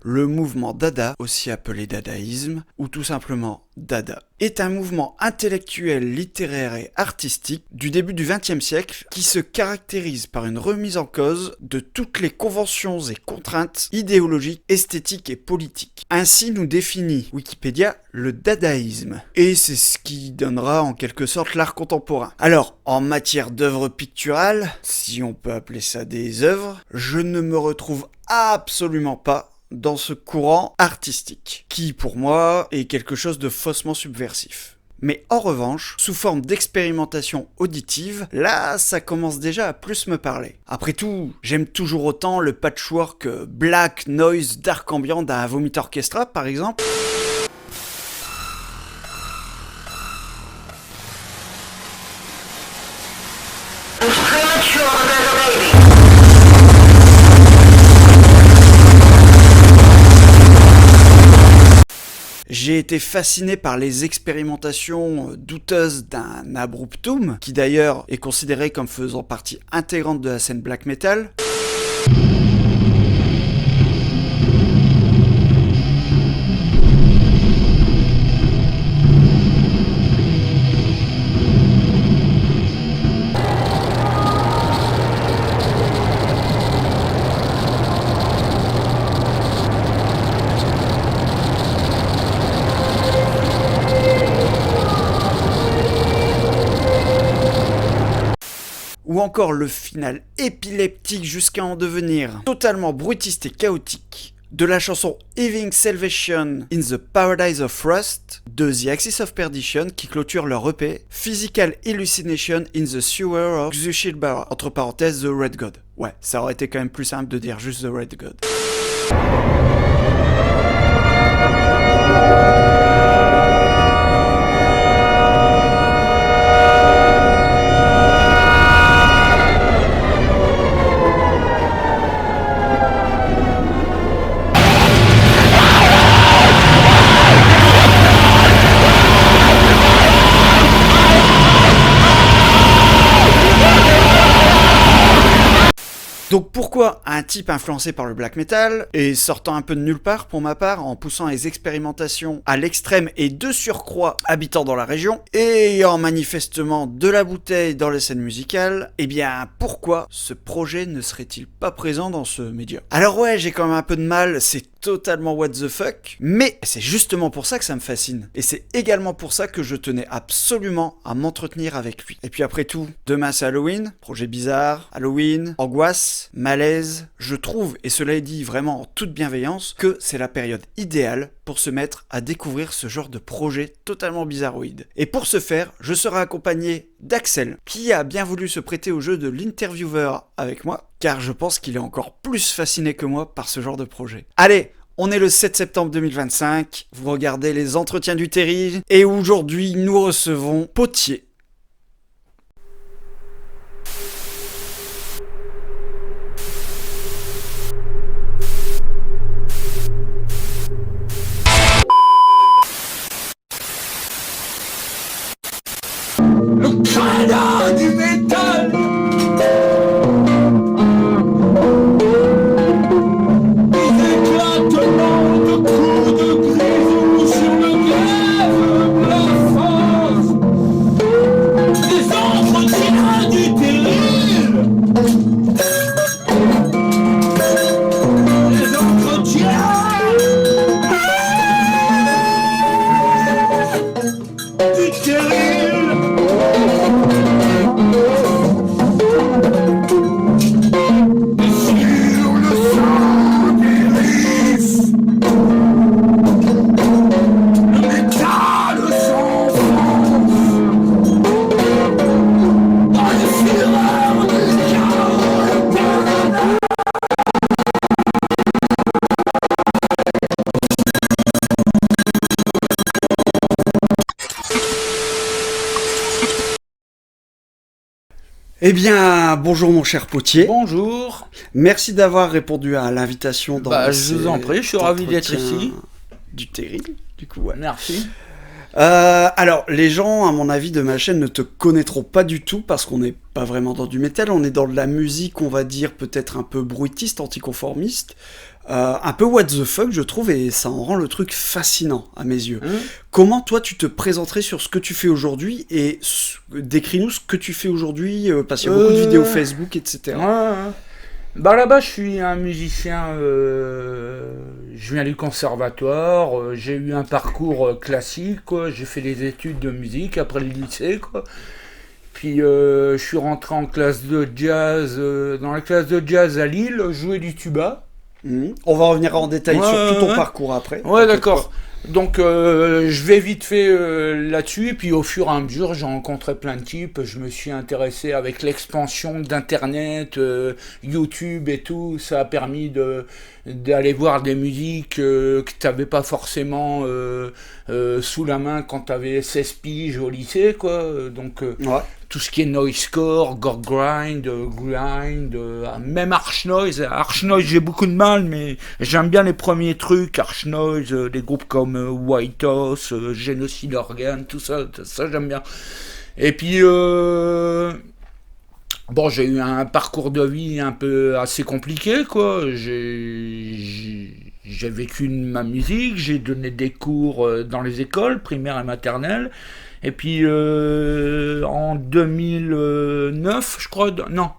Le mouvement Dada, aussi appelé dadaïsme, ou tout simplement Dada, est un mouvement intellectuel, littéraire et artistique du début du XXe siècle qui se caractérise par une remise en cause de toutes les conventions et contraintes idéologiques, esthétiques et politiques. Ainsi nous définit Wikipédia le dadaïsme. Et c'est ce qui donnera en quelque sorte l'art contemporain. Alors, en matière d'œuvres picturales, si on peut appeler ça des œuvres, je ne me retrouve absolument pas dans ce courant artistique, qui pour moi est quelque chose de faussement subversif. Mais en revanche, sous forme d'expérimentation auditive, là ça commence déjà à plus me parler. Après tout, j'aime toujours autant le patchwork black, noise, dark ambient d'un Vomit Orchestra par exemple. J'ai été fasciné par les expérimentations douteuses d'un Abruptum, qui d'ailleurs est considéré comme faisant partie intégrante de la scène black metal. Ou encore le final épileptique jusqu'à en devenir totalement bruitiste et chaotique de la chanson Having Salvation in the Paradise of Rust de The Axis of Perdition qui clôture leur EP Physical Hallucination in the Sewer of Xuchilbara, entre parenthèses The Red God. Ouais, ça aurait été quand même plus simple de dire juste The Red God. Donc pourquoi un type influencé par le black metal, et sortant un peu de nulle part pour ma part, en poussant les expérimentations à l'extrême et de surcroît habitant dans la région, et ayant manifestement de la bouteille dans les scènes musicales, eh bien pourquoi ce projet ne serait-il pas présent dans ce média? Alors ouais, j'ai quand même un peu de mal, c'est totalement what the fuck, mais c'est justement pour ça que ça me fascine. Et c'est également pour ça que je tenais absolument à m'entretenir avec lui. Et puis après tout, demain c'est Halloween, projet bizarre, Halloween, angoisse, malaise. Je trouve, et cela est dit vraiment en toute bienveillance, que c'est la période idéale pour se mettre à découvrir ce genre de projet totalement bizarroïde. Et pour ce faire, je serai accompagné d'Axel, qui a bien voulu se prêter au jeu de l'intervieweur avec moi, car je pense qu'il est encore plus fasciné que moi par ce genre de projet. Allez, on est le 7 septembre 2025, vous regardez les entretiens du Terry, et aujourd'hui nous recevons Potier. Le Canada du métal. Des éclatements de coups de grisou sur le glaive, la force. Des entretiens du terrible. Des entretiens du terrible. Eh bien, bonjour mon cher Potier. Bonjour. Merci d'avoir répondu à l'invitation dans Je vous en prie, je suis ravi d'être ici. Du Terry, du coup, ouais. Merci. Alors, les gens, à mon avis, de ma chaîne ne te connaîtront pas du tout parce qu'on n'est pas vraiment dans du métal, on est dans de la musique, on va dire, peut-être un peu bruitiste, anticonformiste. un peu what the fuck, je trouve, et ça en rend le truc fascinant à mes yeux. Comment toi tu te présenterais sur ce que tu fais aujourd'hui et décris-nous ce que tu fais aujourd'hui, parce qu'il y a beaucoup de vidéos Facebook, etc. Bah là-bas, je suis un musicien, je viens du conservatoire, j'ai eu un parcours classique, quoi. J'ai fait des études de musique après le lycée, quoi. Puis je suis rentré en classe de jazz, dans la classe de jazz à Lille, jouer du tuba. On va revenir en détail sur tout ton parcours après. Ouais, d'accord. Donc je vais vite fait là-dessus, et puis au fur et à mesure j'ai rencontré plein de types, je me suis intéressé avec l'expansion d'internet, YouTube et tout, ça a permis d'aller voir des musiques que tu n'avais pas forcément sous la main quand tu avais 16 piges au lycée, quoi. Donc tout ce qui est noisecore, gore grind, même Arch Noise. Arch Noise, j'ai beaucoup de mal, mais j'aime bien les premiers trucs. Arch Noise, des groupes comme White House, Genocide Organ, tout ça j'aime bien. Et puis, bon, j'ai eu un parcours de vie un peu assez compliqué, quoi. J'ai vécu ma musique, j'ai donné des cours dans les écoles primaires et maternelles. Et puis en 2009, je crois, non.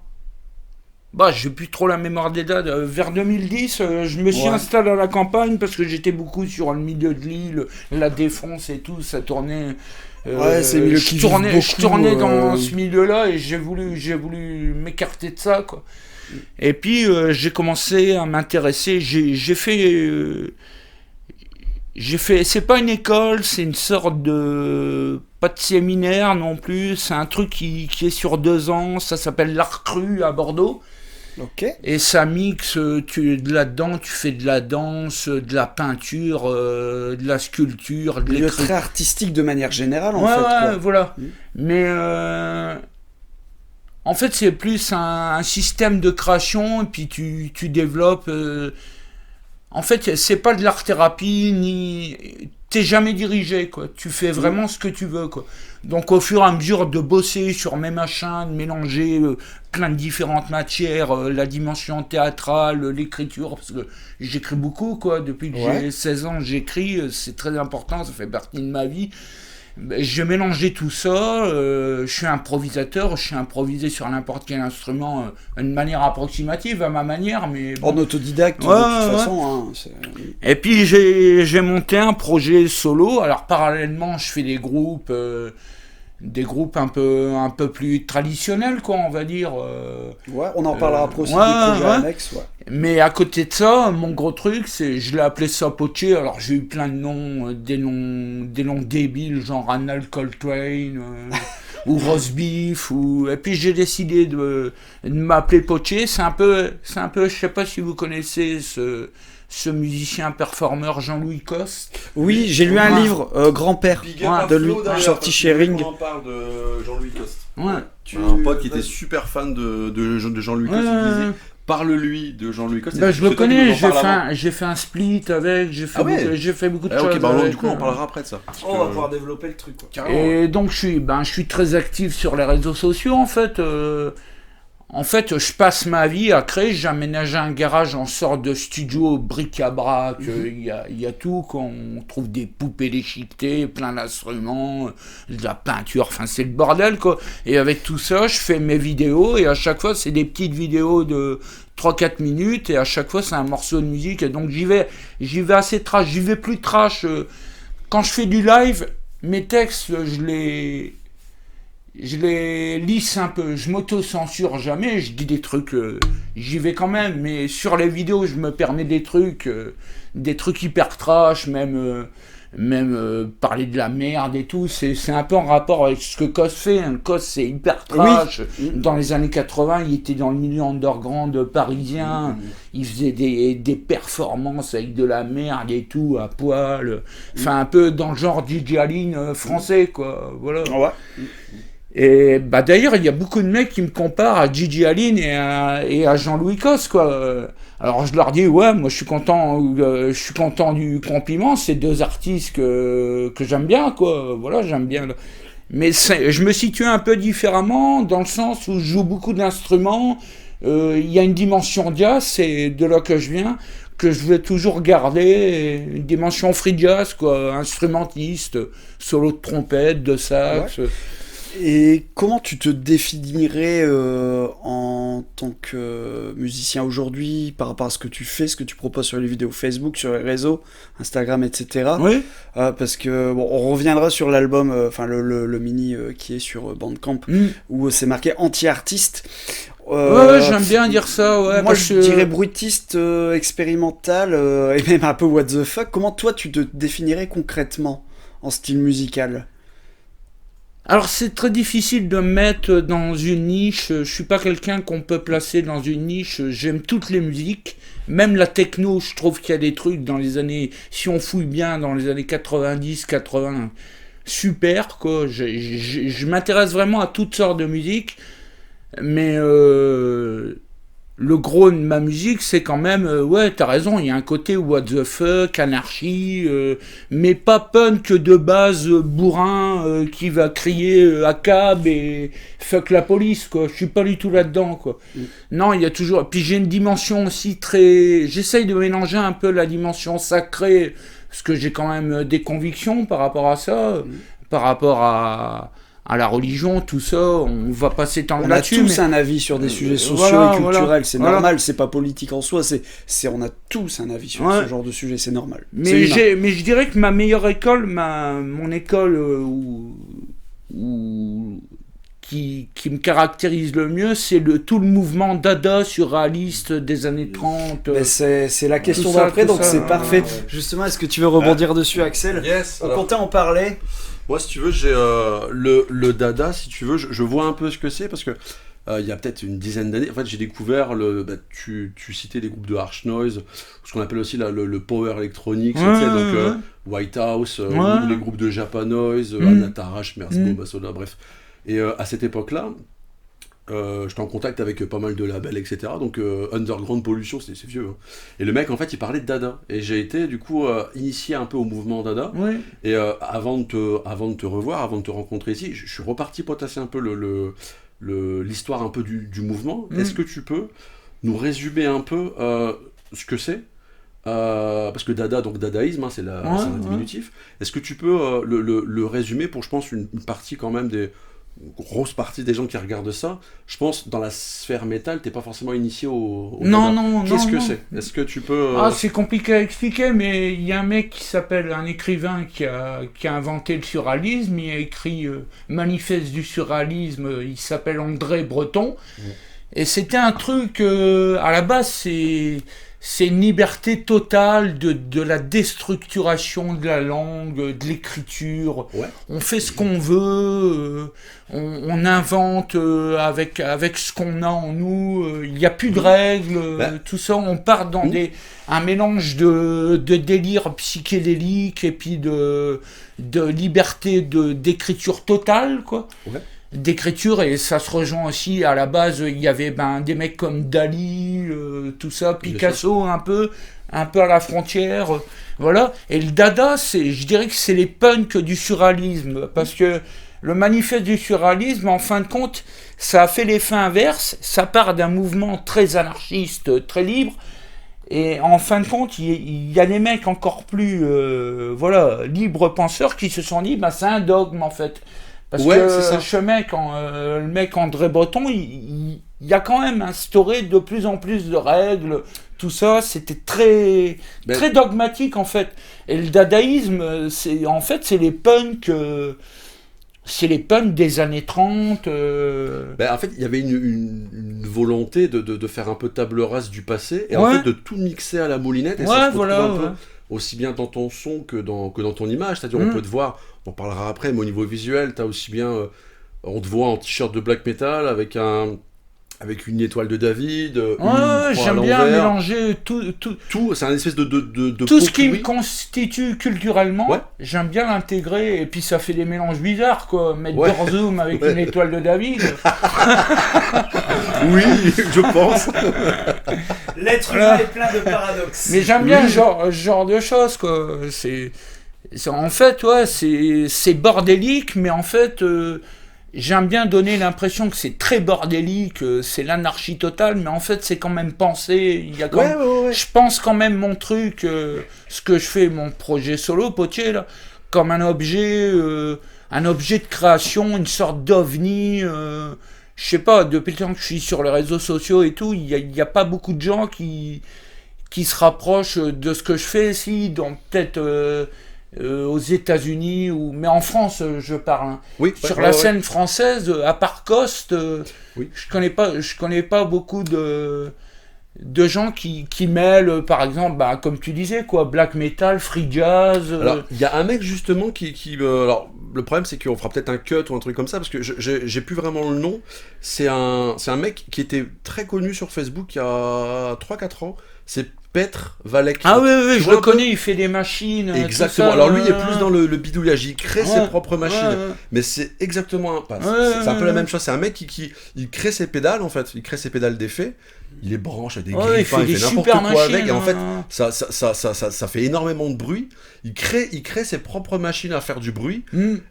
Bah, j'ai plus trop la mémoire des dates. Vers 2010, je me suis installé à la campagne parce que j'étais beaucoup sur le milieu de l'île, la Défense et tout, ça tournait. C'est le milieu qui vit beaucoup, je tournais dans ce milieu-là et j'ai voulu m'écarter de ça, quoi. Et puis j'ai commencé à m'intéresser. J'ai fait, c'est pas une école, c'est une sorte de, pas de séminaire non plus, c'est un truc qui est sur 2 ans, ça s'appelle l'Art Cru à Bordeaux. Ok. Et ça mixe, là-dedans, tu fais de la danse, de la peinture, de la sculpture, de l'écriture. Très artistique de manière générale, en fait. Ouais, voilà. Mais en fait, c'est plus un système de création, et puis tu développes. En fait, c'est pas de l'art-thérapie, ni. T'es jamais dirigé, quoi. Tu fais vraiment ce que tu veux, quoi. Donc, au fur et à mesure de bosser sur mes machins, de mélanger plein de différentes matières, la dimension théâtrale, l'écriture, parce que j'écris beaucoup, quoi. Depuis que j'ai 16 ans, j'écris, c'est très important, ça fait partie de ma vie. J'ai mélangé tout ça, je suis improvisateur, je suis improvisé sur n'importe quel instrument de manière approximative, à ma manière, mais... Bon. En autodidacte, de toute façon. Hein, et puis j'ai monté un projet solo, alors parallèlement je fais des groupes un peu plus traditionnels, quoi, on va dire. On en parlera après aussi des projets annexes, Mais à côté de ça, mon gros truc, je l'ai appelé ça poché. Alors j'ai eu plein de noms, des noms débiles, genre Anal Coltrane, ou Roast Beef, et puis j'ai décidé de m'appeler poché. C'est un peu, je sais pas si vous connaissez ce musicien performeur Jean-Louis Coste. Oui, j'ai lu un livre, Grand-père, de lui, sorti chez Ring. On parle de Jean-Louis Coste. Un pote qui était super fan de Jean-Louis Coste, il disait parle-lui de Jean-Louis Coste. Je le connais, j'ai fait un split avec, j'ai fait beaucoup de choses. Du coup, on parlera après de ça. On va pouvoir développer le truc, quoi. Et donc, je suis très actif sur les réseaux sociaux, en fait. En fait, je passe ma vie à créer. J'ai aménagé un garage en sorte de studio bric-à-brac. Il y a tout. On trouve des poupées déchiquetées, plein d'instruments, de la peinture. Enfin, c'est le bordel, quoi. Et avec tout ça, je fais mes vidéos. Et à chaque fois, c'est des petites vidéos de 3-4 minutes. Et à chaque fois, c'est un morceau de musique. Et donc, j'y vais assez trash. J'y vais plus trash. Quand je fais du live, mes textes, je les lisse un peu, je m'auto-censure jamais, je dis des trucs, j'y vais quand même, mais sur les vidéos, je me permets des trucs hyper trash, même parler de la merde et tout, c'est un peu en rapport avec ce que Cos fait. Cos, c'est hyper trash. Dans les années 80, il était dans le milieu underground parisien, il faisait des performances avec de la merde et tout, à poil, enfin un peu dans le genre DJ Aline français, quoi, voilà. Et bah d'ailleurs, il y a beaucoup de mecs qui me comparent à Gigi Allen et à Jean-Louis Coste, quoi. Alors je leur dis moi je suis content du compliment, c'est 2 artistes que j'aime bien, quoi. Voilà, j'aime bien. Mais je me situe un peu différemment dans le sens où je joue beaucoup d'instruments. Il y a une dimension jazz, c'est de là que je viens. que je vais toujours garder, une dimension free jazz, quoi, instrumentiste, solo de trompette, de sax. Ouais. Et comment tu te définirais en tant que musicien aujourd'hui par rapport à ce que tu fais, ce que tu proposes sur les vidéos Facebook, sur les réseaux, Instagram, etc. Oui. Parce que bon, on reviendra sur l'album, enfin le mini qui est sur Bandcamp, où c'est marqué anti-artiste. Ouais, j'aime bien dire ça. Ouais, moi, je dirais bruitiste, expérimental, et même un peu what the fuck. Comment toi, tu te définirais concrètement en style musical ? Alors c'est très difficile de me mettre dans une niche, je suis pas quelqu'un qu'on peut placer dans une niche, j'aime toutes les musiques, même la techno, je trouve qu'il y a des trucs dans les années, si on fouille bien dans les années 90, 80, super quoi, je m'intéresse vraiment à toutes sortes de musique, mais le gros de ma musique, c'est quand même, ouais, t'as raison, il y a un côté what the fuck, anarchie, mais pas punk de base bourrin qui va crier à cab et fuck la police, quoi. Je suis pas du tout là-dedans, quoi. Non, il y a toujours. Puis j'ai une dimension aussi très. J'essaye de mélanger un peu la dimension sacrée, parce que j'ai quand même des convictions par rapport à ça, par rapport à la religion, tout ça, on va pas s'étendre là-dessus. On a tous un avis sur des sujets sociaux et culturels, c'est normal, c'est pas politique en soi, on a tous un avis sur ce genre de sujet, c'est normal. Mais je dirais que ma meilleure école, mon école qui me caractérise le mieux, c'est tout le mouvement dada surréaliste des années 30. C'est la question d'après, donc c'est parfait. Justement, est-ce que tu veux rebondir dessus, Axel ? Yes. On comptait en parler. Moi, si tu veux, j'ai le dada, si tu veux, je vois un peu ce que c'est, parce que il y a peut-être une dizaine d'années, en fait, j'ai découvert, tu citais des groupes de harsh noise, ce qu'on appelle aussi le power electronics, donc White House, ou les groupes de Japanoise, Anatarash, Merzbo, Basoda, bref. Et à cette époque-là, j'étais en contact avec pas mal de labels, etc. Donc Underground Pollution, c'est vieux. Hein. Et le mec, en fait, il parlait de Dada. Et j'ai été, du coup, initié un peu au mouvement Dada. Ouais. Et avant de te revoir, avant de te rencontrer ici, je suis reparti potasser un peu l'histoire un peu du mouvement. Est-ce que tu peux nous résumer un peu ce que c'est parce que Dada, donc dadaïsme, hein, c'est un diminutif. Est-ce que tu peux le résumer pour, je pense, une partie quand même grosse partie des gens qui regardent ça, je pense, dans la sphère métal, t'es pas forcément initié au non. Qu'est-ce que c'est ? Est-ce que tu peux... c'est compliqué à expliquer, mais il y a un mec qui s'appelle, un écrivain qui a inventé le surréalisme, il a écrit Manifeste du surréalisme, il s'appelle André Breton, et c'était un truc, à la base, c'est une liberté totale de la déstructuration de la langue, de l'écriture. Ouais. On fait ce qu'on veut, on invente avec ce qu'on a en nous. Il n'y a plus de règles, tout ça. On part dans un mélange de délire psychédélique et puis de liberté d'écriture totale, quoi. Ouais. D'écriture, et ça se rejoint aussi à la base, il y avait des mecs comme Dali, tout ça, Picasso un peu à la frontière, voilà. Et le dada, je dirais que c'est les punks du surréalisme, parce que le manifeste du surréalisme, en fin de compte, ça a fait l'effet inverse, ça part d'un mouvement très anarchiste, très libre, et en fin de compte, il y a des mecs encore plus libres penseurs qui se sont dit, c'est un dogme en fait. Parce que le mec André Breton, il y a quand même instauré de plus en plus de règles, tout ça, c'était très dogmatique en fait. Et le dadaïsme, c'est les punks, des années 30. En fait, il y avait une volonté de faire un peu table rase du passé, et en fait de tout mixer à la moulinette, et ça se retrouve un peu aussi bien dans ton son que dans ton image, c'est-à-dire on peut te voir, on parlera après, mais au niveau visuel, t'as aussi bien, on te voit en t-shirt de black metal avec une étoile de David, j'aime bien mélanger tout, c'est un espèce de tout ce qui me constitue culturellement, j'aime bien l'intégrer, et puis ça fait des mélanges bizarres, quoi, mettre Dorzoom avec une étoile de David. Oui, je pense. L'être humain est plein de paradoxes. Mais j'aime bien ce genre de choses, quoi. En fait, c'est bordélique, mais en fait, j'aime bien donner l'impression que c'est très bordélique, c'est l'anarchie totale, mais en fait c'est quand même pensé, il y a quand même, je pense quand même mon truc, ce que je fais, mon projet solo, Potier, là, comme un objet de création, une sorte d'ovni, je sais pas, depuis le temps que je suis sur les réseaux sociaux et tout, il y a pas beaucoup de gens qui se rapprochent de ce que je fais, si, donc peut-être aux États-Unis, mais en France, je parle. Hein. Oui, sur la scène française, à part Coste, je connais pas beaucoup de gens qui mêlent, par exemple, comme tu disais, quoi, black metal, free jazz. Alors, il y a un mec justement qui alors, le problème, c'est qu'on fera peut-être un cut ou un truc comme ça, parce que j'ai plus vraiment le nom. C'est un mec qui était très connu sur Facebook il y a 3-4 ans. C'est Petr Valek. Ah oui, je le connais, il fait des machines. Exactement. Ça, alors lui, il est plus dans le bidouillage, il crée ses propres machines. Mais c'est exactement c'est un peu la même chose. C'est un mec qui crée ses pédales, en fait. Il crée ses pédales d'effet. Il les branche à des griffes, il fait n'importe quoi machines, avec. Et en fait, ça fait énormément de bruit. Il crée ses propres machines à faire du bruit.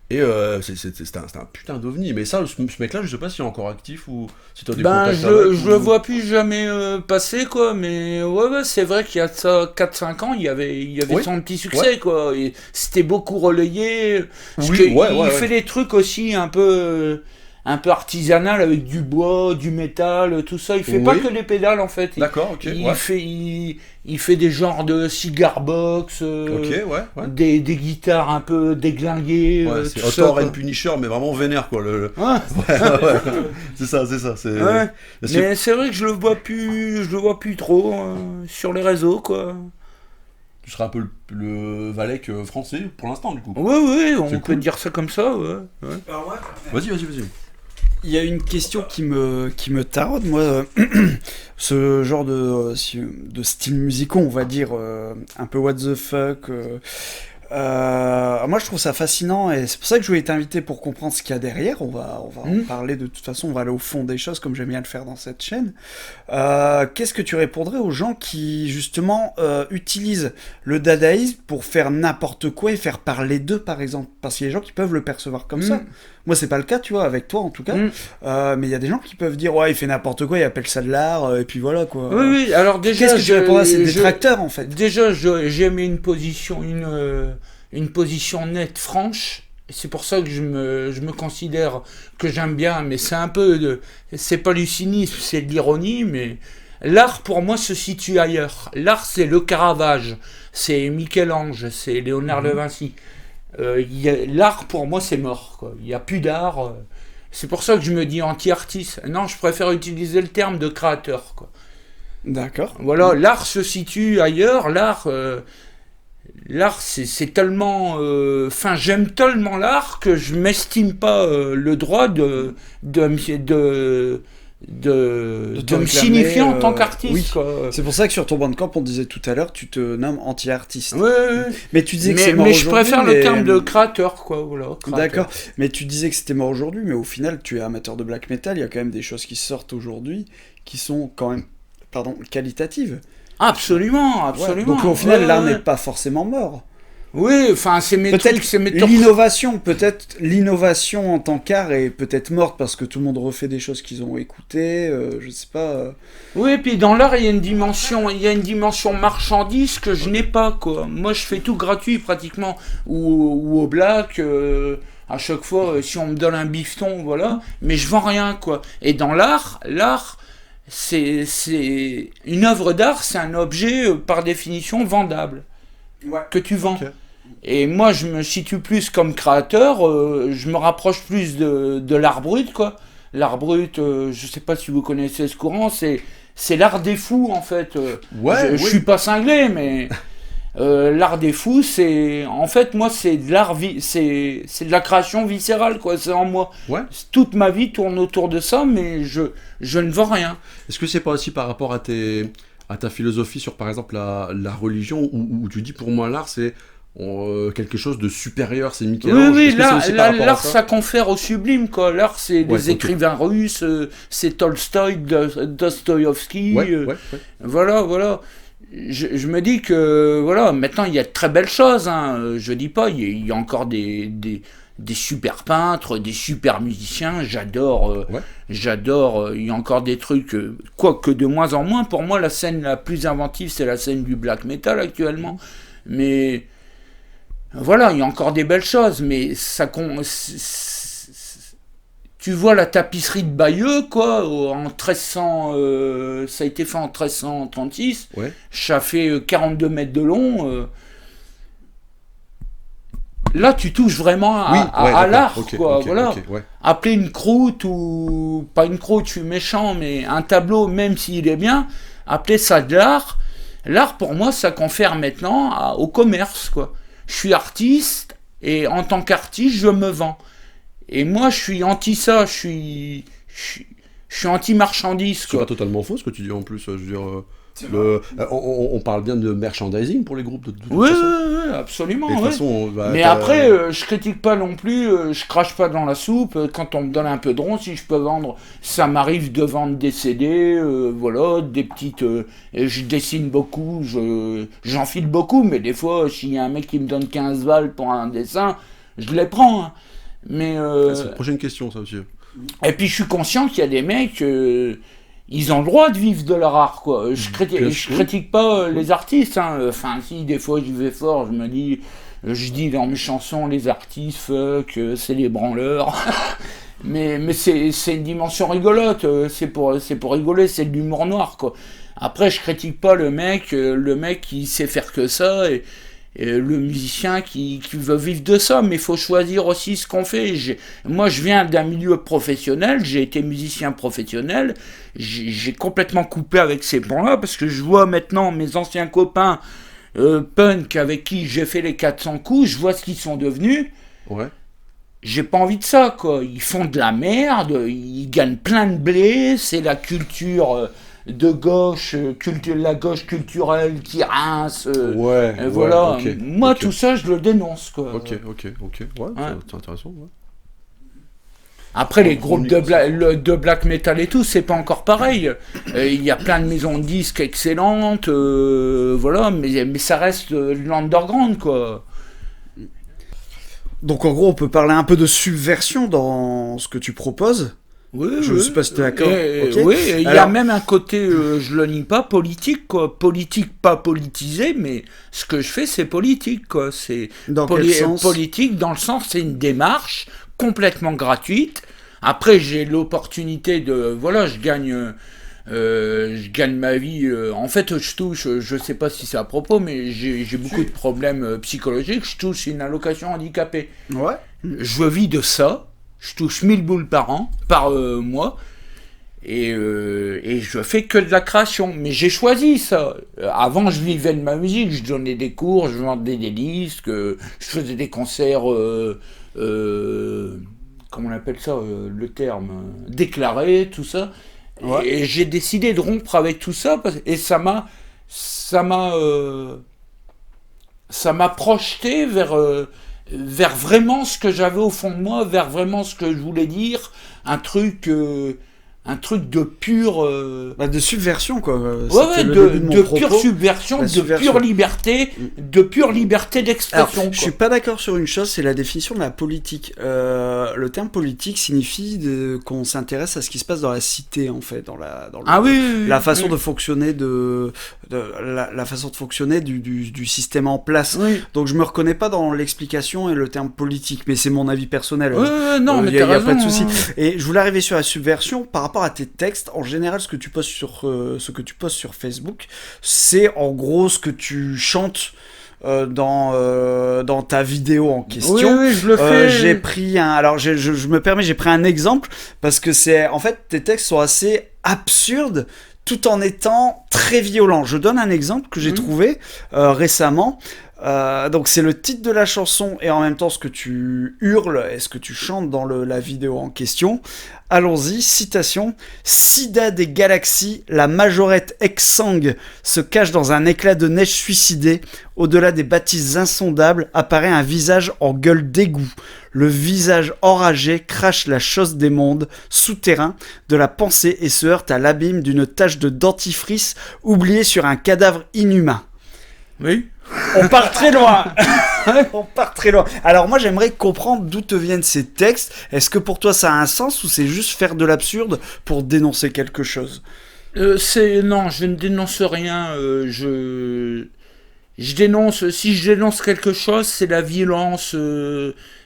Et c'est un putain d'ovni. Mais ça, ce mec-là, je sais pas s'il est encore actif ou si t'as des contacts avec. Je le vois plus jamais passer, quoi. Mais ouais, c'est vrai qu'il y a ça 4-5 ans, il y avait son petit succès, quoi. Et c'était beaucoup relayé. Il fait des trucs aussi un peu artisanal avec du bois, du métal, tout ça. Il fait pas que les pédales, en fait. D'accord, ok. Il fait des genres de cigar box, des guitares un peu déglinguées. C'est Author and Punisher, mais vraiment vénère, quoi. C'est ça. Mais c'est vrai que je le vois plus trop sur les réseaux, quoi. Tu seras un peu le Valek français pour l'instant, du coup. Oui, on peut dire ça comme ça, ouais. Vas-y. Il y a une question qui me taraude, moi, ce genre de style musicaux, on va dire, un peu what the fuck. Moi, je trouve ça fascinant et c'est pour ça que je voulais t'inviter pour comprendre ce qu'il y a derrière. On va en parler de toute façon, on va aller au fond des choses comme j'aime bien le faire dans cette chaîne. Qu'est-ce que tu répondrais aux gens qui, justement, utilisent le dadaïsme pour faire n'importe quoi et faire parler d'eux, par exemple? Parce qu'il y a des gens qui peuvent le percevoir comme ça. Moi, c'est pas le cas, tu vois, avec toi en tout cas. Mais il y a des gens qui peuvent dire, ouais, il fait n'importe quoi, il appelle ça de l'art, et puis voilà, quoi. Oui, alors déjà... Qu'est-ce que tu répondrais à ces détracteurs, en fait? Déjà, j'ai mis une position nette, franche. C'est pour ça que je me considère que j'aime bien, mais c'est un peu c'est pas du cynisme, c'est de l'ironie, mais l'art pour moi se situe ailleurs. L'art, c'est le Caravage, c'est Michel-Ange, c'est Léonard de Vinci. L'art pour moi c'est mort, quoi. Il n'y a plus d'art. C'est pour ça que je me dis anti-artiste. Non, je préfère utiliser le terme de créateur, quoi. D'accord. Voilà, l'art se situe ailleurs. L'art c'est tellement... j'aime tellement l'art que je m'estime pas le droit de me signifier en tant qu'artiste. Oui. Quoi. C'est pour ça que sur ton bandcamp, on disait tout à l'heure, tu te nommes anti-artiste. Oui. Mais tu disais que c'est mort mais aujourd'hui. Je préfère le terme de créateur, quoi. Voilà, créateur. D'accord. Mais tu disais que c'était mort aujourd'hui, mais au final, tu es amateur de black metal. Il y a quand même des choses qui sortent aujourd'hui qui sont quand même, qualitatives. Absolument. Donc au final, l'art n'est pas forcément mort. Oui, enfin, c'est mes trucs, c'est mes l'innovation en tant qu'art est peut-être morte parce que tout le monde refait des choses qu'ils ont écoutées, je sais pas. Oui, et puis dans l'art, il y a une dimension marchandise que je n'ai pas, quoi. Moi, je fais tout gratuit pratiquement, ou au black. À chaque fois, si on me donne un bifton, voilà, mais je vends rien, quoi. Et dans l'art, c'est une œuvre d'art, c'est un objet par définition vendable. Que tu vends. Okay. Et moi, je me situe plus comme créateur, je me rapproche plus de l'art brut, quoi. L'art brut, je sais pas si vous connaissez ce courant, c'est l'art des fous, en fait. Je suis pas cinglé, mais l'art des fous, c'est... En fait, moi, c'est de l'art... c'est de la création viscérale, quoi. C'est en moi. Ouais. Toute ma vie tourne autour de ça, mais je ne vends rien. Est-ce que c'est pas aussi par rapport à ta philosophie sur, par exemple, la religion, où tu dis, pour moi, l'art, c'est quelque chose de supérieur, c'est Michel-Ange. Oui, l'art, ça confère au sublime, quoi. L'art, c'est des écrivains russes, c'est Tolstoï, Dostoïevski. Voilà. Je me dis que, voilà, maintenant, il y a de très belles choses, hein. Je dis pas, il y a encore des des super peintres, des super musiciens, j'adore, il y a encore des trucs, quoique de moins en moins, pour moi la scène la plus inventive c'est la scène du black metal actuellement, mais voilà, il y a encore des belles choses, mais tu vois la tapisserie de Bayeux, quoi, en 1300, ça a été fait en 1336, ça fait 42 mètres de long, là, tu touches vraiment à l'art, quoi. Voilà. Appeler une croûte ou pas une croûte, je suis méchant, mais un tableau, même s'il est bien, appeler ça de l'art. L'art, pour moi, ça confère maintenant au commerce, quoi. Je suis artiste et en tant qu'artiste, je me vends. Et moi, je suis anti ça. Je suis anti marchandise. C'est pas totalement faux ce que tu dis en plus. Je veux dire. On parle bien de merchandising pour les groupes de toute oui, façon. Oui, absolument. De toute façon, mais après, je critique pas non plus, je crache pas dans la soupe. Quand on me donne un peu de rond, si je peux vendre, ça m'arrive de vendre des CD, voilà, des petites. Je dessine beaucoup, j'enfile beaucoup, mais des fois, s'il y a un mec qui me donne 15 balles pour un dessin, je les prends. Hein. Mais. C'est la prochaine question, ça aussi. Et puis, je suis conscient qu'il y a des mecs. Ils ont le droit de vivre de leur art, quoi. Je critique pas les artistes, hein. Enfin, si, des fois, j'y vais fort, je dis dans mes chansons, les artistes, fuck, c'est les branleurs. mais c'est une dimension rigolote, c'est pour rigoler, c'est de l'humour noir, quoi. Après, je critique pas le mec qui sait faire que ça, et le musicien qui veut vivre de ça, mais il faut choisir aussi ce qu'on fait. Moi, je viens d'un milieu professionnel, j'ai été musicien professionnel, j'ai complètement coupé avec ces bons-là, parce que je vois maintenant mes anciens copains punk avec qui j'ai fait les 400 coups, je vois ce qu'ils sont devenus. J'ai pas envie de ça, quoi. Ils font de la merde, ils gagnent plein de blé, c'est la culture... de gauche, la gauche culturelle qui rince, voilà. Moi, tout ça, je le dénonce, quoi. Ok, c'est intéressant, Après, les groupes de black metal et tout, c'est pas encore pareil. Il y a plein de maisons de disques excellentes, voilà, mais ça reste l'underground, quoi. Donc, en gros, on peut parler un peu de subversion dans ce que tu proposes. Je sais pas si tu es d'accord. Oui, il y a même un côté, je le nie pas, politique, quoi. Politique, pas politisé, mais ce que je fais, c'est politique, quoi. C'est quel sens ? Politique, dans le sens, c'est une démarche complètement gratuite. Après, j'ai l'opportunité de... Voilà, je gagne ma vie. En fait, je touche, je sais pas si c'est à propos, mais j'ai beaucoup de problèmes psychologiques. Je touche une allocation handicapée. Je vis de ça. Je touche 1000 boules par mois, et je fais que de la création. Mais j'ai choisi ça. Avant, je vivais de ma musique, je donnais des cours, je vendais des disques, je faisais des concerts, comment on appelle ça, le terme, déclarés, tout ça. Et j'ai décidé de rompre avec tout ça, et ça m'a projeté vers vraiment ce que j'avais au fond de moi, vers vraiment ce que je voulais dire, un truc de pure... de subversion, quoi. De pure subversion, de pure liberté d'expression. Alors, je suis pas d'accord sur une chose, c'est la définition de la politique. Le terme politique signifie qu'on s'intéresse à ce qui se passe dans la cité, en fait, la façon de fonctionner la façon de fonctionner du système en place. Donc je me reconnais pas dans l'explication et le terme politique, mais c'est mon avis personnel. Non, mais y a pas de raison, souci. Et je voulais arriver sur la subversion par rapport à tes textes. En général, ce que tu postes sur Facebook, c'est en gros ce que tu chantes dans ta vidéo en question. Oui, je le fais. J'ai pris je me permets, j'ai pris un exemple parce que en fait, tes textes sont assez absurdes tout en étant très violents. Je donne un exemple que j'ai trouvé récemment. Donc c'est le titre de la chanson et en même temps ce que tu hurles et ce que tu chantes dans la vidéo en question. Allons-y, citation. Sida des galaxies, la majorette exsangue se cache dans un éclat de neige suicidé. Au-delà des bâtisses insondables apparaît un visage en gueule d'égout. Le visage enragé crache la chose des mondes, souterrain de la pensée et se heurte à l'abîme d'une tache de dentifrice oubliée sur un cadavre inhumain. Oui. On part très loin. On part très loin. Alors moi j'aimerais comprendre d'où te viennent ces textes. Est-ce que pour toi ça a un sens ou c'est juste faire de l'absurde pour dénoncer quelque chose? Non, je ne dénonce rien. Je dénonce. Si je dénonce quelque chose, c'est la violence.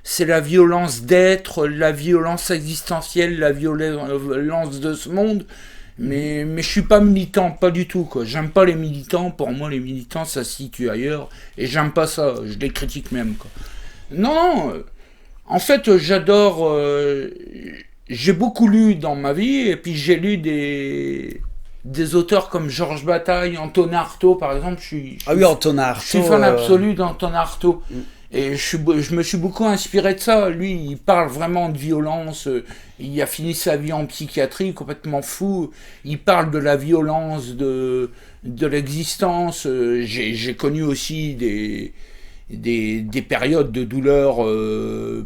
C'est la violence d'être, la violence existentielle, la violence de ce monde. Mais je suis pas militant, pas du tout, quoi. J'aime pas les militants. Pour moi, les militants, ça se situe ailleurs. Et j'aime pas ça. Je les critique même, quoi. Non, en fait, j'adore. J'ai beaucoup lu dans ma vie, et puis j'ai lu des auteurs comme Georges Bataille, Antonin Artaud, par exemple. Ah oui, Antonin Artaud. Je suis fan absolu d'Antonin Artaud. Et je me suis beaucoup inspiré de ça. Lui, il parle vraiment de violence. Il a fini sa vie en psychiatrie, complètement fou. Il parle de la violence de l'existence. J'ai connu aussi des périodes de douleur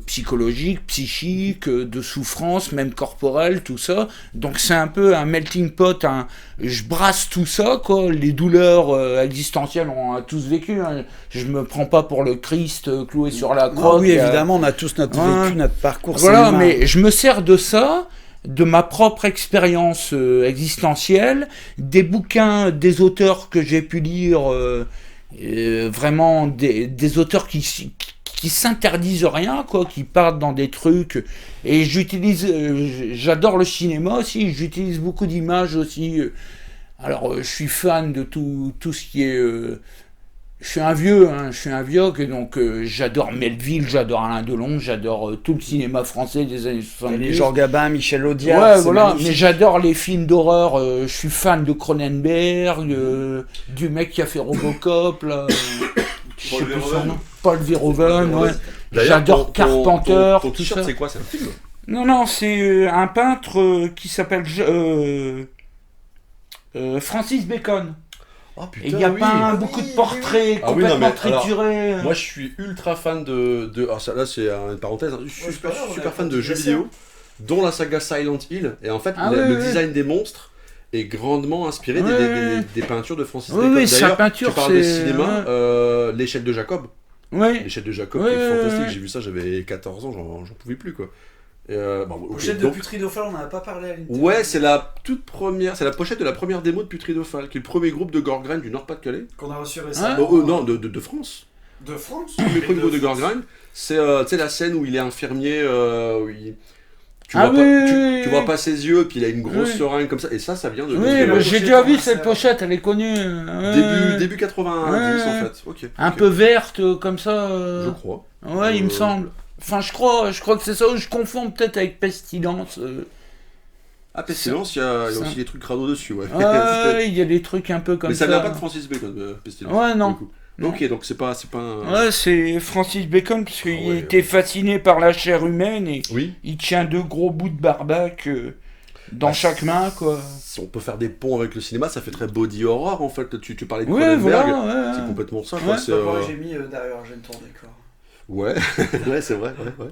psychologique, psychique, de souffrance, même corporelle, tout ça. Donc c'est un peu un melting pot. Je brasse tout ça, quoi. Les douleurs existentielles, on a tous vécu. Hein. Je me prends pas pour le Christ cloué sur la croix. Non, oui, évidemment, on a tous notre vécu, notre parcours. Voilà, mais je me sers de ça, de ma propre expérience existentielle, des bouquins, des auteurs que j'ai pu lire. Vraiment des auteurs qui s'interdisent rien, quoi, qui partent dans des trucs. Et j'adore le cinéma aussi, j'utilise beaucoup d'images aussi. Alors je suis fan de tout ce qui est je suis un vieux, et donc j'adore Melville, j'adore Alain Delon, j'adore tout le cinéma français des années 70. Jean Gabin, Michel Audiard. Ouais, voilà, magnifique. Mais j'adore les films d'horreur, je suis fan de Cronenberg, du mec qui a fait Robocop, là, Paul Verhoeven, ouais. J'adore Carpenter, ton tout t-shirt, ça. c'est quoi, c'est un film? Non, c'est un peintre qui s'appelle Francis Bacon. Oh, putain, et il y a peint beaucoup de portraits complètement triturés. Moi, je suis ultra fan de alors ça, là, c'est une parenthèse. Je suis super fan de jeux vidéo, dont la saga Silent Hill. Et en fait, le design des monstres est grandement inspiré des peintures de Francis Bacon. Oui, sa peinture, tu parles de cinéma, l'échelle de Jacob. Ouais. L'échelle de Jacob est fantastique. J'ai vu ça, j'avais 14 ans, j'en pouvais plus, quoi. Pochette de Putridophale, on n'en a pas parlé à l'interview. Ouais, c'est la toute première, c'est la pochette de la première démo de Putridophale, qui est le premier groupe de Gorgraine du Nord-Pas-de-Calais. Qu'on a reçu récemment. Non, de France. De France. Le premier groupe de Gorgraine, c'est la scène où il est infirmier, où tu vois pas ses yeux, puis il a une grosse seringue comme ça, et ça vient de... Oui, j'ai déjà vu cette pochette, elle est connue. Début 90 en fait. Okay, un peu verte, comme ça. Je crois. Ouais, il me semble. Enfin, je crois que c'est ça, je confonds peut-être avec Pestilence. Ah, Pestilence, il y a aussi des trucs crado dessus, ouais. Ouais, il y a des trucs un peu comme ça. Mais ça vient pas de Francis Bacon, Pestilence. Ouais, non. Ok, donc c'est pas un... Ouais, c'est Francis Bacon, parce qu'il était fasciné par la chair humaine, et il tient 2 gros bouts de barbac dans chaque main, quoi. Si on peut faire des ponts avec le cinéma, ça fait très body horror, en fait. Tu parlais de Cronenberg, c'est complètement ça, quoi. C'est pas j'ai mis derrière Argent Décor. Ouais, ouais, c'est vrai, ouais.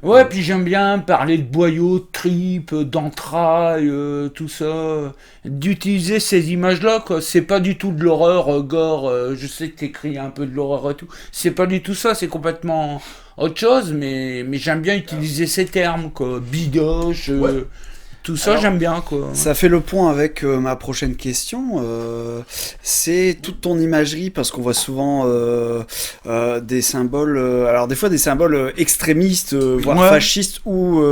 Ouais, puis j'aime bien parler de boyaux, de tripes, d'entrailles, tout ça. D'utiliser ces images-là, quoi. C'est pas du tout de l'horreur, gore. Je sais que t'écris un peu de l'horreur et tout. C'est pas du tout ça, c'est complètement autre chose, mais j'aime bien utiliser ces termes, quoi. Bidoche, tout ça. Alors, j'aime bien, quoi. Ça fait le point avec ma prochaine question. C'est toute ton imagerie, parce qu'on voit souvent des symboles, alors des fois des symboles extrémistes, voire fascistes ou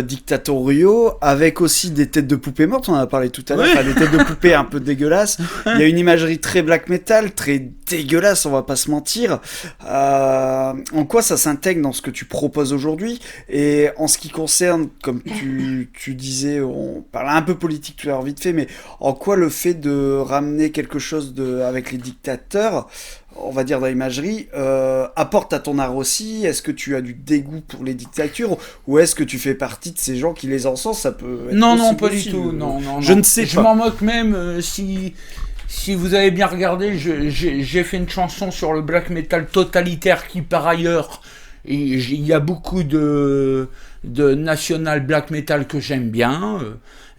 dictatoriaux, avec aussi des têtes de poupées mortes, on en a parlé tout à l'heure, des têtes de poupées un peu dégueulasses. Il y a une imagerie très black metal, très dégueulasse, on va pas se mentir. En quoi ça s'intègre dans ce que tu proposes aujourd'hui? Et en ce qui concerne, comme tu disais, on parlait un peu politique tout à l'heure vite fait, mais en quoi le fait de ramener quelque chose avec les dictateurs, on va dire dans l'imagerie, apporte à ton art aussi? Est-ce que tu as du dégoût pour les dictatures, ou est-ce que tu fais partie de ces gens qui les encensent? Ça peut être non, pas du tout. Non, je ne sais pas. Je m'en moque même. Si vous avez bien regardé, j'ai fait une chanson sur le black metal totalitaire qui, par ailleurs, il y a beaucoup de national black metal que j'aime bien,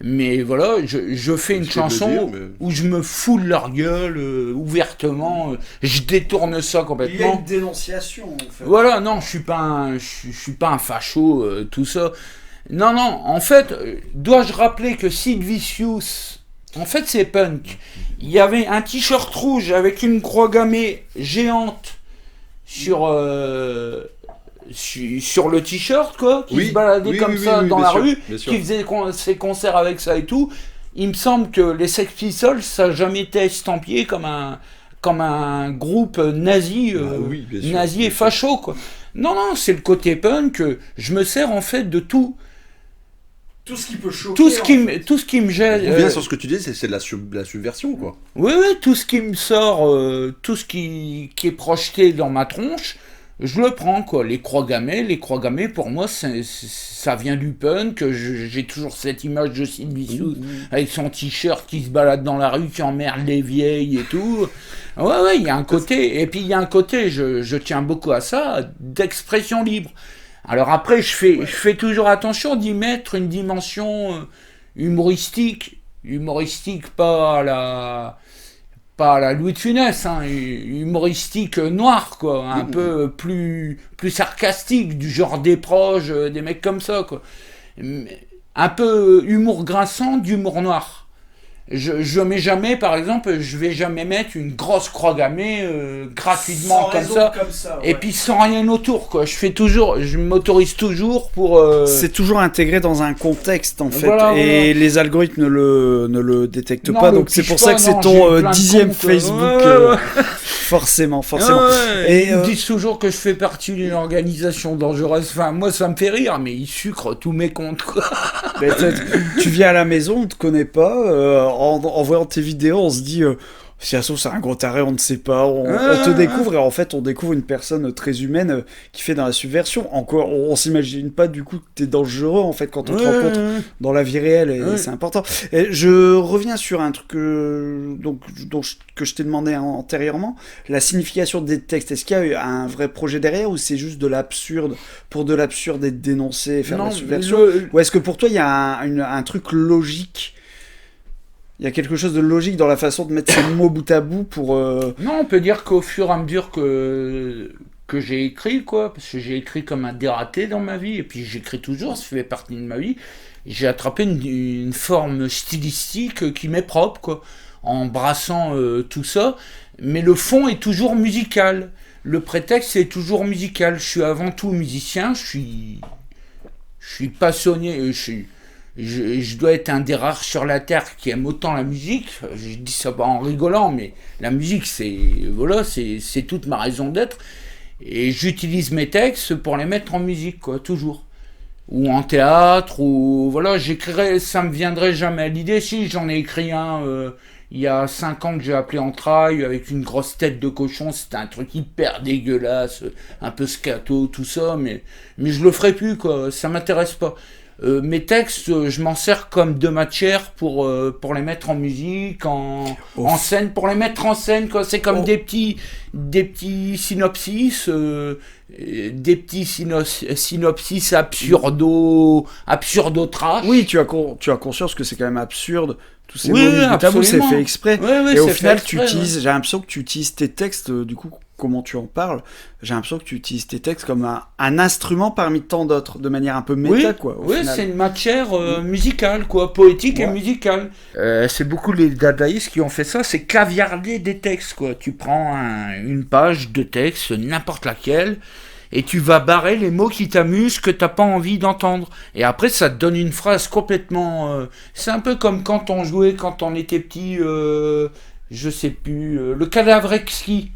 mais voilà, je fais une chanson où je me fous de leur gueule ouvertement, je détourne ça complètement. Il y a une dénonciation en fait. Voilà, non, je suis pas un facho, tout ça. Non, en fait, dois-je rappeler que Sid Vicious, en fait c'est punk. Il y avait un t-shirt rouge avec une croix gammée géante sur le t-shirt, quoi, qui se baladait dans la rue, qui faisait ses concerts avec ça et tout. Il me semble que les Sex Pistols, ça n'a jamais été estampillé comme un groupe nazi, nazi et facho, quoi. Non, c'est le côté punk. Je me sers en fait de tout. Tout ce qui peut choquer. Tout ce qui me gêne. On revient sur ce que tu dis, c'est de la subversion, quoi. Oui, tout ce qui me sort, tout ce qui est projeté dans ma tronche, je le prends, quoi. Les croix gammées, pour moi, ça vient du punk. J'ai toujours cette image de Sid Vicious avec son t-shirt qui se balade dans la rue, qui emmerde les vieilles et tout. Ouais, il y a un côté. Et puis il y a un côté, je tiens beaucoup à ça, d'expression libre. Alors après, je fais toujours attention d'y mettre une dimension humoristique, pas à la Louis de Funès, hein, humoristique noire, quoi, un peu plus sarcastique, du genre des proches, des mecs comme ça, quoi. Un peu humour grinçant, d'humour noir. Je mets jamais, par exemple, je vais jamais mettre une grosse croix gammée gratuitement comme ça, ouais. Et puis sans rien autour, quoi. Je m'autorise toujours pour. C'est toujours intégré dans un contexte en fait, voilà. Les algorithmes ne le détectent pas, donc c'est pour ça que c'est ton 10e Facebook. Forcément. Et ils me disent toujours que je fais partie d'une organisation dangereuse. Enfin, moi, ça me fait rire, mais ils sucrent tous mes comptes, quoi. Mais tu viens à la maison, on te connaît pas. En voyant tes vidéos, on se dit si ça se trouve c'est un gros taré, on ne sait pas. On te découvre et en fait on découvre une personne très humaine qui fait dans la subversion. Encore, on s'imagine pas du coup que t'es dangereux en fait quand on te rencontre dans la vie réelle et c'est important. Et je reviens sur un truc que je t'ai demandé antérieurement, la signification des textes. Est-ce qu'il y a eu un vrai projet derrière ou c'est juste de l'absurde pour de l'absurde et dénoncer et faire de la subversion, ou est-ce que pour toi il y a un truc logique? Il y a quelque chose de logique dans la façon de mettre ces mots bout à bout pour... Non, on peut dire qu'au fur et à mesure que j'ai écrit, quoi, parce que j'ai écrit comme un dératé dans ma vie, et puis j'écris toujours, ça fait partie de ma vie, j'ai attrapé une forme stylistique qui m'est propre, quoi, en brassant tout ça, mais le fond est toujours musical, le prétexte est toujours musical. Je suis avant tout musicien, je suis passionné, je dois être un des rares sur la terre qui aime autant la musique. Je dis ça pas en rigolant, mais la musique, c'est toute ma raison d'être. Et j'utilise mes textes pour les mettre en musique, quoi, toujours. Ou en théâtre, ou voilà, j'écrirais, ça me viendrait jamais à l'idée. Si, j'en ai écrit un il y a 5 ans que j'ai appelé Entrailles, avec une grosse tête de cochon. C'était un truc hyper dégueulasse, un peu scato, tout ça, mais je le ferai plus, quoi, ça m'intéresse pas. Mes textes, je m'en sers comme de matière pour les mettre en musique, en scène, pour les mettre en scène, quoi. C'est comme des petits synopsis, synopsis absurdo-trash. Oui, tu as conscience que c'est quand même absurde. Tous ces mots bout à bout, c'est fait exprès. Et au final, j'ai l'impression que tu utilises tes textes, du coup, comment tu en parles, j'ai l'impression que tu utilises tes textes comme un instrument parmi tant d'autres, de manière un peu méta, quoi. Oui, c'est une matière musicale, quoi, poétique et musicale. C'est beaucoup les dadaïstes qui ont fait ça, c'est caviarder des textes, quoi. Tu prends une page de texte, n'importe laquelle, et tu vas barrer les mots qui t'amusent, que t'as pas envie d'entendre. Et après, ça te donne une phrase complètement... c'est un peu comme quand on jouait, quand on était petit, je sais plus, le cadavre exquis.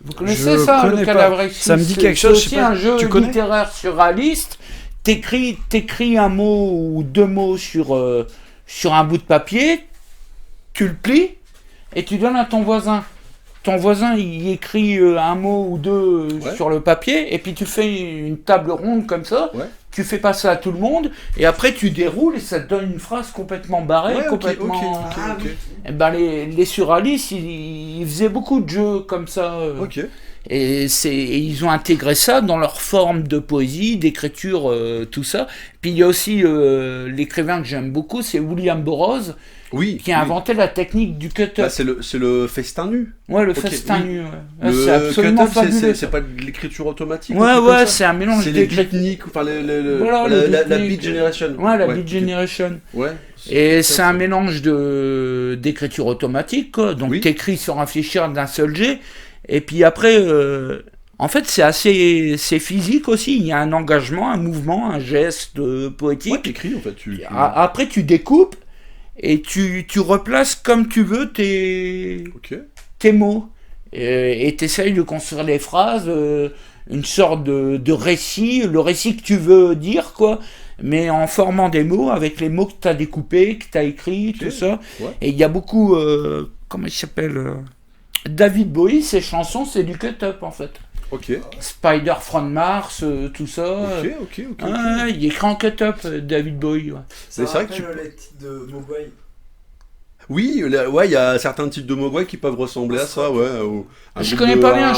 Vous connaissez ça, le cadavre exquis? Ça me dit quelque chose. C'est aussi un jeu littéraire surréaliste. T'écris un mot ou 2 mots sur un bout de papier, tu le plies et tu donnes à ton voisin. Ton voisin, il écrit un mot ou 2 sur le papier, et puis tu fais une table ronde comme ça, tu fais passer à tout le monde, et après tu déroules, et ça te donne une phrase complètement barrée, complètement... Okay. Et ben les surréalistes, ils faisaient beaucoup de jeux comme ça. Et ils ont intégré ça dans leur forme de poésie, d'écriture, tout ça. Puis il y a aussi l'écrivain que j'aime beaucoup, c'est William Burroughs, qui a inventé la technique du cut-up. Bah, c'est le festin nu. Ouais, le festin nu. Ouais. C'est absolument fabuleux. C'est pas de l'écriture automatique. Ouais, c'est un mélange d'écriture. Enfin, la Beat Generation. Ouais, la Beat Generation. Ouais. Et c'est un mélange d'écriture automatique, quoi. Donc t'écris sur un fichier d'un seul jet. Et puis après, en fait, c'est physique aussi. Il y a un engagement, un mouvement, un geste poétique. Ouais, t'écris en fait. Après, tu découpes et tu replaces comme tu veux tes mots. Et t'essayes de construire les phrases, une sorte de récit, le récit que tu veux dire, quoi. Mais en formant des mots, avec les mots que tu as découpés, que tu as écrits, tout ça. Ouais. Et il y a beaucoup, comment il s'appelle David Bowie, ses chansons, c'est du cut-up en fait. Spider from Mars, tout ça. Il écrit en cut-up, David Bowie. Ouais. C'est vrai que les titres de Mogwai. Oui, il y a certains types de Mogwai qui peuvent ressembler à ça, ouais. Je connais pas bien,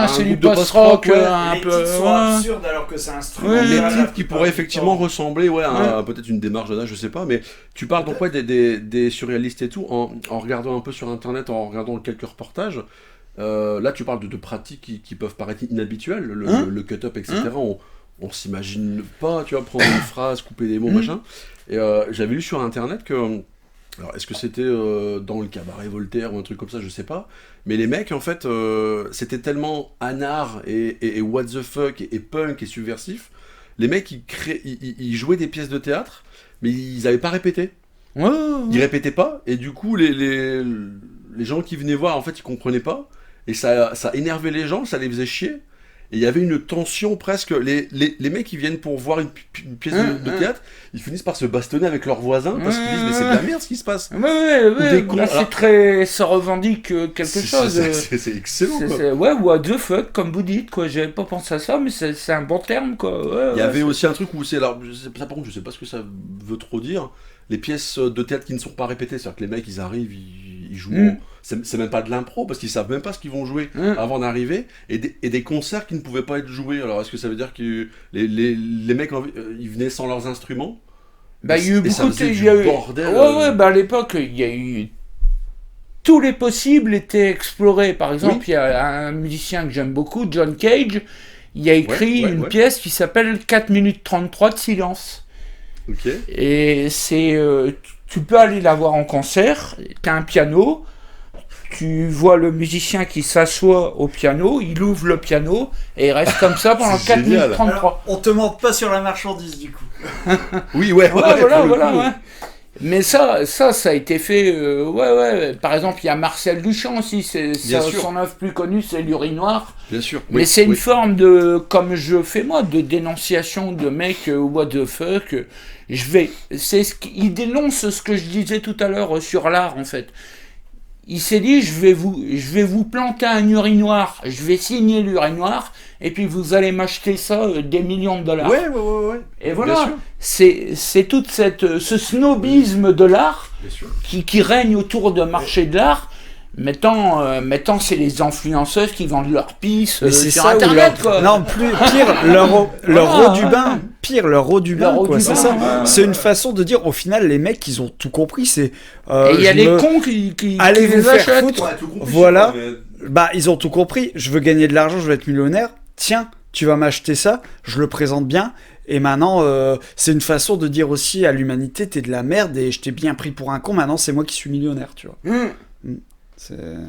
c'est du post-rock, un peu. Les titres sont absurdes alors que c'est un instrument. Les titres qui pourraient effectivement ressembler, à peut-être une démarche d'âge, je sais pas, mais tu parles donc des surréalistes et tout, en regardant un peu sur internet, en regardant quelques reportages. Là, tu parles de pratiques qui peuvent paraître inhabituelles, le cut-up, etc. On s'imagine pas, tu vois, prendre une phrase, couper des mots, machin. Et j'avais lu sur internet que. Alors, est-ce que c'était dans le cabaret Voltaire ou un truc comme ça, je sais pas. Mais les mecs, en fait, c'était tellement anard et what the fuck et punk et subversif. Les mecs, ils jouaient des pièces de théâtre, mais ils avaient pas répété. Ils répétaient pas, et du coup, les gens qui venaient voir, en fait, ils comprenaient pas. Et ça énervait les gens, ça les faisait chier. Et il y avait une tension presque. Les mecs qui viennent pour voir une pièce de théâtre, ils finissent par se bastonner avec leurs voisins parce qu'ils disent mais c'est de la merde ce qui se passe. Là, ça revendique quelque chose. C'est excellent quoi. What the fuck comme vous dites quoi. J'avais pas pensé à ça mais c'est un bon terme quoi. Il y avait aussi un truc où c'est alors ça par contre je sais pas ce que ça veut trop dire. Les pièces de théâtre qui ne sont pas répétées, c'est-à-dire que les mecs ils arrivent, ils jouent. C'est même pas de l'impro parce qu'ils savent même pas ce qu'ils vont jouer avant d'arriver, et des concerts qui ne pouvaient pas être joués. Alors est-ce que ça veut dire que les mecs ils venaient sans leurs instruments? Bah il y a eu beaucoup de bordel. À l'époque il y a eu tous les possibles étaient explorés. Par exemple, il y a un musicien que j'aime beaucoup, John Cage, il a écrit une pièce qui s'appelle 4 minutes 33 de silence. Et c'est tu peux aller la voir en concert, t'as un piano, tu vois le musicien qui s'assoit au piano, il ouvre le piano et il reste comme ça pendant 4 minutes 33. Alors, on te mente pas sur la marchandise du coup. Voilà. Mais ça a été fait. Par exemple, il y a Marcel Duchamp aussi. Son œuvre plus connue, c'est l'urinoir. Bien sûr. Mais c'est une forme de, comme je fais moi, de dénonciation de mec what the fuck. Il dénonce ce que je disais tout à l'heure sur l'art en fait. Il s'est dit je vais vous planter un urinoir, je vais signer l'urinoir et puis vous allez m'acheter ça des millions de dollars. Ouais. Et voilà, c'est tout ce snobisme de l'art qui règne autour de marché de l'art. Maintenant, c'est les influenceuses qui vendent leur pisse sur Internet, quoi. Non, pire, leur eau du bain. Pire, leur eau du bain, quoi. C'est ça. C'est une façon de dire, au final, les mecs, ils ont tout compris. C'est. Et il y a des cons qui allez vous faire achètent. foutre. Voilà. Bah, ils ont tout compris. Je veux gagner de l'argent, je veux être millionnaire. Tiens, tu vas m'acheter ça. Je le présente bien. Et maintenant, c'est une façon de dire aussi à l'humanité, t'es de la merde et je t'ai bien pris pour un con. Maintenant, c'est moi qui suis millionnaire, tu vois.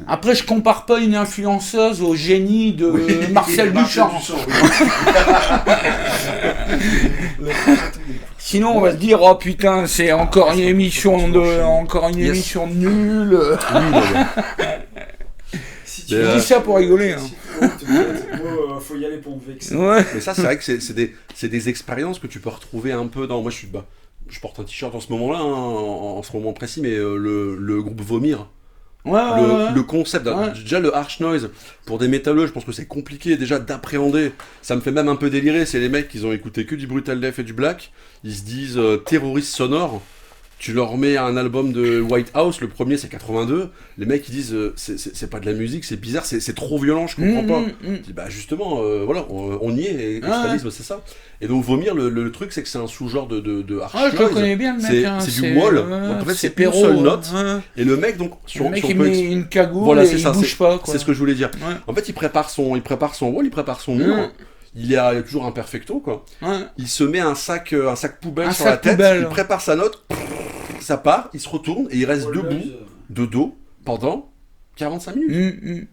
Après, je compare pas une influenceuse au génie de Marcel Duchamp. Sinon, on va se dire, oh putain, c'est encore une émission nulle. Je dis ça pour rigoler. Hein. Faut y aller pour me vexer. Mais ça, c'est vrai que c'est des expériences que tu peux retrouver un peu dans. Moi, je porte un t-shirt en ce moment-là, en ce moment précis, mais le groupe Vomir. Le concept, déjà le harsh noise, pour des métalleux, je pense que c'est compliqué déjà d'appréhender. Ça me fait même un peu délirer, c'est les mecs qui ont écouté que du brutal death et du black, ils se disent terroristes sonores. Tu leur mets un album de White House, le premier c'est 82, les mecs ils disent c'est pas de la musique, c'est bizarre, c'est trop violent, je comprends pas. Je dis bah justement, voilà, on y est, et l'extrémisme c'est ça. Et donc Vomir, le truc c'est que c'est un sous-genre de Arch je le connais bien le mec. C'est du molle, donc en fait c'est une seule note, et le mec donc le mec il met une cagoule et il bouge pas. C'est ce que je voulais dire. En fait il prépare son wall, il prépare son mur. Il y a toujours un perfecto, quoi. Il se met un sac poubelle sur la tête, il prépare sa note, ça part, il se retourne et il reste debout, de dos, pendant 45 minutes.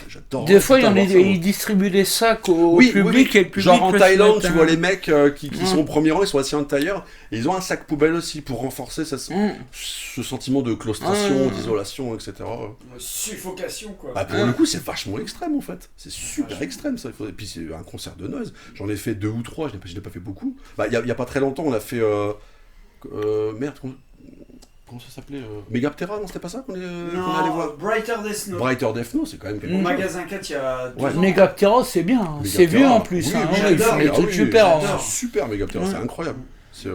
J'adore. Des fois, il distribue des sacs au public et le public. Genre en Thaïlande, tu vois les mecs qui sont au premier rang, ils sont assis en tailleur, et ils ont un sac poubelle aussi pour renforcer ce sentiment de claustration, d'isolation, etc. Suffocation, quoi. Bah, pour le coup, c'est vachement extrême en fait. C'est super extrême ça. Et puis c'est un concert de noise. J'en ai fait 2 ou 3, je n'ai pas fait beaucoup. Bah, il y a pas très longtemps, on a fait. Merde, comment ça s'appelait Megaptera, non, c'était pas ça qu'on allait voir Brighter Death Snow. Brighter Death Snow, c'est quand même quelque chose. Au magasin 4, il y a 2 ans. Megaptera, c'est bien. C'est vieux en plus. Ils font des trucs super. Super Megaptera, c'est incroyable. C'est.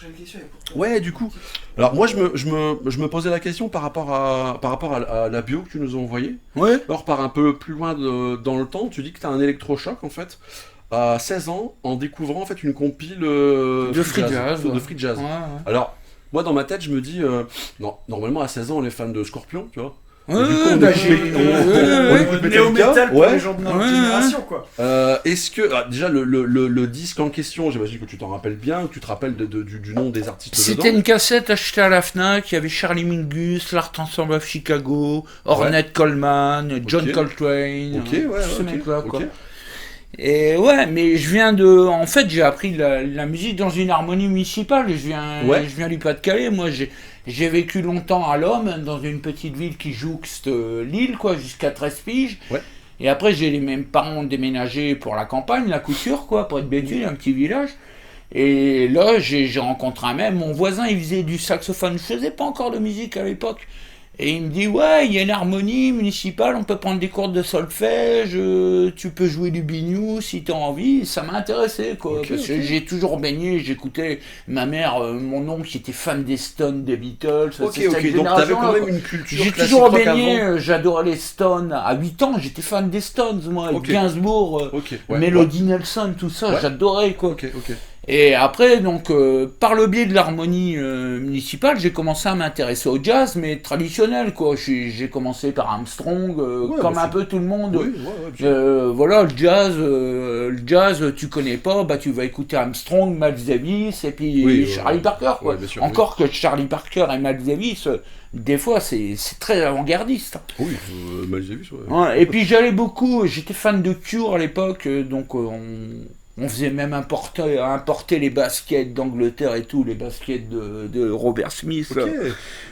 J'ai une question pour toi. Ouais, du coup. Alors moi, je me posais la question par rapport à la bio que tu nous as envoyée. Ouais. Alors par un peu plus loin dans le temps, tu dis que tu as un électrochoc en fait. À 16 ans, en découvrant en fait une compile de free jazz. Ouais. Alors, moi dans ma tête, je me dis, non, normalement à 16 ans, on est fan de Scorpion, tu vois. On écoute néo-metal pour les gens de notre génération, quoi. Est-ce que déjà le disque en question, j'imagine que tu t'en rappelles bien, que tu te rappelles du nom des artistes dedans. C'était une cassette achetée à la Fnac. Il y avait Charlie Mingus, l'Art Ensemble of Chicago, Ornette Coleman, John Coltrane, ce mec-là, quoi. Et ouais, mais je viens de... En fait, j'ai appris la musique dans une harmonie municipale. Je viens du Pas-de-Calais. Moi, j'ai vécu longtemps à l'Homme, dans une petite ville qui jouxte Lille, quoi, jusqu'à 13 piges. Ouais. Et après, mes mêmes parents déménagé pour la campagne, la Couture, quoi, près de Béthune, un petit village. Et là, j'ai rencontré mon voisin, il faisait du saxophone. Je faisais pas encore de musique à l'époque. Et il me dit, ouais, il y a une harmonie municipale, on peut prendre des cours de solfège, tu peux jouer du biniou si tu as envie. Ça m'a intéressé, quoi. Parce que j'ai toujours baigné, j'écoutais ma mère, mon oncle qui était fan des Stones, des Beatles. Donc t'avais quand même une culture. J'ai toujours baigné, j'adorais les Stones. À 8 ans, j'étais fan des Stones, moi. Gainsbourg, Melody Nelson, tout ça, j'adorais, quoi. Et après, donc, par le biais de l'harmonie municipale, j'ai commencé à m'intéresser au jazz, mais traditionnel, quoi. J'ai commencé par Armstrong, comme un peu tout le monde. Voilà, le jazz, tu connais pas, bah tu vas écouter Armstrong, Miles Davis, et puis Charlie Parker, quoi. Encore que Charlie Parker et Miles Davis, des fois, c'est très avant-gardiste. Oui, Miles Davis, ouais. Et puis j'étais fan de Cure à l'époque, donc on faisait même importer les baskets d'Angleterre et tout, les baskets de Robert Smith.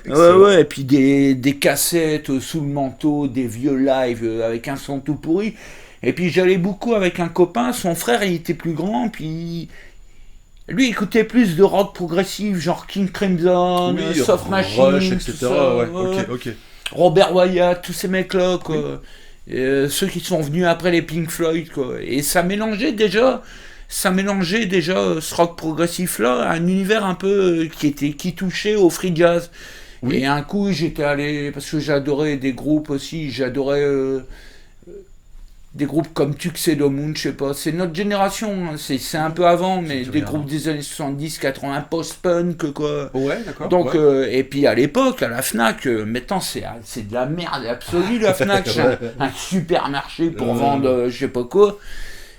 Ouais, et puis des cassettes sous le manteau, des vieux lives avec un son tout pourri. Et puis j'allais beaucoup avec un copain, son frère il était plus grand, puis lui il écoutait plus de rock progressif, genre King Crimson, Soft Machine, Rush, etc. Tout ça, Robert Wyatt, tous ces mecs-là, quoi. Ceux qui sont venus après les Pink Floyd, quoi. Et ça mélangeait déjà ce rock progressif là à un univers un peu qui touchait au free jazz. Et un coup j'étais allé, parce que j'adorais des groupes aussi, des groupes comme Tuxedo Moon, je sais pas, c'est notre génération, hein. C'est un peu avant, mais des groupes des années 70, 80, post-punk, quoi. Ouais, d'accord. Donc, et puis à l'époque, à la Fnac, maintenant c'est de la merde absolue, la Fnac, c'est un supermarché pour vendre je sais pas quoi.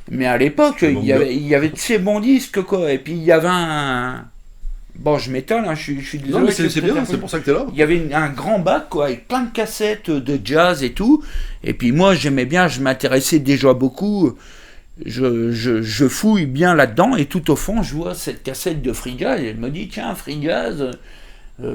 Mais à l'époque, il y avait de ces bons disques, quoi. Et puis il y avait un... Bon, je m'étale, hein, je suis désolé. Non, mais c'est bien, c'est pour ça que t'es là. Il y avait un grand bac, quoi, avec plein de cassettes de jazz et tout. Et puis moi, j'aimais bien, je m'intéressais déjà beaucoup. Je fouille bien là-dedans. Et tout au fond, je vois cette cassette de free jazz. Et elle me dit, tiens, free jazz,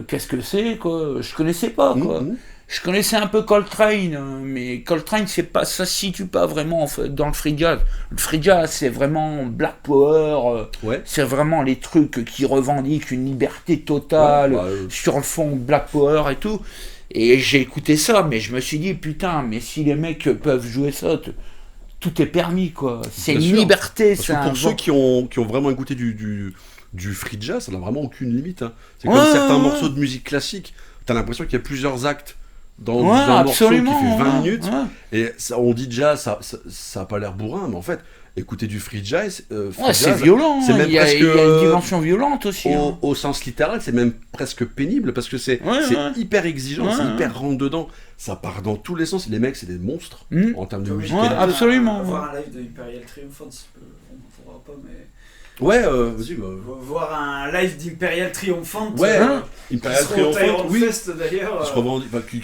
qu'est-ce que c'est, quoi? Je connaissais pas, quoi. Je connaissais un peu Coltrane, mais Coltrane, ça se situe pas vraiment en fait, dans le free jazz. Le free jazz, c'est vraiment Black Power, c'est vraiment les trucs qui revendiquent une liberté totale sur le fond Black Power et tout. Et j'ai écouté ça, mais je me suis dit, putain, mais si les mecs peuvent jouer ça, tout est permis, quoi. C'est une liberté. Parce que pour ceux qui ont vraiment écouté du du free jazz, ça n'a vraiment aucune limite. Hein. C'est Ouais, comme certains ouais. morceaux de musique classique, t'as l'impression qu'il y a plusieurs actes dans Ouais, un morceau qui absolument, fait 20 ouais, minutes. ouais. Et ça, on dit jazz, ça a pas l'air bourrin, mais en fait, écouter du free jazz, Ouais, c'est violent, c'est même il y a presque, une dimension violente aussi. hein. au sens littéral, c'est même presque pénible parce que c'est Ouais, ouais. hyper exigeant, c'est Ouais, ouais. hyper rentre dedans. Ça part dans tous les sens. Les mecs, c'est des monstres en termes de Ouais, musicalité. absolument. Voir un live de Imperial Triumphant, on ne pourra pas, mais. Ouais, vas-y. Voir un live d'Imperial Triumphant. Ouais, qui Imperial sera au Triumphant, Tyrant oui. Fest d'ailleurs.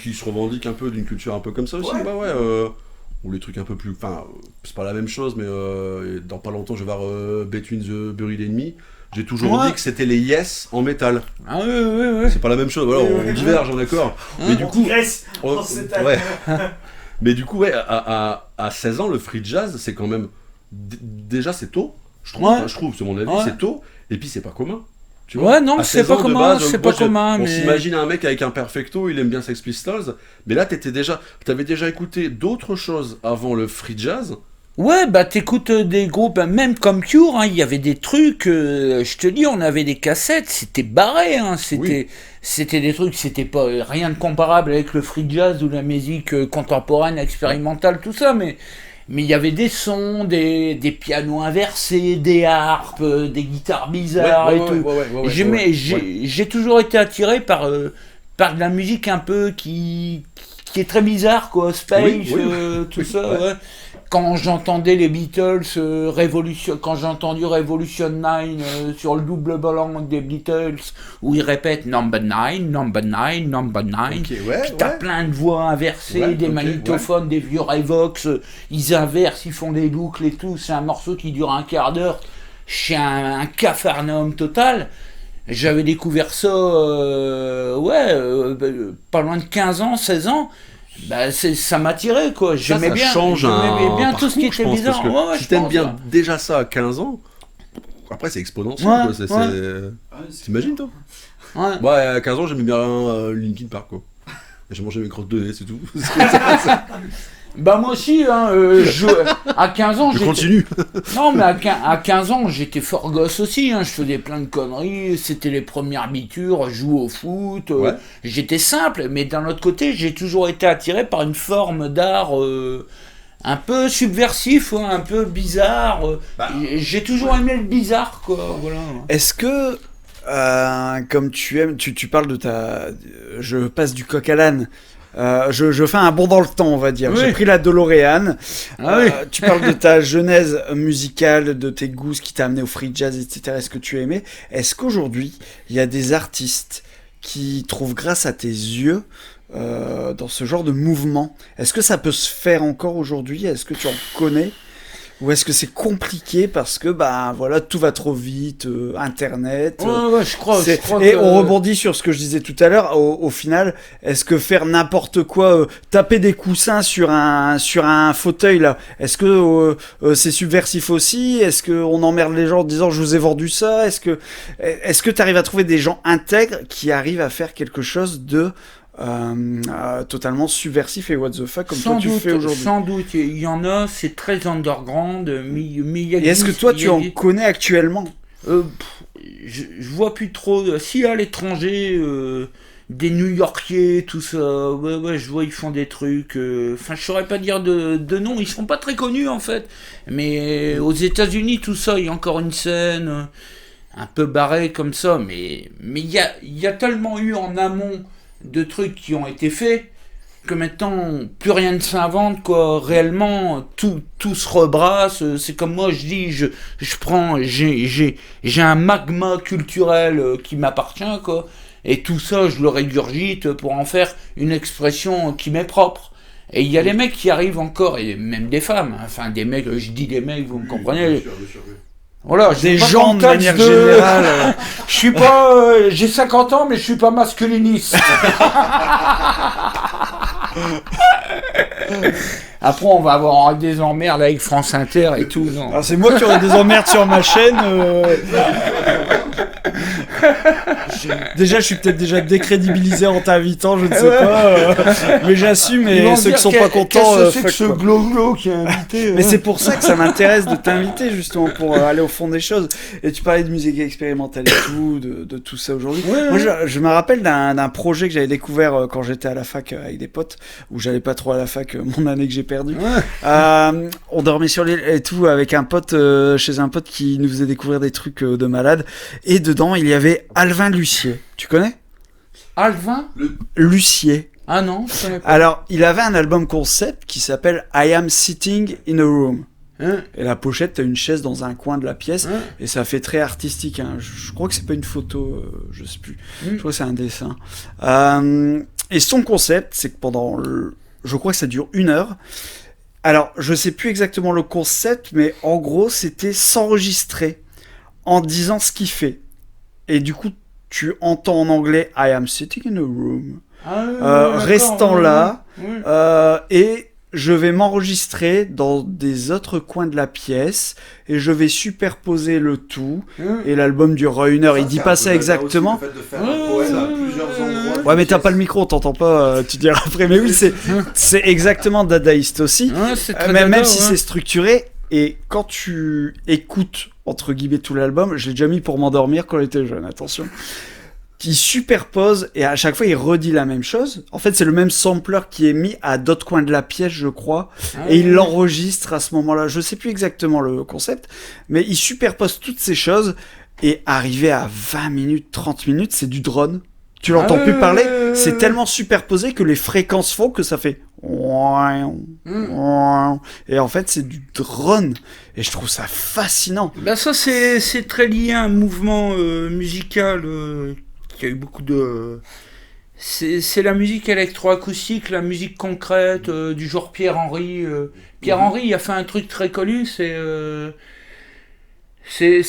Qui se revendique un peu d'une culture un peu comme ça aussi. Ouais. Bah ouais. Ou les trucs un peu plus. Enfin, c'est pas la même chose, mais dans pas longtemps, je vais voir Between the Buried Enemy. J'ai toujours dit que c'était les Yes en métal. Ah ouais. C'est pas la même chose. Voilà, on diverge, on est d'accord. Mais du coup. Ouais. Mais du coup, ouais, à 16 ans, le free jazz, c'est quand même. Déjà, c'est tôt. Je trouve, c'est mon avis, c'est tôt. Et puis, c'est pas commun. Tu vois, Ouais, non, à c'est 16 pas ans, de commun, base, c'est moi, pas commun. On Mais... s'imagine un mec avec un perfecto, il aime bien Sex Pistols. Mais là, t'avais déjà écouté d'autres choses avant le free jazz. Ouais, bah t'écoutes des groupes, même comme Cure, hein, il y avait des trucs, je te dis, on avait des cassettes, c'était barré, hein, c'était des trucs, c'était pas rien de comparable avec le free jazz ou la musique contemporaine, expérimentale, tout ça, mais il y avait des sons, des pianos inversés, des harpes, des guitares bizarres et tout. J'ai toujours été attiré par de la musique un peu qui est très bizarre, quoi, space, tout ça, ouais. Quand j'entendais les Beatles, quand j'ai entendu Revolution 9 sur le double blanc des Beatles, où ils répètent number 9, number 9, number 9, Okay, puis t'as plein de voix inversées, des magnétophones, des vieux Revox, ils inversent, ils font des boucles et tout, c'est un morceau qui dure un quart d'heure, c'est un capharnaüm total. J'avais découvert ça, pas loin de 15 ans, 16 ans. Bah ça m'attirait quoi, j'aimais bien tout ce qui était bizarre. Si t'aimes bien déjà ça à 15 ans, après c'est exponentiel quoi. T'imagines toi? Ouais, à 15 ans j'aimais bien Linkin Park quoi. J'ai mangé mes crottes de nez, c'est tout. Bah moi aussi, hein, à 15 ans, je continue. Non, mais à 15 ans, j'étais fort gosse aussi, hein, je faisais plein de conneries, c'était les premières bitures, je jouais au foot, j'étais simple, mais d'un autre côté, j'ai toujours été attiré par une forme d'art un peu subversif, un peu bizarre, j'ai toujours aimé le bizarre, quoi, voilà. Est-ce que, comme tu aimes, tu parles de je passe du coq à l'âne, je fais un bond dans le temps, on va dire. Oui. J'ai pris la DeLorean. Tu parles de ta genèse musicale, de tes goûts, ce qui t'a amené au free jazz, etc. Est-ce que tu as aimé? Est-ce qu'aujourd'hui, il y a des artistes qui trouvent grâce à tes yeux dans ce genre de mouvement? Est-ce que ça peut se faire encore aujourd'hui? Est-ce que tu en connais? Ou est-ce que c'est compliqué parce que tout va trop vite, Internet. Je crois. Et on rebondit sur ce que je disais tout à l'heure. Au final, est-ce que faire n'importe quoi, taper des coussins sur un fauteuil là, est-ce que c'est subversif aussi? Est-ce que on emmerde les gens en disant je vous ai vendu ça? Est-ce que tu arrives à trouver des gens intègres qui arrivent à faire quelque chose de totalement subversif et what the fuck comme toi tu fais aujourd'hui? Sans doute, il y en a, c'est très underground, mais il y a. Et est-ce que toi tu en connais actuellement? Je vois plus trop. Si à l'étranger, des New-Yorkais, tout ça, je vois ils font des trucs. Enfin, je saurais pas dire de nom, ils sont pas très connus en fait. Mais aux États-Unis, tout ça, il y a encore une scène un peu barrée comme ça, mais il y a tellement eu en amont de trucs qui ont été faits que maintenant plus rien ne s'invente quoi, réellement tout se rebrasse. C'est comme moi je dis, j'ai un magma culturel qui m'appartient quoi, et tout ça je le régurgite pour en faire une expression qui m'est propre. Et il y a des mecs qui arrivent encore, et même des femmes, enfin des mecs, je dis des mecs, vous me comprenez, bien sûr. Voilà, des gens de manière générale. Je suis pas, j'ai 50 ans, mais je suis pas masculiniste. Après, on va avoir des emmerdes avec France Inter et tout. Non. Alors, c'est moi qui aurai des emmerdes sur ma chaîne. Déjà, je suis peut-être déjà décrédibilisé en t'invitant, je ne sais pas. Mais j'assume, Ils vont et ceux dire qui sont pas contents, qu'est-ce que c'est que fuck, ce quoi. glo-glo qui est invité. Mais c'est pour ça que ça m'intéresse de t'inviter, justement, pour aller au fond des choses. Et tu parlais de musique expérimentale et tout, de tout ça aujourd'hui. Moi, je me rappelle d'un projet que j'avais découvert quand j'étais à la fac avec des potes, où j'allais pas trop à la fac, mon année que j'ai perdue. On dormait sur l'île et tout, avec un pote, chez un pote qui nous faisait découvrir des trucs de malade. Et dedans, il y avait Alvin Lucier. Tu connais? Alvin Lucier. Ah non, je connais pas. Alors, il avait un album concept qui s'appelle I Am Sitting in a Room. Hein Et la pochette, t'as une chaise dans un coin de la pièce, Hein et ça fait très artistique. Hein. Je crois que c'est pas une photo, je sais plus. Je crois que c'est un dessin. Et son concept, c'est que je crois que ça dure 1 heure. Alors, je sais plus exactement le concept, mais en gros, c'était s'enregistrer en disant ce qu'il fait. Et du coup, tu entends en anglais I am sitting in a room. Restant là, et je vais m'enregistrer dans des autres coins de la pièce et je vais superposer le tout. Et l'album dure 1 heure. Il dit pas ça exactement. Le fait de faire un poème à plusieurs endroits. Ouais, mais t'as pas le micro, on t'entend pas. Tu diras après. Mais oui, c'est exactement dadaïste aussi. C'est très Même dada, si ouais. c'est structuré. Et quand tu écoutes entre guillemets tout l'album, je l'ai déjà mis pour m'endormir quand j'étais jeune. Attention. Qui superpose et à chaque fois il redit la même chose. En fait, c'est le même sampler qui est mis à d'autres coins de la pièce, je crois, et il l'enregistre à ce moment-là. Je sais plus exactement le concept, mais il superpose toutes ces choses et arrivé à 20 minutes, 30 minutes, c'est du drone. Tu l'entends plus parler, c'est tellement superposé que les fréquences font que ça fait et en fait c'est du drone et je trouve ça fascinant. Ben ça c'est très lié à un mouvement musical qui a eu beaucoup de... C'est la musique électroacoustique, la musique concrète, du genre Pierre-Henry. Pierre-Henry, il a fait un truc très connu, c'est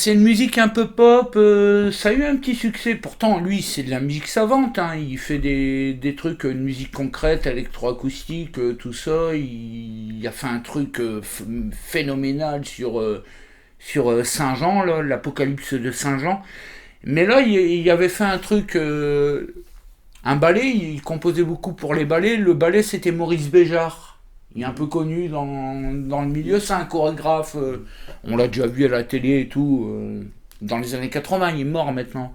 une musique un peu pop, ça a eu un petit succès. Pourtant, lui, c'est de la musique savante, hein. Il fait des trucs, une musique concrète, électroacoustique, tout ça. Il a fait un truc phénoménal sur Saint-Jean, là, l'apocalypse de Saint-Jean. Mais là, il avait fait un truc, un ballet, il composait beaucoup pour les ballets. Le ballet, c'était Maurice Béjart. Il est un peu connu dans le milieu, c'est un chorégraphe, on l'a déjà vu à la télé et tout, dans les années 80, il est mort maintenant.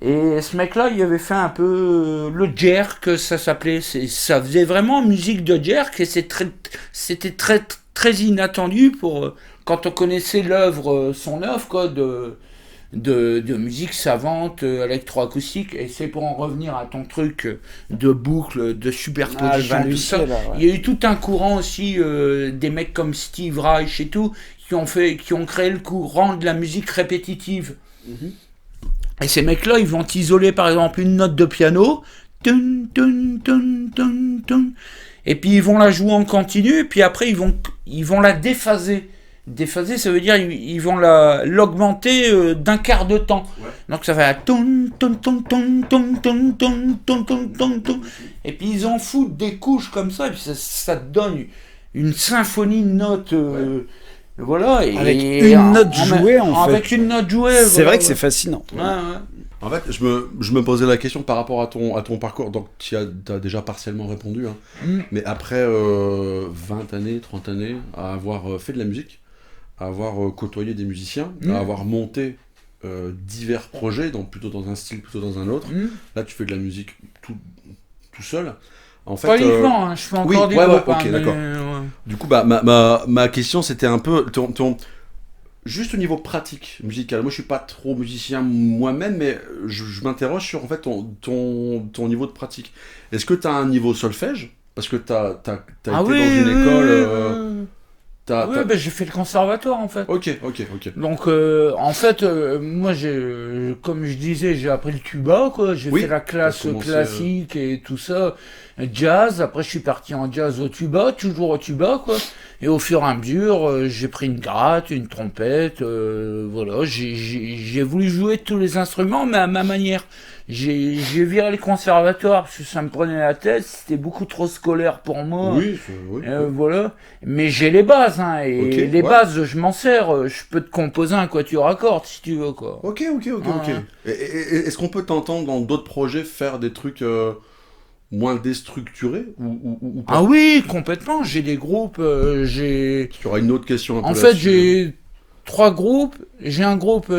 Et ce mec-là, il avait fait un peu le jerk, ça s'appelait, ça faisait vraiment musique de jerk, et c'était très, très inattendu pour, quand on connaissait son œuvre, quoi, de musique savante, électroacoustique, et c'est pour en revenir à ton truc de boucle, de superposition, tout ça. Là, ouais. Il y a eu tout un courant aussi, des mecs comme Steve Reich et tout, qui ont créé le courant de la musique répétitive. Et ces mecs-là, ils vont isoler par exemple une note de piano, tun, tun, tun, tun, tun, et puis ils vont la jouer en continu, et puis après ils vont la déphaser. Déphaser, ça veut dire ils vont l'augmenter d'un quart de temps. Ouais. Donc ça fait un ton ton ton ton ton ton ton ton ton ton ton. Et puis ils en foutent des couches comme ça, et puis ça te donne une symphonie de notes. Voilà. Et avec une note jouée en fait. Avec une note jouée. C'est vrai que c'est fascinant. Ouais, ouais. En fait, je me posais la question par rapport à ton parcours, donc tu as déjà partiellement répondu, hein. Mais après 20 années, 30 années à avoir fait de la musique, à avoir côtoyé des musiciens, à avoir monté divers projets, plutôt dans un style, plutôt dans un autre. Là, tu fais de la musique tout seul. En fait, pas uniquement, hein, je fais encore du groupe. Ok, d'accord. Ouais. Du coup, ma question, c'était un peu... Juste au niveau pratique musical, moi je suis pas trop musicien moi-même, mais je m'interroge sur en fait ton niveau de pratique. Est-ce que tu as un niveau solfège ? Parce que tu as été dans une école... Oui, ben j'ai fait le conservatoire en fait. Ok. Donc en fait, moi comme je disais, j'ai appris le tuba, quoi. J'ai fait la classe classique et tout ça, jazz. Après je suis parti en jazz au tuba, toujours au tuba, quoi. Et au fur et à mesure, j'ai pris une gratte, une trompette, voilà, j'ai voulu jouer tous les instruments, mais à ma manière. J'ai viré le conservatoire parce que ça me prenait la tête, c'était beaucoup trop scolaire pour moi. Oui, Voilà. Mais j'ai les bases, hein, et Ok, les ouais. bases, je m'en sers. Je peux te composer un quatuor à cordes si tu veux, quoi. Ok. Ouais. Est-ce qu'on peut t'entendre dans d'autres projets faire des trucs moins déstructurés ou pas? Ah oui, complètement. J'ai des groupes, j'ai. Il y aura une autre question un peu En fait, là-dessus. j'ai 3 groupes. J'ai un groupe,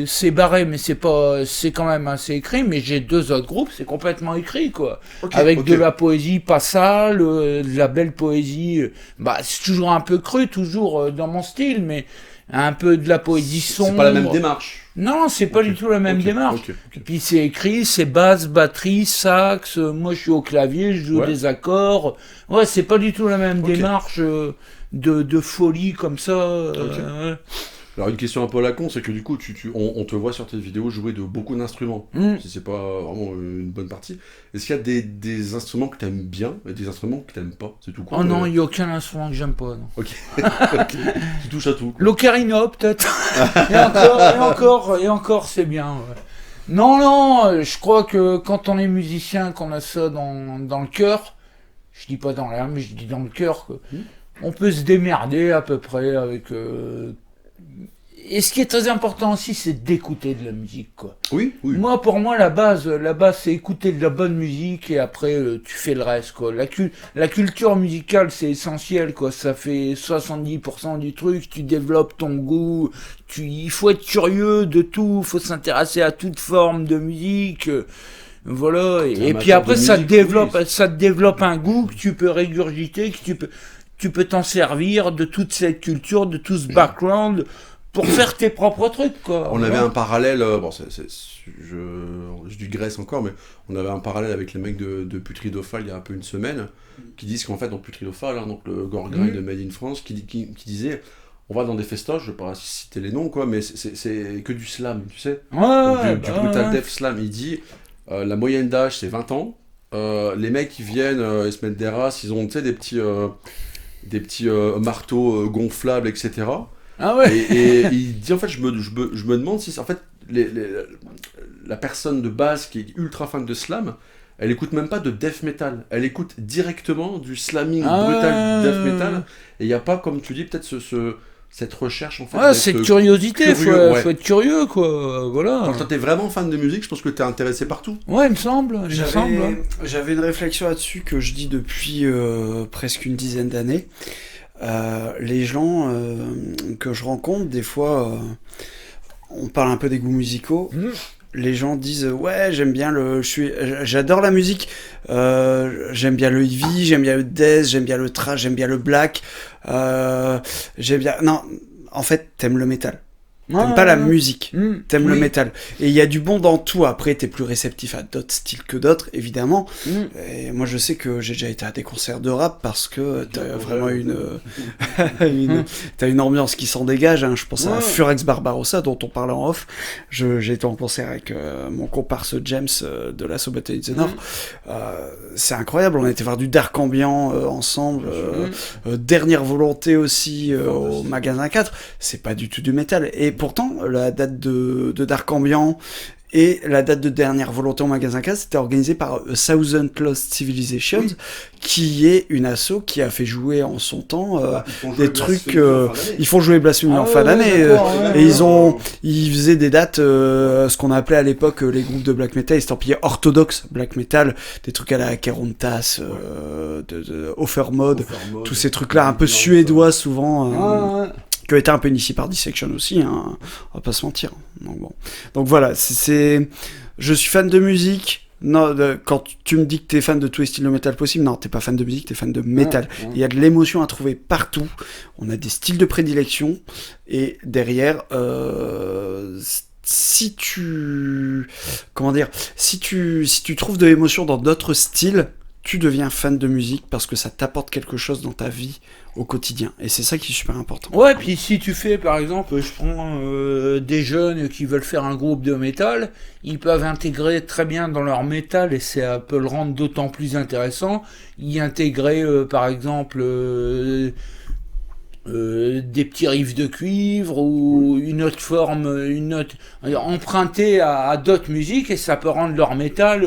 c'est barré, mais c'est quand même assez écrit. Mais j'ai 2 autres groupes, c'est complètement écrit, quoi. Ok, Avec ok. de la poésie pas sale, de la belle poésie. Bah, c'est toujours un peu cru, toujours dans mon style, mais un peu de la poésie sombre. C'est pas la même démarche. Non, c'est pas Ok, du tout la même ok, démarche. ok. Et puis c'est écrit, c'est basse, batterie, sax. Moi, je suis au clavier, je joue Ouais. des accords. Ouais, c'est pas du tout la même Ok. démarche de folie comme ça. Ouais. Alors une question un peu à la con, c'est que du coup, on te voit sur tes vidéos jouer de beaucoup d'instruments, Mm. si c'est pas vraiment une bonne partie. Est-ce qu'il y a des instruments que t'aimes bien et des instruments que t'aimes pas? C'est tout court. Oh non, il n'y a aucun instrument que j'aime pas. Non. Ok. Ok. Tu touches à tout. quoi. L'ocarina, peut-être. et encore, c'est bien. Ouais. Non, je crois que quand on est musicien, qu'on a ça dans le cœur, je dis pas dans l'âme, mais je dis dans le cœur, on peut se démerder à peu près avec. Et ce qui est très important aussi, c'est d'écouter de la musique, quoi. Oui. Moi, pour moi, la base, c'est écouter de la bonne musique et après, tu fais le reste, quoi. La culture musicale, c'est essentiel, quoi. Ça fait 70% du truc. Tu développes ton goût. Il faut être curieux de tout. Il faut s'intéresser à toute forme de musique. Voilà. Et amateur puis après, de ça musique, te développe un goût que tu peux régurgiter, que tu peux t'en servir de toute cette culture, de tout ce background pour faire tes propres trucs, quoi. On avait Voilà. un parallèle, bon, je digresse encore, mais on avait un parallèle avec les mecs de Putridophile il y a un peu une semaine, qui disent qu'en fait, dans Putridophile, donc le gore grind de Made in France, qui disait, on va dans des festoches, je ne vais pas citer les noms, quoi, mais c'est que du slam, tu sais. Donc, du brutal death slam. Il dit, la moyenne d'âge, c'est 20 ans. Les mecs qui viennent, ils se mettent des races, ils ont, tu sais, des petits marteaux gonflables, etc. Ah ouais. Et il dit en fait, je me demande si en fait la personne de base qui est ultra fan de slam, elle écoute même pas de death metal, elle écoute directement du slamming brutal death metal. Et il y a pas, comme tu dis, peut-être cette recherche en fait. Ouais, cette curiosité, curieux, faut être curieux, quoi. Voilà. Quand toi t'es vraiment fan de musique, je pense que t'es intéressé partout. Ouais, il me semble. Hein. J'avais une réflexion là-dessus que je dis depuis presque une dizaine d'années. Les gens que je rencontre, des fois, on parle un peu des goûts musicaux. Les gens disent ouais, j'adore la musique, j'aime bien le heavy, j'aime bien le death, j'aime bien le thrash, j'aime bien le black, j'aime bien. Non, en fait, t'aimes le métal. T'aimes pas la musique, t'aimes le métal. Et il y a du bon dans tout. Après, t'es plus réceptif à d'autres styles que d'autres, évidemment. Et moi, je sais que j'ai déjà été à des concerts de rap parce que t'as vraiment t'as une ambiance qui s'en dégage. Hein. Je pense à Furex Barbarossa, dont on parlait en off. J'ai été en concert avec mon comparse James de l'Assaut Bataille the Nord. C'est incroyable. On a été voir du dark ambiant ensemble. Dernière Volonté aussi au magasin 4. C'est pas du tout du métal. Et pourtant, la date de Dark Ambient et la date de Dernière Volonté au magasin 4, c'était organisé par Thousand Lost Civilizations, qui est une asso qui a fait jouer en son temps des trucs. Ils font jouer Blasphemy en fin d'année. Et ils faisaient des dates, ce qu'on appelait à l'époque les groupes de black metal, estampillés orthodoxe black metal, des trucs à la Kerontas, de Offermode, tous ces trucs-là, un peu suédois souvent. Qui a été un peu initié par Dissection aussi, hein, on va pas se mentir. Donc voilà, je suis fan de musique. Non, quand tu me dis que t'es fan de tous les styles de métal possibles, non, t'es pas fan de musique, t'es fan de métal. Il y a de l'émotion à trouver partout. On a des styles de prédilection et derrière, si tu trouves de l'émotion dans d'autres styles, tu deviens fan de musique parce que ça t'apporte quelque chose dans ta vie au quotidien. Et c'est ça qui est super important. Ouais, puis si tu fais, par exemple, je prends des jeunes qui veulent faire un groupe de métal, ils peuvent intégrer très bien dans leur métal, et ça peut le rendre d'autant plus intéressant, y intégrer, par exemple, des petits riffs de cuivre ou une autre forme, empruntée à d'autres musiques, et ça peut rendre leur métal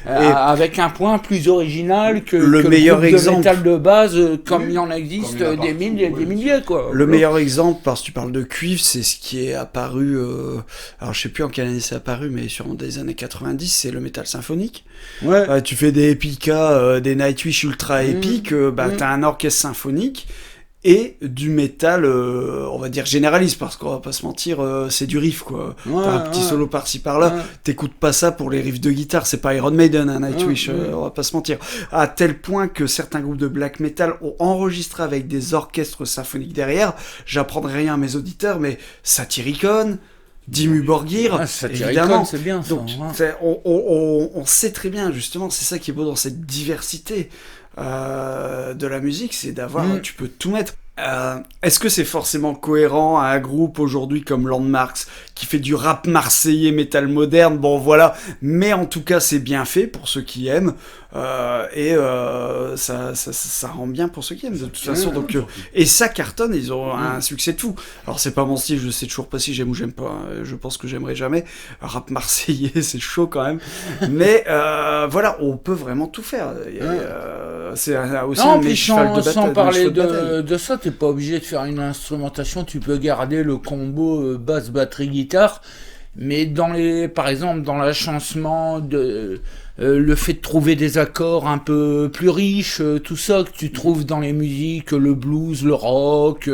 avec un point plus original que le meilleur groupe exemple de métal de base, comme il y en existe des milliers, quoi. Le meilleur exemple, parce que tu parles de cuivre, c'est ce qui est apparu, alors je sais plus en quelle année c'est apparu, mais sûrement des années 90, c'est le métal symphonique. Ouais. Tu fais des Epica, des Nightwish ultra épiques, t'as un orchestre symphonique et du métal, on va dire généraliste, parce qu'on va pas se mentir, c'est du riff, quoi. T'as un petit solo par-ci par-là, t'écoutes pas ça pour les riffs de guitare, c'est pas Iron Maiden, un Nightwish, on va pas se mentir. À tel point que certains groupes de black metal ont enregistré avec des orchestres symphoniques derrière. J'apprendrai rien à mes auditeurs, mais Satyricon, Dimmu Borgir, évidemment. C'est bien, ça. Donc, on sait très bien, justement, c'est ça qui est beau dans cette diversité de la musique, c'est d'avoir, tu peux tout mettre. Est-ce que c'est forcément cohérent à un groupe aujourd'hui comme Landmarks qui fait du rap marseillais métal moderne? Bon, voilà, mais en tout cas c'est bien fait pour ceux qui aiment, ça rend bien pour ceux qui aiment de toute façon. Donc, et ça cartonne, ils ont un succès de fou. Alors c'est pas mon style, je sais toujours pas si j'aime ou j'aime pas, je pense que j'aimerais jamais. Rap marseillais c'est chaud quand même, mais voilà, on peut vraiment tout faire. C'est aussi un de mes chevals de bataille. Sans parler de ça, t'es pas obligé de faire une instrumentation, tu peux garder le combo basse, batterie, guitare, mais par exemple dans l'agencement, le fait de trouver des accords un peu plus riches, tout ça que tu trouves dans les musiques, le blues, le rock,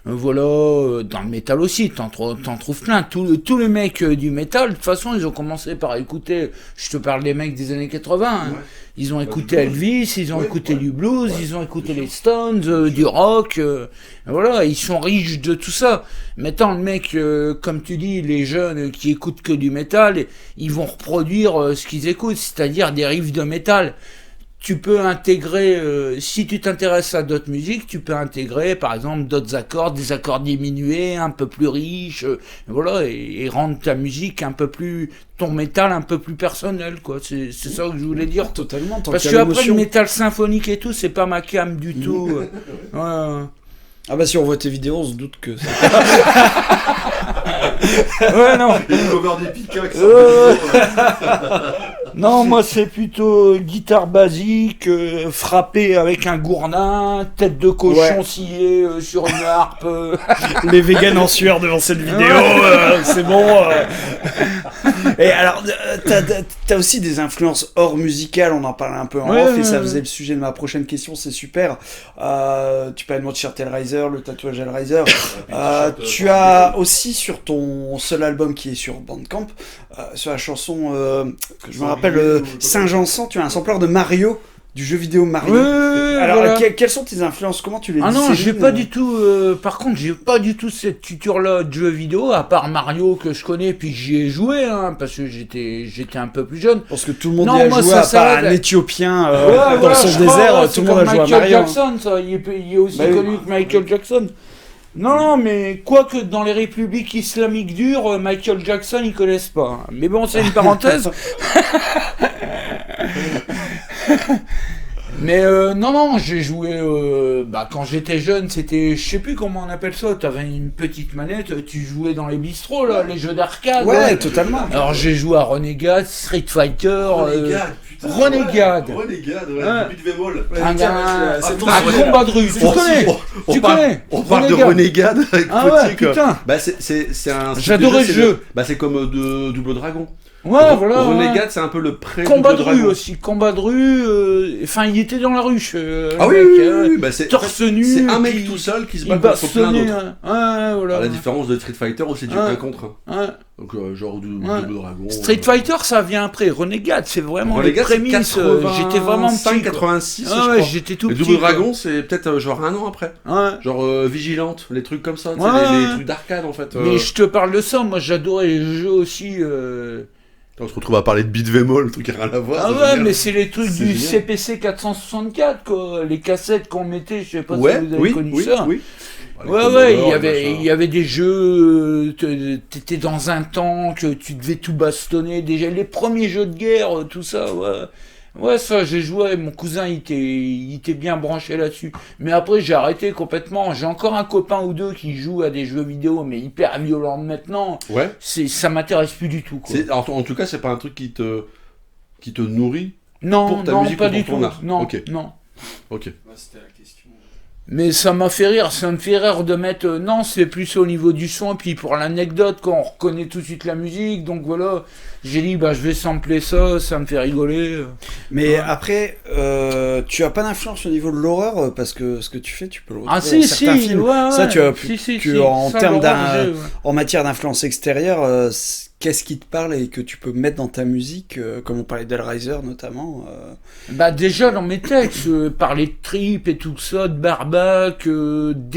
voilà, dans le métal aussi, t'en trouves plein. Tous les mecs du métal, de toute façon, ils ont commencé par écouter, je te parle des mecs des années 80, hein. Ils ont écouté Elvis, ils ont écouté du blues, ils ont écouté les Stones, du rock, voilà, ils sont riches de tout ça. Maintenant, le mec, comme tu dis, les jeunes qui écoutent que du métal, ils vont reproduire ce qu'ils écoutent, c'est-à-dire des riffs de métal. Tu peux intégrer, si tu t'intéresses à d'autres musiques, tu peux intégrer par exemple d'autres accords, des accords diminués, un peu plus riches, voilà, et rendre ta musique un peu plus, ton métal un peu plus personnel, quoi. C'est ça que je voulais dire. Totalement. Parce que après le métal symphonique et tout, c'est pas ma cam du tout. Ouais. Ah bah si on voit tes vidéos, on se doute que c'est... Ouais, non. Le cover d'Epica, Non, moi c'est plutôt guitare basique, frappée avec un gourdin, tête de cochon sciée sur une harpe. Les vegans en sueur devant cette vidéo, c'est bon. Et alors, t'as aussi des influences hors musicales, on en parlait un peu en off, et ça faisait le sujet de ma prochaine question, c'est super. Tu parlais de mon t-shirt Hellraiser, le tatouage Hellraiser. Tu as aussi sur ton seul album qui est sur Bandcamp, sur la chanson que je me rappelle, Saint-Jansan, tu as un sampleur de Mario, du jeu vidéo Mario. Alors, voilà. Quelles sont tes influences? Comment tu les dissémines? Ah non, j'ai pas du tout. Par contre, j'ai pas du tout cette culture-là de jeux vidéo, à part Mario que je connais, puis j'y ai joué, hein, parce que j'étais un peu plus jeune. Parce que tout le monde y a joué, à part un Éthiopien dans son désert, tout le monde a joué à Mario. Michael Jackson, ça, il est aussi connu que Michael Jackson. Non, mais quoique dans les républiques islamiques dures, Michael Jackson, ils connaissent pas. Mais bon, c'est une parenthèse. Mais non, j'ai joué quand j'étais jeune, c'était, je sais plus comment on appelle ça, t'avais une petite manette, tu jouais dans les bistrots là, les jeux d'arcade. Ouais, totalement. Alors j'ai joué à Renegade, Street Fighter, Renegade, un combat de rue, tu connais. On parle de Renegade avec putain. Bah c'est un. J'adorais le jeu. Bah c'est comme de Double Dragon. Ouais, voilà. Renegade, c'est un peu le pré combat de rue aussi, combat de rue. Enfin, il était dans la rue. Oui. Bah, torse nu. C'est un mec tout seul qui se bat contre plein d'autres. Voilà. À la différence de Street Fighter où c'est du 1 contre 1. Ouais. Donc, genre Double Dragon. Street Fighter, ça vient après. Renegade, c'est vraiment les prémices. J'étais vraiment petit. 86, je crois. J'étais tout petit. Double Dragon, c'est peut-être genre un an après. Genre Vigilante, les trucs comme ça. Les trucs d'arcade en fait. Mais je te parle de ça. Moi, j'adorais les jeux aussi. On se retrouve à parler de Beat'em le truc qui n'a rien à voir. Ah ouais, mais c'est les trucs du CPC 464, quoi. Les cassettes qu'on mettait, je sais pas si vous avez connu ça. Oui. Ouais, il y avait des jeux, t'étais dans un tank, tu devais tout bastonner, déjà les premiers jeux de guerre, tout ça, ouais. Ouais, ça, j'ai joué, mon cousin, il était bien branché là-dessus. Mais après, j'ai arrêté complètement. J'ai encore un copain ou deux qui joue à des jeux vidéo, mais hyper violents maintenant. Ouais. Ça m'intéresse plus du tout, quoi. En tout cas, c'est pas un truc qui te nourrit Non, pour ta non, musique pas ou pour du ton tout. art. Non, Ok. non. Ok. Ouais, c'était la question. Mais ça m'a fait rire, ça me fait rire de mettre... non, c'est plus au niveau du son, et puis pour l'anecdote, quand on reconnaît tout de suite la musique, donc voilà, j'ai dit, je vais sampler ça me fait rigoler. Mais Ouais. après, tu as pas d'influence au niveau de l'horreur, parce que ce que tu fais, tu peux le retrouver Ah dans si, certains si, films. ouais, Ça, tu as si, en ça, termes l'horreur, j'ai, ouais. en matière d'influence extérieure, qu'est-ce qui te parle et que tu peux mettre dans ta musique, comme on parlait d'Hellraiser notamment. Déjà dans mes textes, parler de tripes et tout ça, de barbac,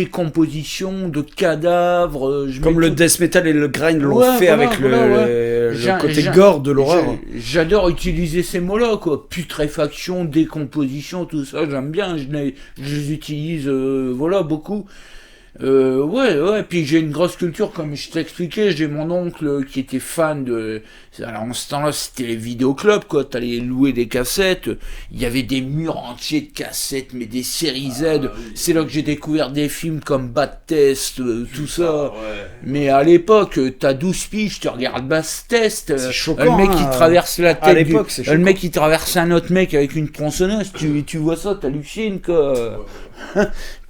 décomposition, de cadavres. Comme le death metal et le grind l'ont Ouais, fait voilà, avec voilà, le côté gore de l'horreur. J'adore utiliser ces mots-là, quoi. Putréfaction, décomposition, tout ça, j'aime bien. Je les utilise, beaucoup. Ouais, puis j'ai une grosse culture, comme je t'expliquais, j'ai mon oncle qui était fan de... Alors en ce temps-là, c'était les vidéoclubs, quoi, t'allais louer des cassettes, il y avait des murs entiers de cassettes, mais des séries Z, c'est là que j'ai découvert des films comme Bad Test, tout ça, mais à l'époque, t'as 12 piges, tu regardes Bad Test, C'est choquant, le mec hein. qui traverse la À tête l'époque, c'est le choquant. mec qui traverse un autre mec avec une tronçonneuse, tu vois ça, t'hallucines, quoi.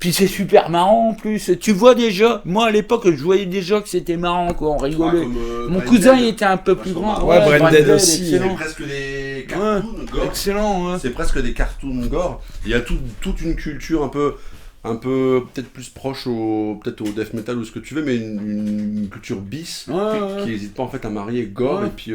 Puis c'est super marrant en plus. Tu vois déjà, moi à l'époque je voyais déjà que c'était marrant, quoi, on rigolait. Mon cousin il était un peu plus grand. Ouais, Branded aussi. C'est Excellent. presque des cartoons gore. Excellent, ouais. C'est presque des cartoons gore. Il y a toute une culture un peu peut-être plus proche peut-être au death metal ou ce que tu veux, mais une culture bis Ouais. qui n'hésite pas en fait à marier gore Ouais. et puis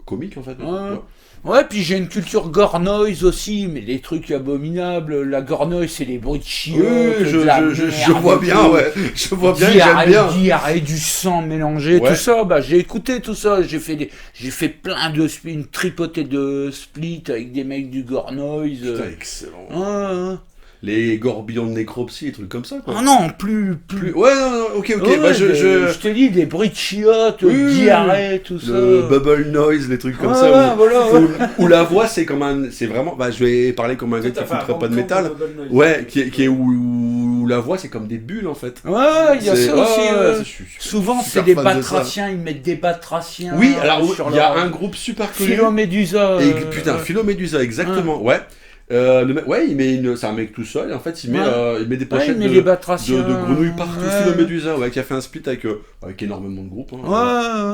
comique en fait. Ouais. Ouais, puis j'ai une culture gore noise aussi, mais des trucs abominables. La gore noise, c'est les bruits de chiottes, Oui, de la je merde, vois bien, tout. ouais. Je vois bien, et j'aime bien. Diarrhée, du sang mélangé, Ouais. tout ça. J'ai écouté tout ça. J'ai fait plein de une tripotée de splits avec des mecs du gore noise. Putain, excellent. Ouais. Les gorbillons de nécropsie, des trucs comme ça, quoi. Ah non, plus. Ouais, non, ok, Ouais, je te dis, des bruits de chiottes, Oui, diarrhée, tout ça. le bubble noise, les trucs comme Ouais, ça. voilà. Où la voix, c'est vraiment. Je vais parler comme un gars qui foutrait pas de métal. Ouais, où la voix, c'est comme des bulles, en fait. Ouais, il y a ça aussi. je suis Souvent, super c'est des fan de ça. batraciens, ils mettent des batraciens. Oui, alors sur il y a leur- un groupe super connu. Philomédusa. Putain, Philomédusa, exactement, ouais. Le mec, ouais, c'est un mec tout seul, et en fait, il met des Ouais, pochettes il met de les batraciens. de grenouilles partout. Ouais. Philomédusa, ouais, qui a fait un split avec énormément de groupes. Hein.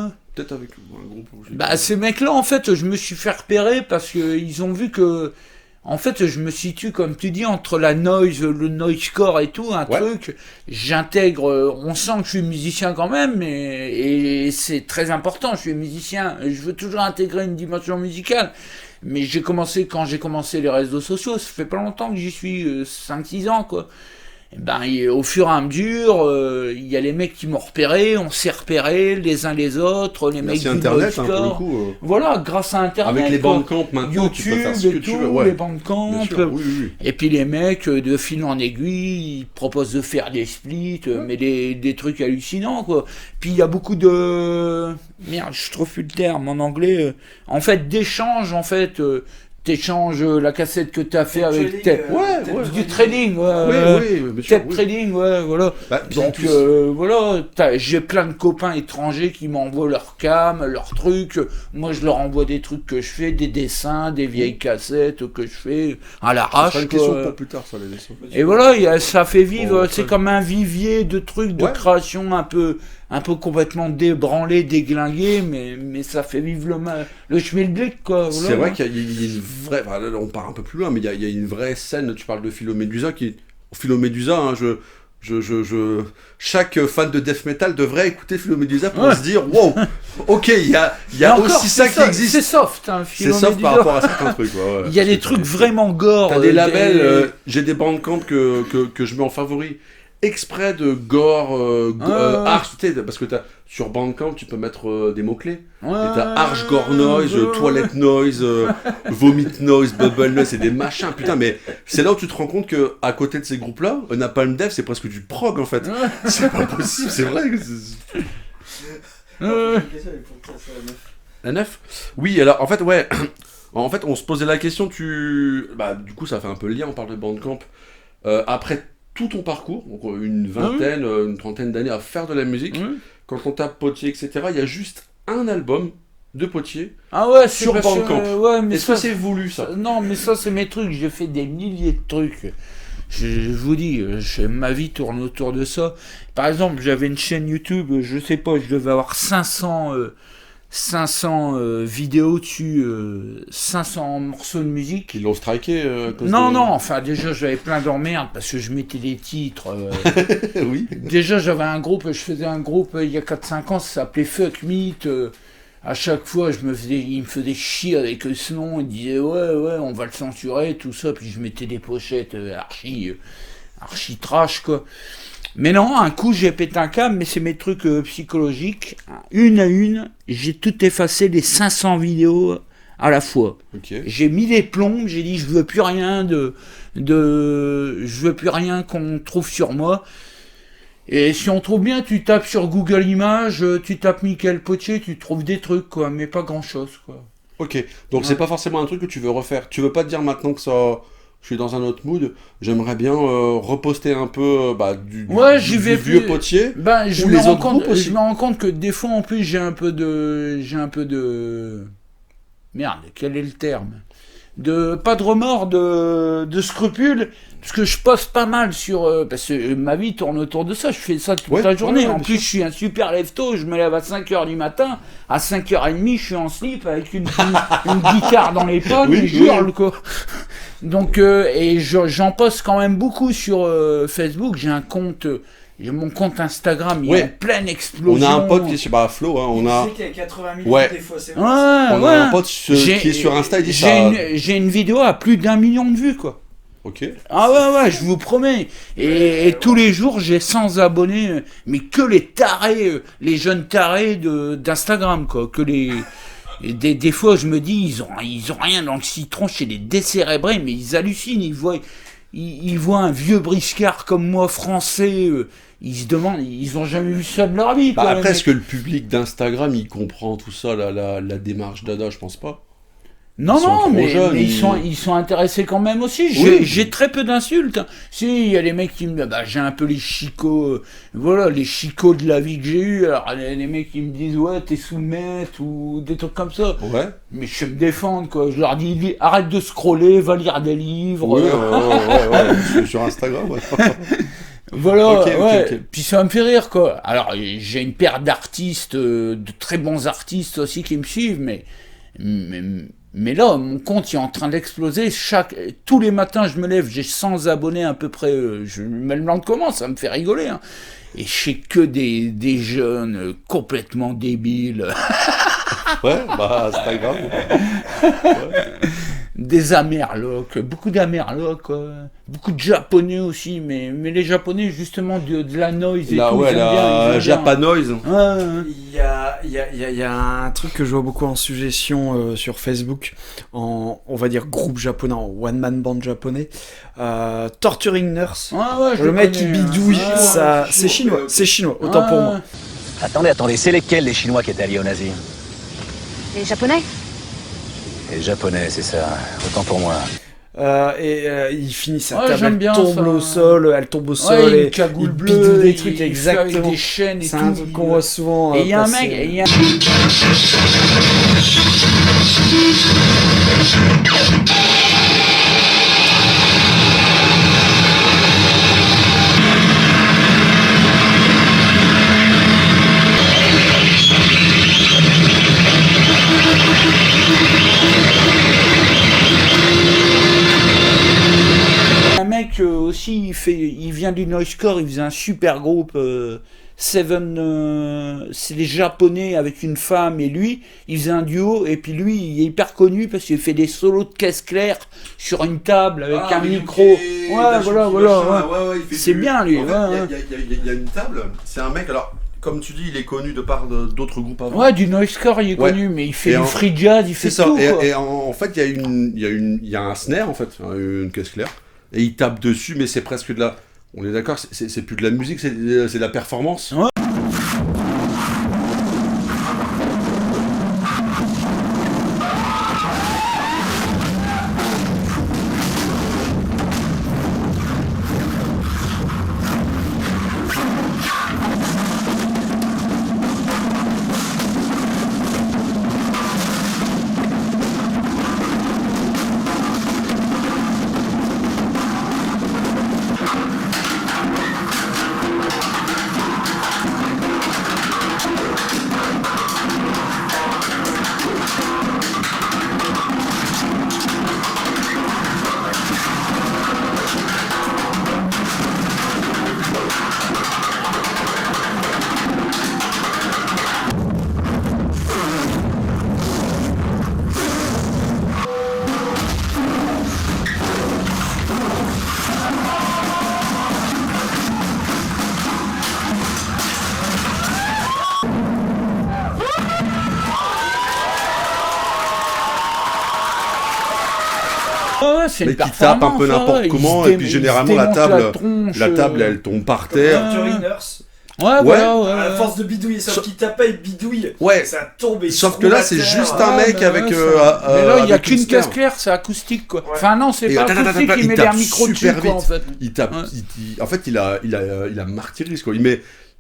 Ouais. Peut-être avec un groupe. Ces mecs-là, en fait, je me suis fait repérer parce qu'ils ont vu que. En fait, je me situe, comme tu dis, entre la noise, le noisecore et tout, un Ouais. truc. J'intègre, on sent que je suis musicien quand même, et c'est très important, je suis musicien. Je veux toujours intégrer une dimension musicale. Mais quand j'ai commencé les réseaux sociaux, ça fait pas longtemps que j'y suis, 5-6 ans, quoi. Au fur et à mesure, il y a les mecs qui m'ont repéré, on s'est repérés les uns les autres, les Merci mecs du Internet, hein, pour le noisecore. coup. Voilà, grâce à Internet. Avec les quoi. bandcamp maintenant, tu peux faire ce que YouTube et tu tout, veux. Ouais. les bandcamp. Bien sûr, oui. Et puis les mecs, de fil en aiguille, ils proposent de faire des splits, mais des trucs hallucinants, quoi. Puis il y a beaucoup de... Merde, je trouve plus le terme en anglais. En fait, d'échanges, en fait... T'échanges la cassette que t'as fait avec du trading, Oui, bien sûr. Tape trading, ouais, voilà. Donc j'ai plein de copains étrangers qui m'envoient leurs cams, leurs trucs. Moi, je leur envoie des trucs que je fais, des dessins, des vieilles cassettes que je fais à Ça l'arrache. sera une question pour plus tard, ça, les dessins. Et voilà, ça fait vivre. Bon, c'est comme un vivier de trucs, de création un peu complètement débranlé, déglingué, mais ça fait vivre le schmilblick, quoi. Voilà. C'est vrai qu'il y a une vraie. Là, on part un peu plus loin, mais il y a une vraie scène. Tu parles de Philomédusa Philomédusa, hein, chaque fan de death metal devrait écouter Philomédusa pour se dire wow, ok, il y a aussi ça qui existe. C'est soft, hein, C'est soft par rapport à certains trucs. Ouais. Il y a des trucs vraiment gore. T'as des labels, j'ai des bandcamp que je mets en favori exprès de gore, arch, tu sais, parce que sur Bandcamp tu peux mettre des mots-clés. Et t'as arch gore noise, toilette noise, vomit noise, bubble noise, c'est des machins, putain, mais c'est là où tu te rends compte que à côté de ces groupes-là, Napalm Death c'est presque du prog en fait. C'est pas possible, c'est vrai. La 9 ? Oui, alors en fait, ouais. En fait, on se posait la question, du coup, ça fait un peu le lien, on parle de Bandcamp. Après tout ton parcours, donc une vingtaine, une trentaine d'années à faire de la musique, quand on tape Potier, etc., il y a juste un album de Potier sur Bandcamp. Mais est-ce que c'est voulu, ça? Non, mais ça, c'est mes trucs. J'ai fait des milliers de trucs. Je vous dis, ma vie tourne autour de ça. Par exemple, j'avais une chaîne YouTube, je sais pas, je devais avoir 500 vidéos dessus, 500 morceaux de musique. Ils l'ont striké Non, enfin, déjà, j'avais plein d'emmerdes parce que je mettais des titres. Oui. Déjà, je faisais un groupe il y a 4-5 ans, ça s'appelait Fuck Meat. À chaque fois, il me faisait chier avec ce nom, il disait ouais, on va le censurer, tout ça, puis je mettais des pochettes archi trash, quoi. Mais non, un coup, j'ai pété un câble, mais c'est mes trucs psychologiques. Une à une, j'ai tout effacé, les 500 vidéos à la fois. Okay. J'ai mis les plombes, j'ai dit, je veux plus rien je veux plus rien qu'on trouve sur moi. Et si on trouve bien, tu tapes sur Google Images, tu tapes Michael Potier, tu trouves des trucs, quoi, mais pas grand-chose, quoi. Ok, donc c'est pas forcément un truc que tu veux refaire. Tu veux pas te dire maintenant que ça, je suis dans un autre mood, j'aimerais bien reposter un peu du vieux Potier. Je me rends compte que des fois, en plus, j'ai un peu de... Merde, quel est le terme ? Pas de remords, de scrupules, parce que je poste pas mal sur... parce que ma vie tourne autour de ça, je fais ça toute la journée. En plus, je suis un super lève-tôt, je me lève à 5h du matin, à 5h30, je suis en slip avec une guitare dans les pommes et je hurle, quoi. Donc, et j'en poste quand même beaucoup sur Facebook, j'ai mon compte Instagram, il est en pleine explosion. On a un pote qui est sur Flo, on a... Tu sais qu'il y a 80 000 des fois, c'est vrai. On a un pote qui est sur Insta, il dit ça... J'ai une vidéo à plus d'1 million de vues, quoi. Ok. Ah ouais, je vous promets. Et tous les jours, j'ai 100 abonnés, mais que les tarés, les jeunes tarés d'Instagram, quoi. Que les... Des fois, je me dis, ils ont rien dans le citron, c'est des décérébrés, mais ils hallucinent, ils voient un vieux briscard comme moi, français, ils se demandent, ils ont jamais vu ça de leur vie. Après, est-ce que le public d'Instagram, il comprend tout ça, la démarche Dada, je pense pas. Non, mais ils sont intéressés quand même aussi. J'ai très peu d'insultes. Si, il y a les mecs qui me disent, j'ai un peu les chicots, les chicots de la vie que j'ai eu. Alors, les mecs qui me disent, ouais, t'es soumette ou des trucs comme ça. Ouais. Mais je me défends, quoi. Je leur dis, arrête de scroller, va lire des livres. Ouais. Sur Instagram, Okay. Puis ça me fait rire, quoi. Alors, j'ai une paire d'artistes, de très bons artistes aussi qui me suivent, mais là, mon compte il est en train d'exploser. Tous les matins, je me lève, j'ai 100 abonnés à peu près. Je me demande comment, ça me fait rigoler. Hein. Et je sais que des jeunes complètement débiles. Instagram. Des Amerlocs, beaucoup d'Amerlocs, beaucoup de Japonais aussi, mais les Japonais justement de la noise et tout. La Japanoise. Il y a un truc que je vois beaucoup en suggestion sur Facebook, on va dire groupe japonais, en one man band japonais, Torturing Nurse. Le mec qui bidouille, ça, c'est chinois, autant pour moi. Attendez, c'est lesquels les Chinois qui étaient alliés aux nazis? Les Japonais? Les Japonais, c'est ça, autant pour moi. Il finit sa table, elle tombe au sol, et une cagoule il bleue, bidouille des trucs exactement. Avec des chaînes et c'est tout. un truc qu'on voit souvent. Et il y a un mec, aussi, il vient du noisecore, il faisait un super groupe, Seven, c'est des Japonais avec une femme et lui, il faisait un duo, et puis lui, il est hyper connu parce qu'il fait des solos de caisse claire sur une table avec un micro. C'est bien lui. En fait, il y a une table, c'est un mec, alors... Comme tu dis, il est connu de par d'autres groupes avant. Ouais, du noisecore, il est connu, mais il fait du free jazz, il fait tout. Et en fait, il y a un snare, en fait, une caisse claire, et il tape dessus, mais c'est presque de la... On est d'accord, c'est plus de la musique, c'est de la performance. Ouais. c'est mais une qui tape un peu performance, n'importe ouais. comment, Il se et puis dé- généralement il se la démonte table, tronche, la table elle tombe par terre. Torturing Nurse. Ouais, voilà, ouais. À force de bidouiller, sauf qu'il tape pas, il bidouille. Ouais. Ça tombe et il Sauf se que là, roule à c'est terre. juste Ah, un mec bah avec. ouais, mais là, il y a avec qu'une une snare. caisse claire, c'est acoustique, quoi. Ouais. Enfin, non, c'est Et pas attends, acoustique, il il met tape des micros dessus, super quoi, en vite. fait. Il tape. Ouais. En fait, il a martyrise, quoi.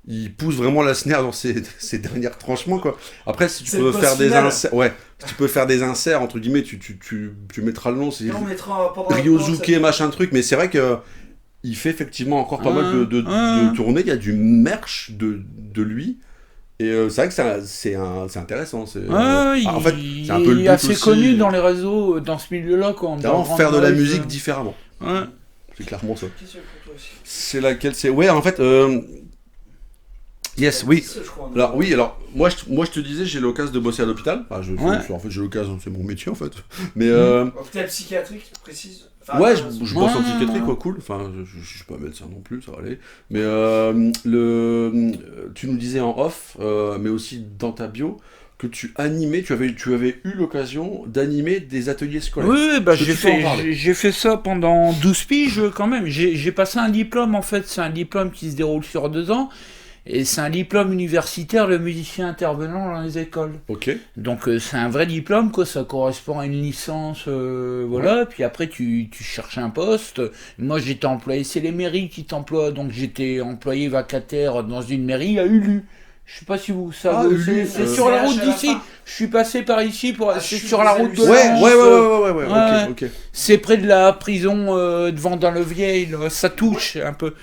Il pousse vraiment la snare dans ses derniers tranchements, quoi. Après, si tu C'est peux le faire boss des final. inserts, ouais, si tu peux faire des inserts entre guillemets, tu mettras le nom, c'est Et on mettra pendant Ryozuke machin truc, mais c'est vrai que il fait effectivement encore pas mal de tournées. Il y a du merch de lui. Et c'est vrai que c'est intéressant. En fait, c'est un peu le il but est assez aussi, connu dans les réseaux, dans ce milieu-là, quoi. Vraiment faire de la musique différemment. Ouais. C'est clairement ça. Question pour toi aussi. C'est laquelle c'est. Ouais, en fait. Yes, oui. Je crois, non Alors moi je te disais, j'ai l'occasion de bosser à l'hôpital. Enfin, en fait, j'ai l'occasion, c'est mon métier en fait. Mais Hôpital psychiatrique, précise. Enfin, ouais, attends, je bosse en Ouais. psychiatrie, quoi, cool. Enfin, je suis pas médecin non plus, ça va aller. Mais tu nous disais en off, mais aussi dans ta bio, que tu animais, tu avais eu l'occasion d'animer des ateliers scolaires. Oui, bah, Est-ce que tu peux en parler j'ai fait ça pendant 12 piges quand même. J'ai passé un diplôme, en fait, c'est un diplôme qui se déroule sur 2 ans. Et c'est un diplôme universitaire de musicien intervenant dans les écoles. Ok. Donc c'est un vrai diplôme, quoi, ça correspond à une licence, voilà, Ouais. puis après tu cherches un poste. Moi j'étais employé, c'est les mairies qui t'emploient, donc j'étais employé vacataire dans une mairie à Ulu. Je sais pas si vous savez, Ah, Ulu, c'est sur la route CH à la d'ici. fin. Je suis passé par ici pour Ah, c'est je suis sur la route de Ouais, Lens, ouais, ouais. ok. c'est près de la prison de Vendin-le-Vieil, là, ça touche un peu.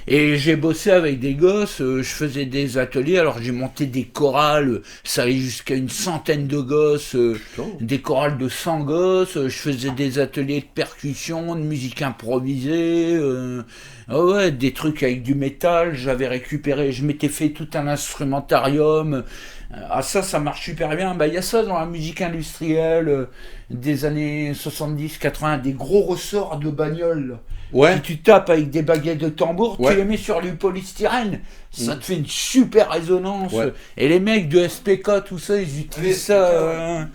Et j'ai bossé avec des gosses, je faisais des ateliers, alors j'ai monté des chorales, ça allait jusqu'à une centaine de gosses, Putain. des chorales de 100 gosses, je faisais des ateliers de percussion, de musique improvisée, ouais, des trucs avec du métal, j'avais récupéré, je m'étais fait tout un instrumentarium. Ah ça marche super bien. Bah il y a ça dans la musique industrielle des années 70-80, des gros ressorts de bagnoles. Ouais. Si tu tapes avec des baguettes de tambour, Ouais. tu les mets sur du polystyrène, ça te fait une super résonance. Ouais. Et les mecs de SPK, tout ça, ils utilisent ça.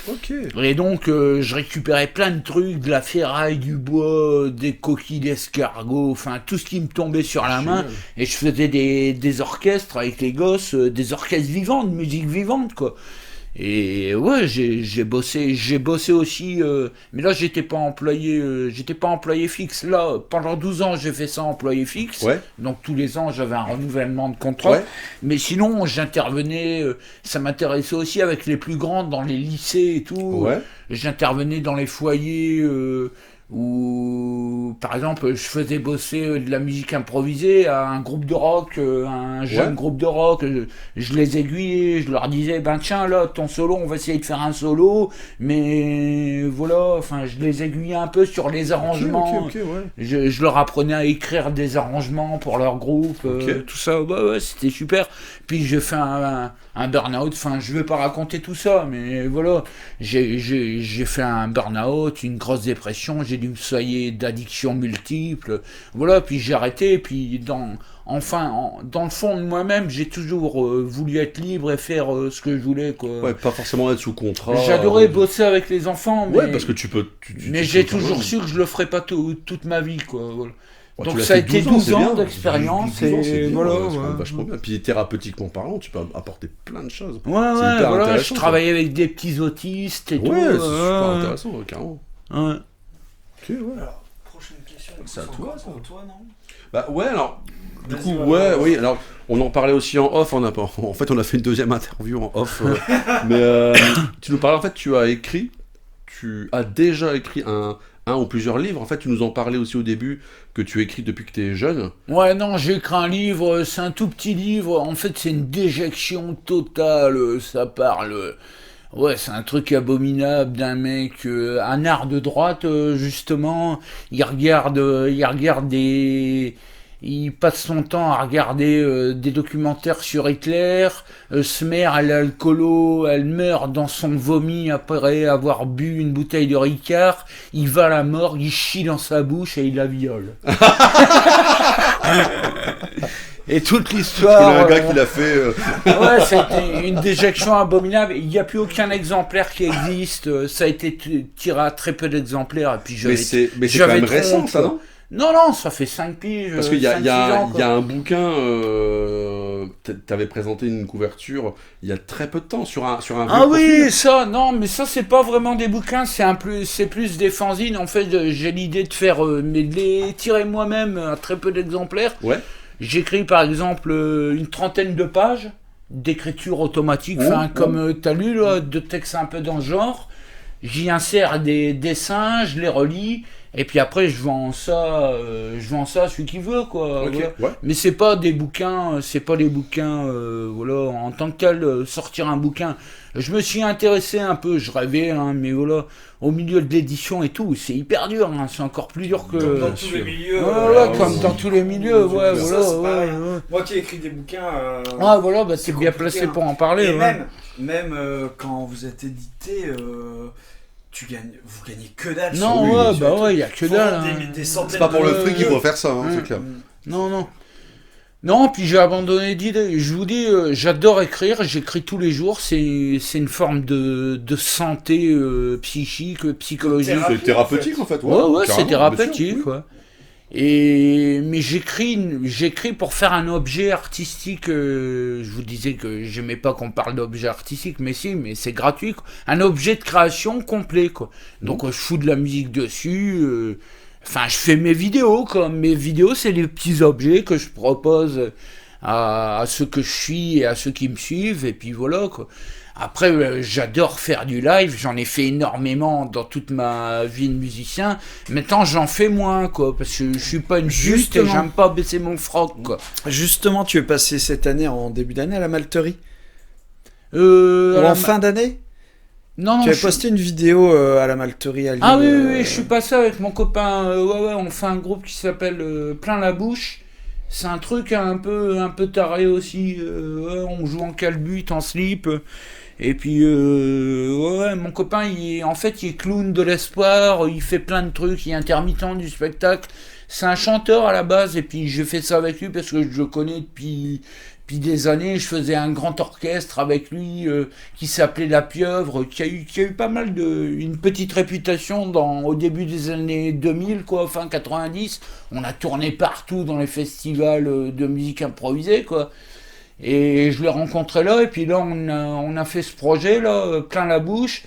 Ok. Et donc, je récupérais plein de trucs, de la ferraille, du bois, des coquilles d'escargot, enfin tout ce qui me tombait sur la main. Génial. Et je faisais des orchestres avec les gosses, des orchestres vivants, de musique vivante, quoi. Et ouais, j'ai bossé aussi, mais là j'étais pas employé fixe. Là, pendant 12 ans, j'ai fait ça employé fixe. Ouais. Donc tous les ans, j'avais un renouvellement de contrat. Ouais. Mais sinon, j'intervenais, ça m'intéressait aussi avec les plus grands dans les lycées et tout. Ouais. J'intervenais dans les foyers où, par exemple, je faisais bosser de la musique improvisée à un groupe de rock, un jeune Ouais. groupe de rock. Je les aiguillais, je leur disais, ben tiens, là, ton solo, on va essayer de faire un solo, mais voilà, enfin, je les aiguillais un peu sur les arrangements. Ok, ouais. Je leur apprenais à écrire des arrangements pour leur groupe, Ok. tout ça, ouais, c'était super. Puis j'ai fait un burn-out, enfin je vais pas raconter tout ça, mais voilà, j'ai fait un burn-out, une grosse dépression, j'ai dû me soigner d'addictions multiples, voilà, puis j'ai arrêté, puis dans le fond de moi-même, j'ai toujours voulu être libre et faire ce que je voulais, quoi. Ouais, pas forcément être sous contrat. J'adorais bosser avec les enfants, mais, Ouais, parce que tu peux. mais tu j'ai peux toujours vraiment. su que je le ferais pas toute ma vie, quoi. Voilà. Ouais, Donc tu l'as ça a fait été 12 12 c'est ans bien. d'expérience 12 ans, c'est et bien, voilà. c'est quand même Ouais. vachement bien. Puis thérapeutiquement parlant, tu peux apporter plein de choses. Ouais, C'est ouais, hyper voilà, je intéressant, travaillais avec des petits autistes et tout. Ouais, c'est super ouais. intéressant, carrément. Ouais. Ok, ouais. Alors, prochaine question. C'est à toi, encore ça. pour toi, non Bah ouais, alors. Du Vas-y, coup, ouais, ouais. oui, alors on en parlait aussi en off, en fait on a fait une deuxième interview en off, mais tu nous parlais, en fait tu as déjà écrit un ou plusieurs livres, en fait tu nous en parlais aussi au début, que tu écris depuis que tu es jeune. Ouais, non, j'ai écrit un livre, c'est un tout petit livre, en fait c'est une déjection totale, ça parle... Ouais, c'est un truc abominable d'un mec, un art de droite, justement, il regarde des... Il passe son temps à regarder des documentaires sur Hitler, se mère, elle a le colo, elle meurt dans son vomi après avoir bu une bouteille de Ricard, il va à la morgue, il chie dans sa bouche et il la viole. Et toute Il y l'histoire. a un gars qui l'a fait. Ouais, c'était une déjection abominable. Il n'y a plus aucun exemplaire qui existe. Ça a été tiré à très peu d'exemplaires. Et puis Mais c'est quand même récent, ça, non? Non, ça fait 5 piges. Parce qu'il y a 5-6 ans, il y a un bouquin, t'avais présenté une couverture il y a très peu de temps sur un Ah vieux oui, profil. ça, non, mais ça, c'est pas vraiment des bouquins, c'est plus des fanzines. En fait, j'ai l'idée de faire, mais de les tirer moi-même à très peu d'exemplaires. Ouais. J'écris par exemple une 30aine de pages d'écriture automatique, enfin, comme t'as lu, là, de textes un peu dans ce genre. J'y insère des dessins, je les relis. Et puis après, je vends ça à celui qui veut, quoi. Ok, Voilà. ouais. Mais c'est pas des bouquins, voilà, en tant que tel, sortir un bouquin. Je me suis intéressé un peu, je rêvais, hein, mais voilà, au milieu de l'édition et tout, c'est hyper dur, hein, c'est encore plus dur que. Comme dans tous les milieux. Comme dans tous les milieux, ouais, Ça, voilà. c'est pareil. Ouais. Moi qui ai écrit des bouquins. Ah, voilà, bah, c'est bien compliqué, placé hein. pour en parler. Et ouais. même quand vous êtes édité, vous gagnez que dalle. Non, oui, ouais, sur bah les ouais, il y a trucs. que dalle. Faut hein. vendre des centaines C'est pas pour le de- fric qu'il faut faire ça, hein, c'est Mm. clair. Non. Non, puis j'ai abandonné d'idée. Je vous dis, j'adore écrire, j'écris tous les jours. C'est une forme de santé psychique, psychologique. Thérapie. C'est thérapeutique en fait. Ouais, carrément, c'est bien thérapeutique, sûr, oui. quoi. Mais j'écris pour faire un objet artistique. Je vous disais que j'aimais pas qu'on parle d'objet artistique, mais si, mais c'est gratuit, quoi. Un objet de création complet, quoi. Donc je fous de la musique dessus. Enfin, je fais mes vidéos, quoi. Mes vidéos, c'est les petits objets que je propose à ceux que je suis et à ceux qui me suivent, et puis voilà, quoi. Après, j'adore faire du live, j'en ai fait énormément dans toute ma vie de musicien. Maintenant, j'en fais moins, quoi, parce que je suis pas une juste et Justement. j'aime pas baisser mon froc, quoi. Justement, tu es passé cette année, en début d'année, à la Malterie. Ou à la en fin d'année. Non, Tu je avais suis- posté une vidéo à la Malterie à Lille. Ah oui, je suis passé avec mon copain. Ouais, on fait un groupe qui s'appelle Plein la bouche. C'est un truc un peu taré aussi. Ouais, on joue en calbut, en slip. Et puis, ouais, mon copain, il est clown de l'espoir. Il fait plein de trucs. Il est intermittent du spectacle. C'est un chanteur à la base. Et puis, je fais ça avec lui parce que je le connais depuis des années. Je faisais un grand orchestre avec lui qui s'appelait La Pieuvre, qui a eu pas mal une petite réputation au début des années 2000, quoi, fin 90. On a tourné partout dans les festivals de musique improvisée, quoi. Et je l'ai rencontré là, et puis là, on a fait ce projet, là, Plein la bouche,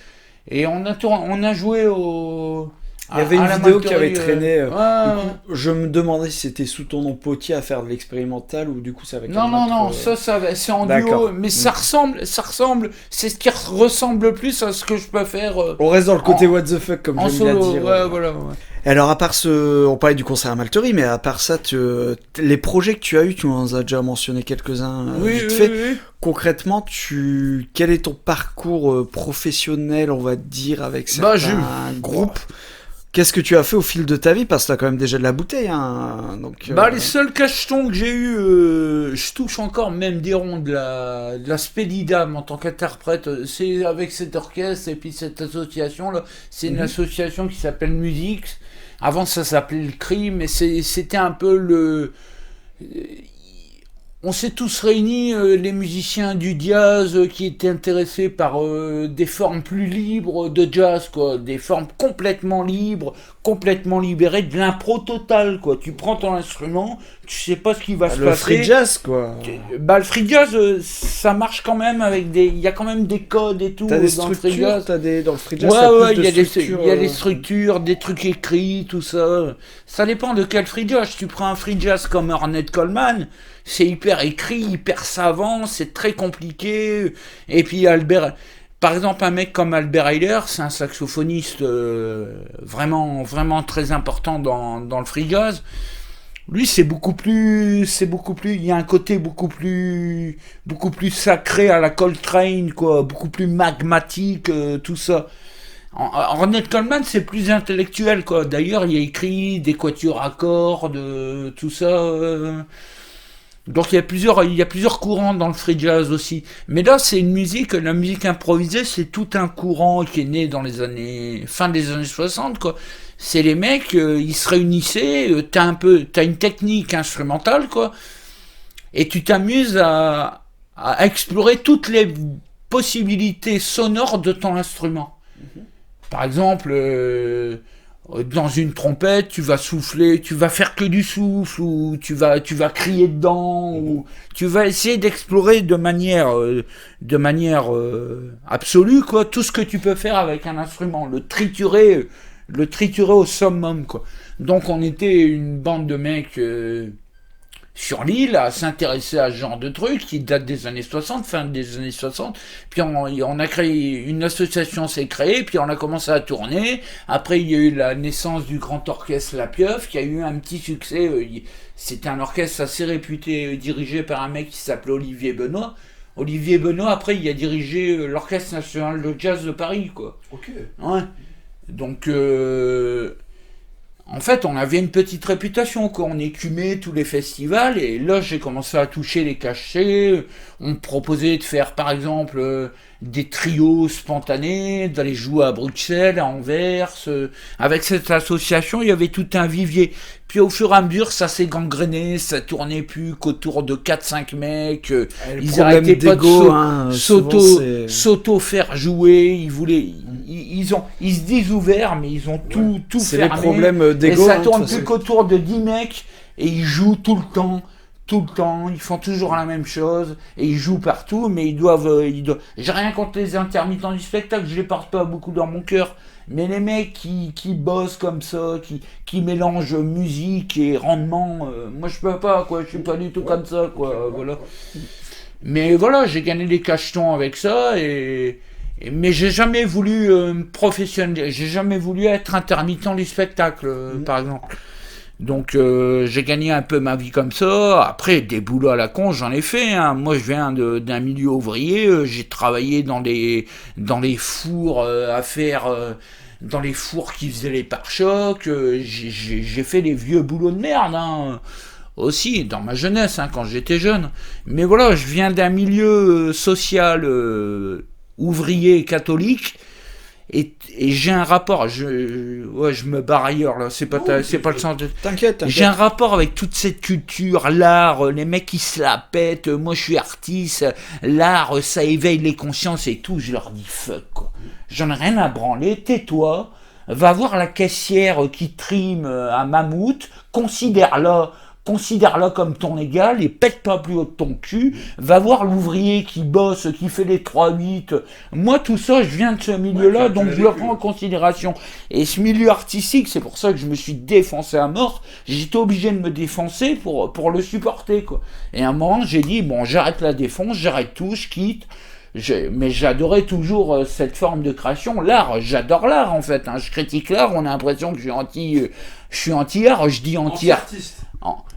et on a joué au... Il y avait une à la vidéo qui Malterie, avait traîné. ouais. Du coup, je me demandais si c'était sous ton nom Potier à faire de l'expérimental ou du coup c'est avec Non, un non, autre, c'est en D'accord. duo, mais ça ressemble, c'est ce qui ressemble plus à ce que je peux faire On reste dans le côté en- what the fuck comme en j'aime bien solo. dire. Ouais, voilà. Ouais. Alors à part on parlait du concert à Malterie, mais à part ça, les projets que tu as eu, tu en as déjà mentionné quelques-uns vite fait. Oui. Concrètement, quel est ton parcours professionnel, on va dire, avec Bah, certains groupes? Qu'est-ce que tu as fait au fil de ta vie? Parce que t'as quand même déjà de la bouteille, hein. Donc, Les seuls cachetons que j'ai eu, je touche encore même des ronds de la Spédidam en tant qu'interprète. C'est avec cet orchestre et puis cette association là. C'est une association qui s'appelle Musix. Avant ça s'appelait le CRI, mais c'était un peu le. On s'est tous réunis, les musiciens du jazz qui étaient intéressés par des formes plus libres de jazz, quoi, des formes complètement libres, complètement libérées, de l'impro total, quoi. Tu prends ton instrument, tu sais pas ce qui va se le passer. free jazz, quoi. Le free jazz, ça marche quand même avec il y a quand même des codes et tout T'as des dans le free structures, jazz. dans le free jazz, t'as Ouais, plus il y a de des structures, il y a des structures, des trucs écrits, tout ça. Ça dépend de quel free jazz. Tu prends un free jazz comme Ornette Coleman, c'est hyper écrit, hyper savant, c'est très compliqué. Et puis par exemple, un mec comme Albert Ayler, c'est un saxophoniste vraiment, vraiment très important dans le free jazz. Lui, c'est beaucoup plus, il y a un côté beaucoup plus sacré à la Coltrane, quoi, beaucoup plus magmatique, tout ça. Ornette Coleman, c'est plus intellectuel, quoi. D'ailleurs, il y a écrit des quatuors à cordes, tout ça. Donc il y a plusieurs courants dans le free jazz aussi. Mais là, c'est la musique improvisée, c'est tout un courant qui est né dans fin des années 60, quoi. C'est les mecs, ils se réunissaient, t'as une technique instrumentale, quoi. et tu t'amuses à explorer toutes les possibilités sonores de ton instrument. Par exemple, dans une trompette, tu vas souffler, tu vas faire que du souffle, ou tu vas crier dedans, ou tu vas essayer d'explorer de manière absolue, quoi, tout ce que tu peux faire avec un instrument, le triturer au summum, quoi. Donc on était une bande de mecs sur l'île à s'intéresser à ce genre de trucs qui date des années 60, fin des années 60. Puis on a créé, une association s'est créée, puis on a commencé à tourner. Après, il y a eu la naissance du Grand Orchestre La Pieuvre, qui a eu un petit succès. C'était un orchestre assez réputé, dirigé par un mec qui s'appelait Olivier Benoît. Olivier Benoît, après, il a dirigé l'Orchestre National de Jazz de Paris, quoi. Ok. Ouais. Donc... en fait, on avait une petite réputation, quoi. On écumait tous les festivals, et là, j'ai commencé à toucher les cachets. On me proposait de faire, par exemple, des trios spontanés, d'aller jouer à Bruxelles, à Anvers. Avec cette association, il y avait tout un vivier. Puis au fur et à mesure, ça s'est gangréné, ça tournait plus qu'autour de 4-5 mecs. Ils arrêtaient pas de s'auto-faire jouer. Ils voulaient... Ils se disent ouverts, mais ils ont tout C'est fermé. les problèmes d'ego. Et ça tourne plus qu'autour de 10 mecs, et ils jouent tout le temps, ils font toujours la même chose, et ils jouent partout, mais ils doivent... J'ai rien contre les intermittents du spectacle, je les porte pas beaucoup dans mon cœur, mais les mecs qui bossent comme ça, qui mélangent musique et rendement, moi je peux pas, quoi, je suis pas du tout comme ça, quoi, voilà. Mais voilà, j'ai gagné des cachetons avec ça, mais j'ai jamais voulu professionnel, j'ai jamais voulu être intermittent du spectacle, par exemple. Donc j'ai gagné un peu ma vie comme ça. Après, des boulots à la con, j'en ai fait, hein. Moi, je viens d'un milieu ouvrier. J'ai travaillé dans les fours à faire... dans les fours qui faisaient les pare-chocs. J'ai fait des vieux boulots de merde, hein. Aussi, dans ma jeunesse, hein, quand j'étais jeune. Mais voilà, je viens d'un milieu social... ouvrier catholique, et j'ai un rapport, je me barre ailleurs là, c'est pas le sens de... T'inquiète. J'ai un rapport avec toute cette culture, l'art, les mecs qui se la pètent, moi je suis artiste, l'art ça éveille les consciences et tout, je leur dis fuck, quoi. J'en ai rien à branler, tais-toi, va voir la caissière qui trime à Mammouth, considère-la comme ton égal et pète pas plus haut de ton cul, va voir l'ouvrier qui bosse, qui fait les 3-8, moi tout ça, je viens de ce milieu-là, donc je le prends en considération. Et ce milieu artistique, c'est pour ça que je me suis défoncé à mort, j'étais obligé de me défoncer pour le supporter, quoi. Et à un moment, j'ai dit, bon, j'arrête la défonce, j'arrête tout, je quitte. Mais j'adorais toujours cette forme de création, l'art, j'adore l'art en fait, hein. Je critique l'art, on a l'impression que je suis anti-art, je dis anti-artiste.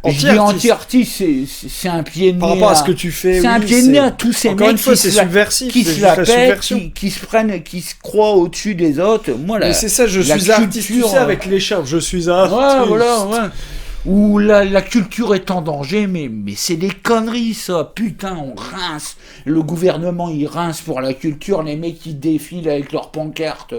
Je dis anti-artiste, c'est un pied de nez. Par rapport à ce que tu fais, c'est un pied de nez à tous ces encore mecs une fois, c'est subversif, qui se la pètent, qui se prennent, qui se croient au-dessus des autres. Moi, mais c'est ça, je suis artiste, tu sais, avec l'écharpe, je suis artiste. Ouais, voilà, ouais. Où la culture est en danger, mais c'est des conneries, ça. Putain, on rince. Le gouvernement, il rince pour la culture, les mecs qui défilent avec leurs pancartes.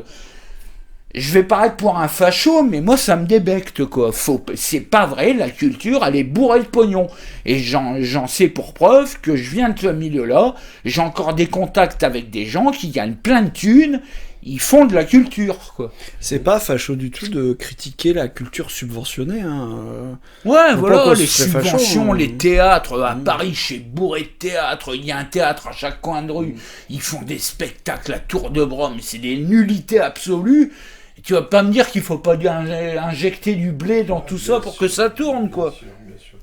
Je vais paraître pour un facho, mais moi, ça me débecte, quoi. C'est pas vrai, la culture, elle est bourrée de pognon. Et j'en sais pour preuve que je viens de ce milieu-là, j'ai encore des contacts avec des gens qui gagnent plein de thunes, ils font de la culture, quoi. C'est pas facho du tout de critiquer la culture subventionnée, hein. Ouais, voilà, les subventions, facho, les théâtres, à Paris, chez bourré de théâtre, il y a un théâtre à chaque coin de rue, ils font des spectacles à tour de bras, mais c'est des nullités absolues. Tu vas pas me dire qu'il faut pas injecter du blé dans tout ça pour que ça tourne, quoi. Bien sûr.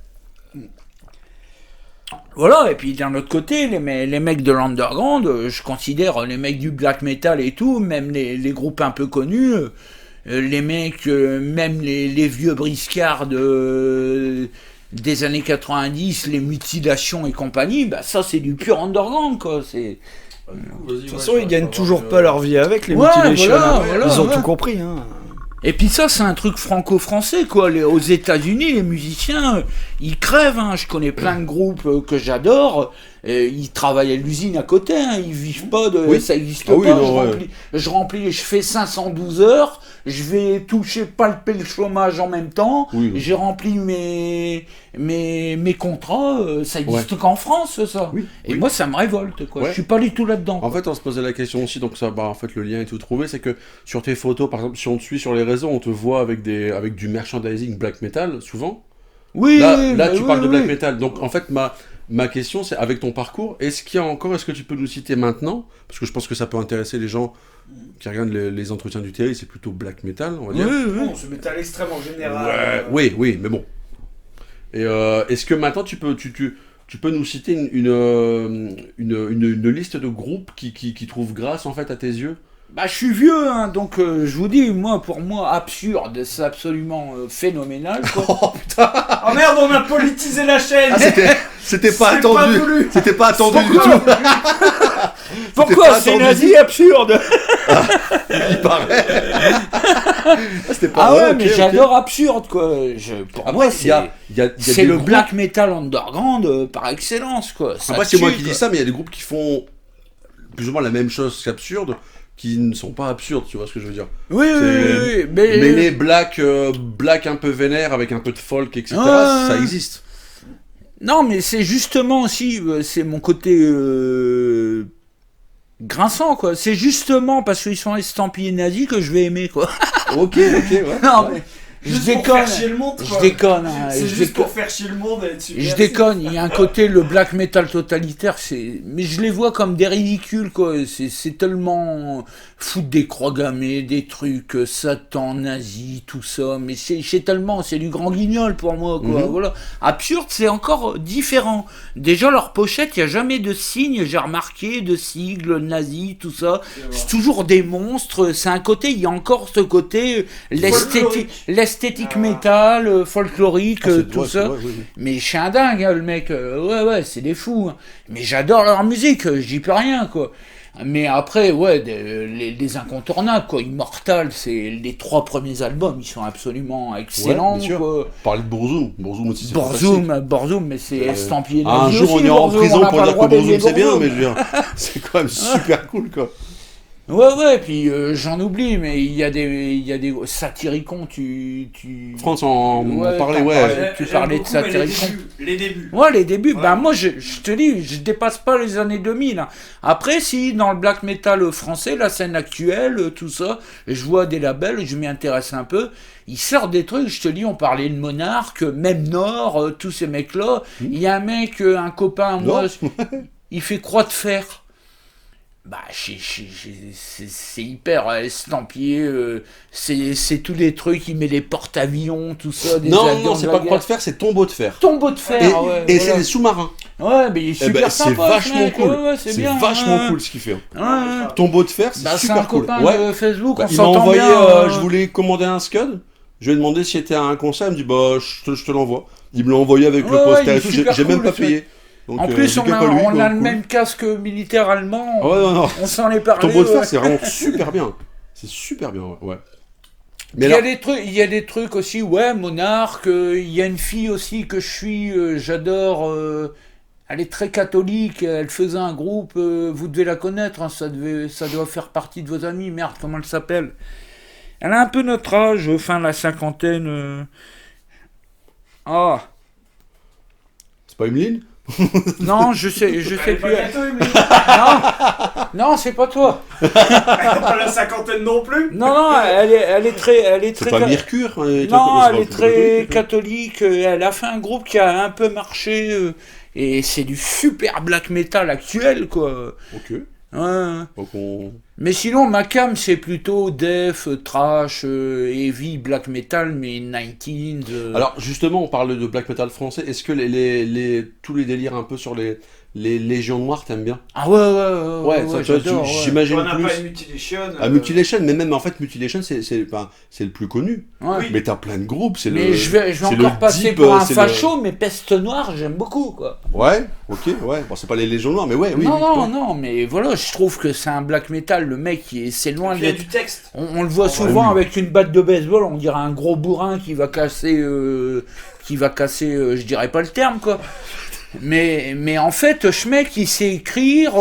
Voilà, et puis d'un autre côté, les mecs de l'underground, je considère les mecs du black metal et tout, même les groupes un peu connus, les mecs, même les vieux briscards des années 90, les mutilations et compagnie, bah ça c'est du pur underground, quoi, c'est... De toute façon, ils gagnent toujours pas leur vie avec les mutilations. Voilà, ils ont tout compris, hein. Et puis ça, c'est un truc franco-français, quoi. Aux États-Unis, les musiciens, ils crèvent, hein. Je connais plein de groupes que j'adore. Ils travaillent à l'usine à côté, hein. Ils vivent pas de... Ça existe pas. Je fais 512 heures, je vais toucher, palper le chômage en même temps, Oui. j'ai rempli mes contrats, ça existe qu'en France, ça. Oui, Et oui. moi, ça me révolte, quoi. Ouais. Je suis pas du tout là-dedans. En fait, on se posait la question aussi, donc ça, en fait, le lien est tout trouvé, c'est que sur tes photos, par exemple, si on te suit sur les réseaux, on te voit avec du merchandising black metal, souvent. Oui, Là, tu oui, parles de black oui. metal. Donc, en fait, ma question, c'est avec ton parcours, est-ce que tu peux nous citer maintenant, parce que je pense que ça peut intéresser les gens qui regardent les entretiens du Terry, c'est plutôt black metal, on va dire. Bon, ce métal extrême en général. Oui, mais bon. Et est-ce que maintenant tu peux nous citer une liste de groupes qui trouvent grâce en fait à tes yeux? Bah, je suis vieux, hein, donc je vous dis, pour moi, absurde, c'est absolument phénoménal, quoi. Oh putain, Oh merde, on a politisé la chaîne. c'était pas C'est attendu. pas voulu. C'était pas attendu du Pourquoi tout. Pourquoi pas c'est attendu. nazi absurde? Il paraît. C'était pas Ah ouais, vrai, ok, mais ok. j'adore absurde, quoi. Pour Après, moi, il y a c'est des le groupes- black metal underground par excellence, quoi. Ça Après, c'est moi tue, qui quoi. dis ça, mais il y a des groupes qui font plus ou moins la même chose qu'absurde, qui ne sont pas absurdes, tu vois ce que je veux dire. Oui, C'est- mais... Mêler black un peu vénère avec un peu de folk, etc., Ouais. ça existe. Non, mais c'est justement aussi, c'est mon côté grinçant, quoi. C'est justement parce qu'ils sont estampillés nazis que je vais aimer, quoi. Ok, ouais. Non, mais je Juste pour déconne. faire chier le monde, Je quoi. déconne. Hein, C'est je juste déconne. pour faire chier le monde et être super. Je déconne, il y a un côté, le black metal totalitaire, mais je les vois comme des ridicules, quoi. C'est tellement foutre des croix gammées, des trucs, Satan, nazi, tout ça, mais c'est tellement, c'est du grand guignol pour moi, quoi. Voilà. Absurde, c'est encore différent. Déjà, leur pochette, il n'y a jamais de signe, j'ai remarqué, de sigle, nazi, tout ça. C'est toujours des monstres, c'est un côté, il y a encore ce côté, l'esthétique métal, folklorique, tout ça. Mais je suis un dingue, hein, le mec. Ouais, c'est des fous. Hein. Mais j'adore leur musique, j'y peux rien, quoi. Mais après, ouais, les incontournables, quoi. Immortal, c'est les 3 premiers albums, ils sont absolument excellents, bien sûr. quoi. Parler de Bourzoum aussi, c'est fantastique. Bourzoum, mais c'est estampillé Un nazi jour, aussi, on ira en Bourzoum, prison on n'a pour pas dire le droit que Bourzoum d'aimer c'est bien, Bourzoum. mais je veux dire, c'est quand même super cool, quoi. Ouais, puis j'en oublie, mais il y a des Satyricon, France en Ouais, parlait, t'en ouais. parlais. Tu parlais de Satyricon. Les débuts. Ouais, les débuts, Ouais. ben moi je te dis, je dépasse pas les années 2000. Hein. Après, si dans le black metal français, la scène actuelle, tout ça, je vois des labels, je m'y intéresse un peu, ils sortent des trucs, je te dis, on parlait de Monarque, même Nord, tous ces mecs-là. Il y a un mec, un copain, moi, il fait Croix de Fer. Bah, c'est hyper estampillé, c'est tous les trucs, il met les porte-avions, tout ça. Des avions Non, de c'est la pas guerre. Croix de Fer, c'est Tombeau de Fer. Tombeau de fer, Et, ouais. et voilà. c'est des sous-marins. Ouais, mais il est Eh super ben, sympa. c'est ce vachement mec. cool. Ouais, c'est bien. vachement cool ce qu'il fait. Ouais. Tombeau de Fer, c'est Bah, c'est super un cool. copain Ouais. de Facebook, Bah, on il m'a s'entend envoyé, bien. je voulais commander un Scud. Je lui ai demandé si c'était un concert. Il me dit, bah, je te l'envoie. Il me l'a envoyé avec le Ouais, poster il est et tout. super J'ai même cool, pas le payé. Donc, En plus, j'ai on pas a, lui, on a donc le cool. même casque militaire allemand. Ah ouais, non. On s'en est parlé. Tombeau de Fer, ouais. c'est vraiment super bien. C'est super bien, ouais. Mais Il là, y a des trucs aussi, ouais, Monarque. Il y a une fille aussi que je suis, j'adore. Elle est très catholique. Elle faisait un groupe. Vous devez la connaître. Hein, ça doit faire partie de vos amis. Merde, comment elle s'appelle? Elle a un peu notre âge, fin de la cinquantaine. Ah. c'est pas Emeline? Non, je sais plus. Pas gâteau, Emily. Non, c'est pas toi. Pas la cinquantaine non plus. Non, elle est très. C'est pas Mercure? Non, elle est très catholique. Elle a fait un groupe qui a un peu marché. Et c'est du super black metal actuel, quoi. Ok. Ouais. Donc on... Mais sinon, ma cam, c'est plutôt death, trash, heavy, black metal, mais 19s. Alors justement, on parle de black metal français. Est-ce que tous les délires un peu sur les Légions Noires, t'aimes bien? Ah ouais, ça, j'adore. Ouais. j'imagine On n'a plus. pas une Mutilation. Mutilation, mais même en fait Mutilation, c'est le plus connu. Ouais. Oui. Mais t'as plein de groupes, c'est Mais le. je vais c'est encore le passer deep, pour un c'est facho, mais Peste Noire, j'aime beaucoup, quoi. Ouais, ok, ouais. Bon, c'est pas les Légions Noires, mais ouais, oui. Non, mais voilà, je trouve que c'est un black metal, le mec, c'est loin Il y a d'être... du texte. On le voit souvent oui. avec une batte de baseball, on dirait un gros bourrin qui va casser, je dirais pas le terme, quoi. Mais en fait, Schmeck, il sait écrire.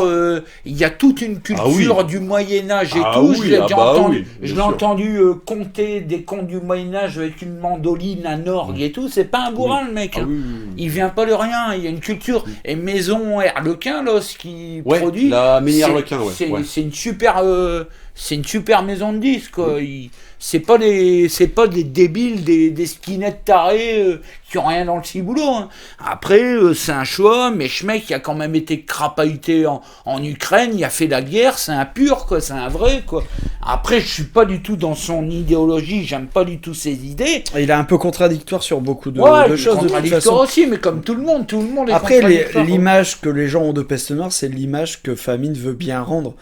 Il y a toute une culture du Moyen-Âge et tout. Je l'ai entendu conter des contes du Moyen-Âge avec une mandoline, un orgue et tout. C'est pas un bourrin, le mec. Il vient pas de rien. Il y a une culture. Et Maison Herlequin, là, ce qu'il produit. La Mini Herlequin, c'est une super. C'est une super maison de disques, quoi. C'est pas des débiles, des skinettes tarés qui ont rien dans le ciboulot. Hein. Après, c'est un choix, mais Schmeck, il a quand même été crapahuté en Ukraine, il a fait la guerre, c'est un pur, quoi, c'est un vrai, quoi. Après, je suis pas du tout dans son idéologie, j'aime pas du tout ses idées. Il est un peu contradictoire sur beaucoup de choses. Contradictoire aussi, mais comme tout le monde est après, l'image que les gens ont de Peste Noire, c'est l'image que Famine veut bien rendre.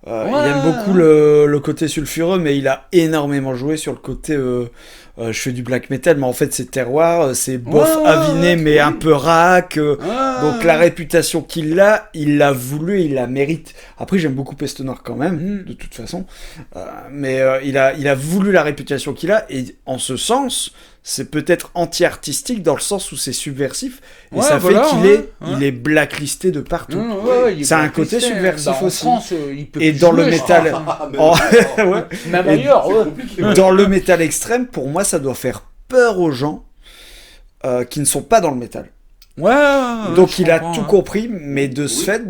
Il aime beaucoup le côté sulfureux, mais il a énormément joué sur le côté je fais du black metal, mais en fait c'est terroir, c'est bof aviné, mais un peu rack. Donc la réputation qu'il a, il l'a voulu, il la mérite. Après, j'aime beaucoup Peste Noire quand même, de toute façon. Mais il a voulu la réputation qu'il a, et en ce sens, c'est peut-être anti-artistique dans le sens où c'est subversif, et ça fait qu'il est blacklisté de partout. C'est un côté subversif aussi. France, il peut et dans le métal, même ailleurs, dans le métal extrême, pour moi, ça doit faire peur aux gens qui ne sont pas dans le métal. Donc il a tout compris, mais de ce fait,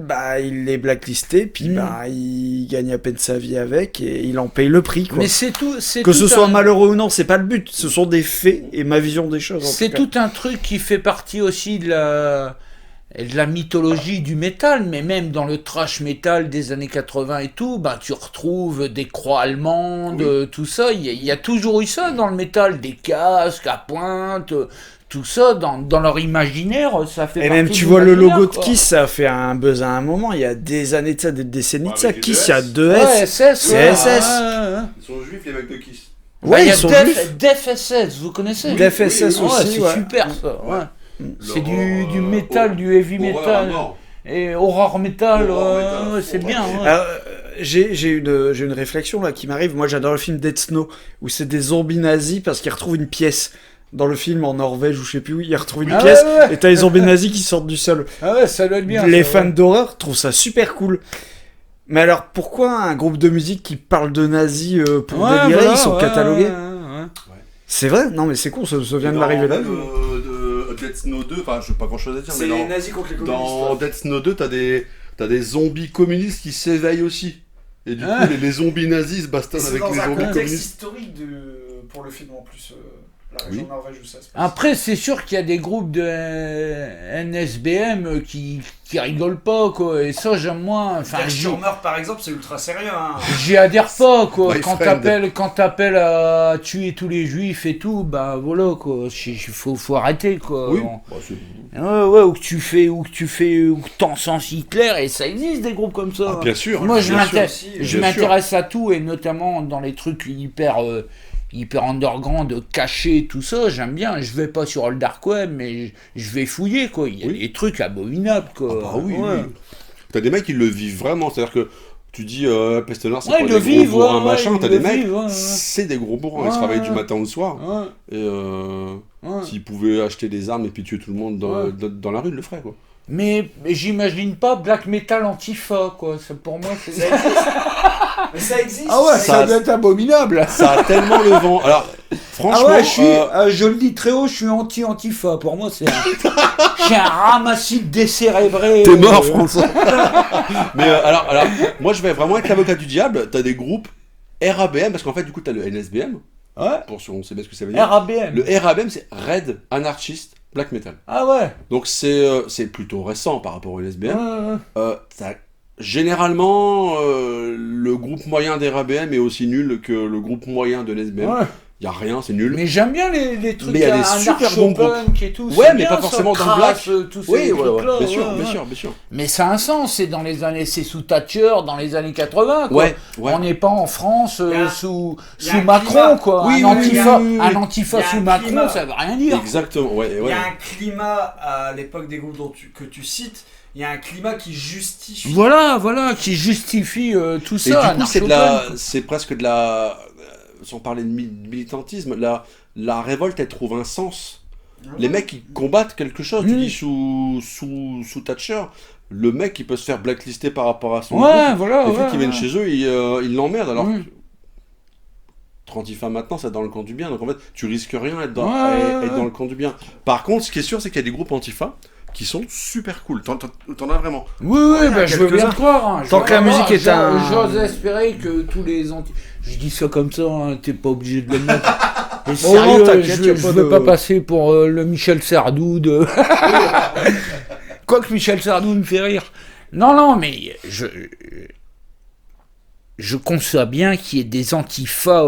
il est blacklisté, puis il gagne à peine sa vie avec, et il en paye le prix, quoi. Mais c'est tout. Que ce soit malheureux ou non, c'est pas le but. Ce sont des faits et ma vision des choses. C'est tout un truc qui fait partie aussi de la mythologie du métal, mais même dans le thrash metal des années 80 et tout, tu retrouves des croix allemandes, tout ça. Il y a toujours eu ça dans le métal, des casques à pointe. Tout ça, dans leur imaginaire, ça fait. Et même, tu vois, le logo de Kiss, ça a fait un buzz à un moment. Il y a des années de ça, des décennies de ça. Kiss, il y a 2 S. C'est SS. Ils sont juifs, les mecs de Kiss. Ils sont juifs. Def SS, vous connaissez Def SS aussi, c'est super, ça. C'est du métal, du heavy metal. Et horror metal, c'est bien. Alors, j'ai une réflexion là qui m'arrive. Moi, j'adore le film Dead Snow, où c'est des zombies nazis parce qu'ils retrouvent une pièce. Dans le film, en Norvège, ou je sais plus où, ils retrouvent une pièce, et t'as les zombies nazis qui sortent du sol. Ça doit être bien. Les fans d'horreur trouvent ça super cool. Mais alors, pourquoi un groupe de musique qui parle de nazis pour délirer, ils sont catalogués C'est vrai. Non, mais c'est con, ça vient de m'arriver là. De Dead Snow 2, enfin, je n'ai pas grand chose à dire, c'est mais les nazis contre les communistes. Dans Dead Snow 2, t'as des zombies communistes qui s'éveillent aussi. Et du coup, les zombies nazis se bastonnent avec les zombies communistes. C'est dans un contexte historique pour le film en plus. La région de Norvège où ça se passe. Après, c'est sûr qu'il y a des groupes de NSBM qui rigolent pas, quoi. Et ça, j'aime moins. Enfin, Turner, par exemple, c'est ultra sérieux. Hein. J'y adhère pas, quoi. Quand t'appelles à tuer tous les juifs et tout, voilà, quoi. Faut arrêter, quoi. Oui. Ou que t'encenses Hitler, et ça existe des groupes comme ça. Bien sûr. Moi, je m'intéresse à tout, et notamment dans les trucs hyper underground, caché, tout ça, j'aime bien. Je vais pas sur le dark web, mais je vais fouiller, quoi. Il y a des trucs abominables, quoi. Oui. T'as des mecs qui le vivent vraiment, c'est-à-dire que tu dis Peste Noire, c'est pas des gros bourrins, machin, t'as des mecs, c'est des gros bourrins, ils se travaillent du matin au soir, et s'ils pouvaient acheter des armes et puis tuer tout le monde dans la rue, ils le feraient, quoi. Mais j'imagine pas black metal antifa, quoi. Pour moi, c'est... Mais ça existe. Ça doit être abominable. Ça a tellement le vent. Alors, franchement, je le dis très haut, je suis anti-antifa. Pour moi, c'est un ramassis décérébré. T'es mort, François. Mais alors, moi, je vais vraiment être l'avocat du diable. T'as des groupes RABM, parce qu'en fait, du coup, t'as le NSBM. Pour on sait bien ce que ça veut dire. RABM. Le RABM, c'est Red Anarchist Black Metal. Donc, c'est plutôt récent par rapport au NSBM. Généralement, le groupe moyen des RABM est aussi nul que le groupe moyen de NSBM. Y a rien, c'est nul. Mais j'aime bien les trucs. Mais il y a des super bons groupes. Et tout. Ouais, mais pas forcément dans le black. Bien sûr. Mais ça a un sens. C'est dans les années, c'est sous Thatcher, dans les années 80. Quoi. On n'est pas en France sous Macron, quoi. Un antifa sous Macron, ça veut rien dire. Exactement. Il y a un climat à l'époque des groupes que tu cites. Il y a un climat qui justifie. Voilà, qui justifie tout ça. Et du coup, c'est presque de la. Sans parler de militantisme, la révolte, elle trouve un sens Les mecs, ils combattent quelque chose. Tu dis sous Thatcher, le mec, il peut se faire blacklister par rapport à son groupe. Voilà. Les flics qui viennent chez eux, ils l'emmerdent. Alors, être antifa maintenant, c'est dans le camp du bien. Donc en fait, tu risques rien à être dans le camp du bien. Par contre, ce qui est sûr, c'est qu'il y a des groupes antifa qui sont super cool. T'en as vraiment. Oui, je veux bien te croire. Hein. Tant que la musique est J'ose espérer que tous les Je dis ça comme ça, hein, t'es pas obligé de le mettre. Mais sérieux, je veux pas passer pour le Michel Sardou de... Quoique Michel Sardou me fait rire. Non, mais je conçois bien qu'il y ait des antifas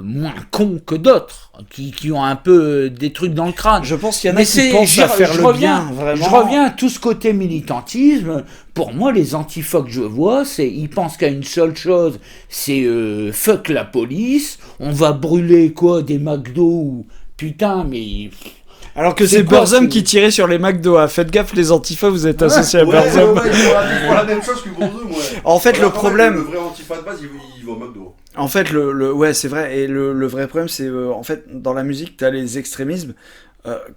moins cons que d'autres, qui ont un peu des trucs dans le crâne. Je pense qu'il y en a qui pensent à faire le bien, vraiment. Je reviens à tout ce côté militantisme. Pour moi, les antifas que je vois, ils pensent qu'à une seule chose, c'est fuck la police, on va brûler des McDo ou... Putain, mais... Alors que c'est Burzum qui tirait sur les McDo. Faites gaffe, les antifas, vous êtes associés à Burzum. Ils font la même chose que Burzum, En fait, le problème... Le vrai antifa de base, il va au McDo. En fait, ouais, c'est vrai. Et le vrai problème, c'est... en fait, dans la musique, t'as les extrémismes.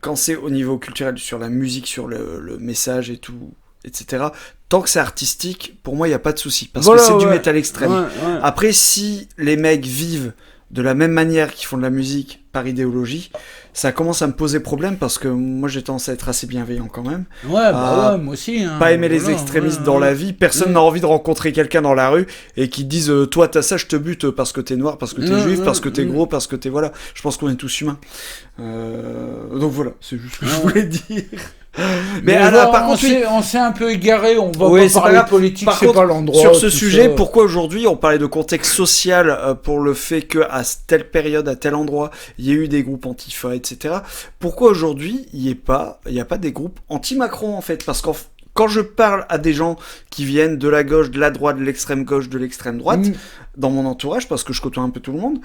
Quand c'est au niveau culturel, sur la musique, sur le message et tout, etc., tant que c'est artistique, pour moi, il n'y a pas de souci. Parce que c'est du métal extrême. Après, si les mecs vivent de la même manière qu'ils font de la musique par idéologie, ça commence à me poser problème parce que moi j'ai tendance à être assez bienveillant quand même. Ouais, moi aussi. Hein, pas aimer les extrémistes dans la vie. Personne n'a envie de rencontrer quelqu'un dans la rue et qui te dise toi t'as ça, je te bute parce que t'es noir, parce que t'es juif, parce que t'es gros, parce que t'es voilà. Je pense qu'on est tous humains. Donc voilà, c'est juste ce que je voulais dire. Mais par contre, on s'est un peu égaré, on va pas parler politique, c'est pas l'endroit. Sur ce sujet, pourquoi aujourd'hui on parlait de contexte social pour le fait qu'à telle période, à tel endroit, il y a eu des groupes antifa, etc. Pourquoi aujourd'hui il n'y a pas des groupes anti-Macron en fait? Parce que quand je parle à des gens qui viennent de la gauche, de la droite, de l'extrême gauche, de l'extrême droite, dans mon entourage, parce que je côtoie un peu tout le monde,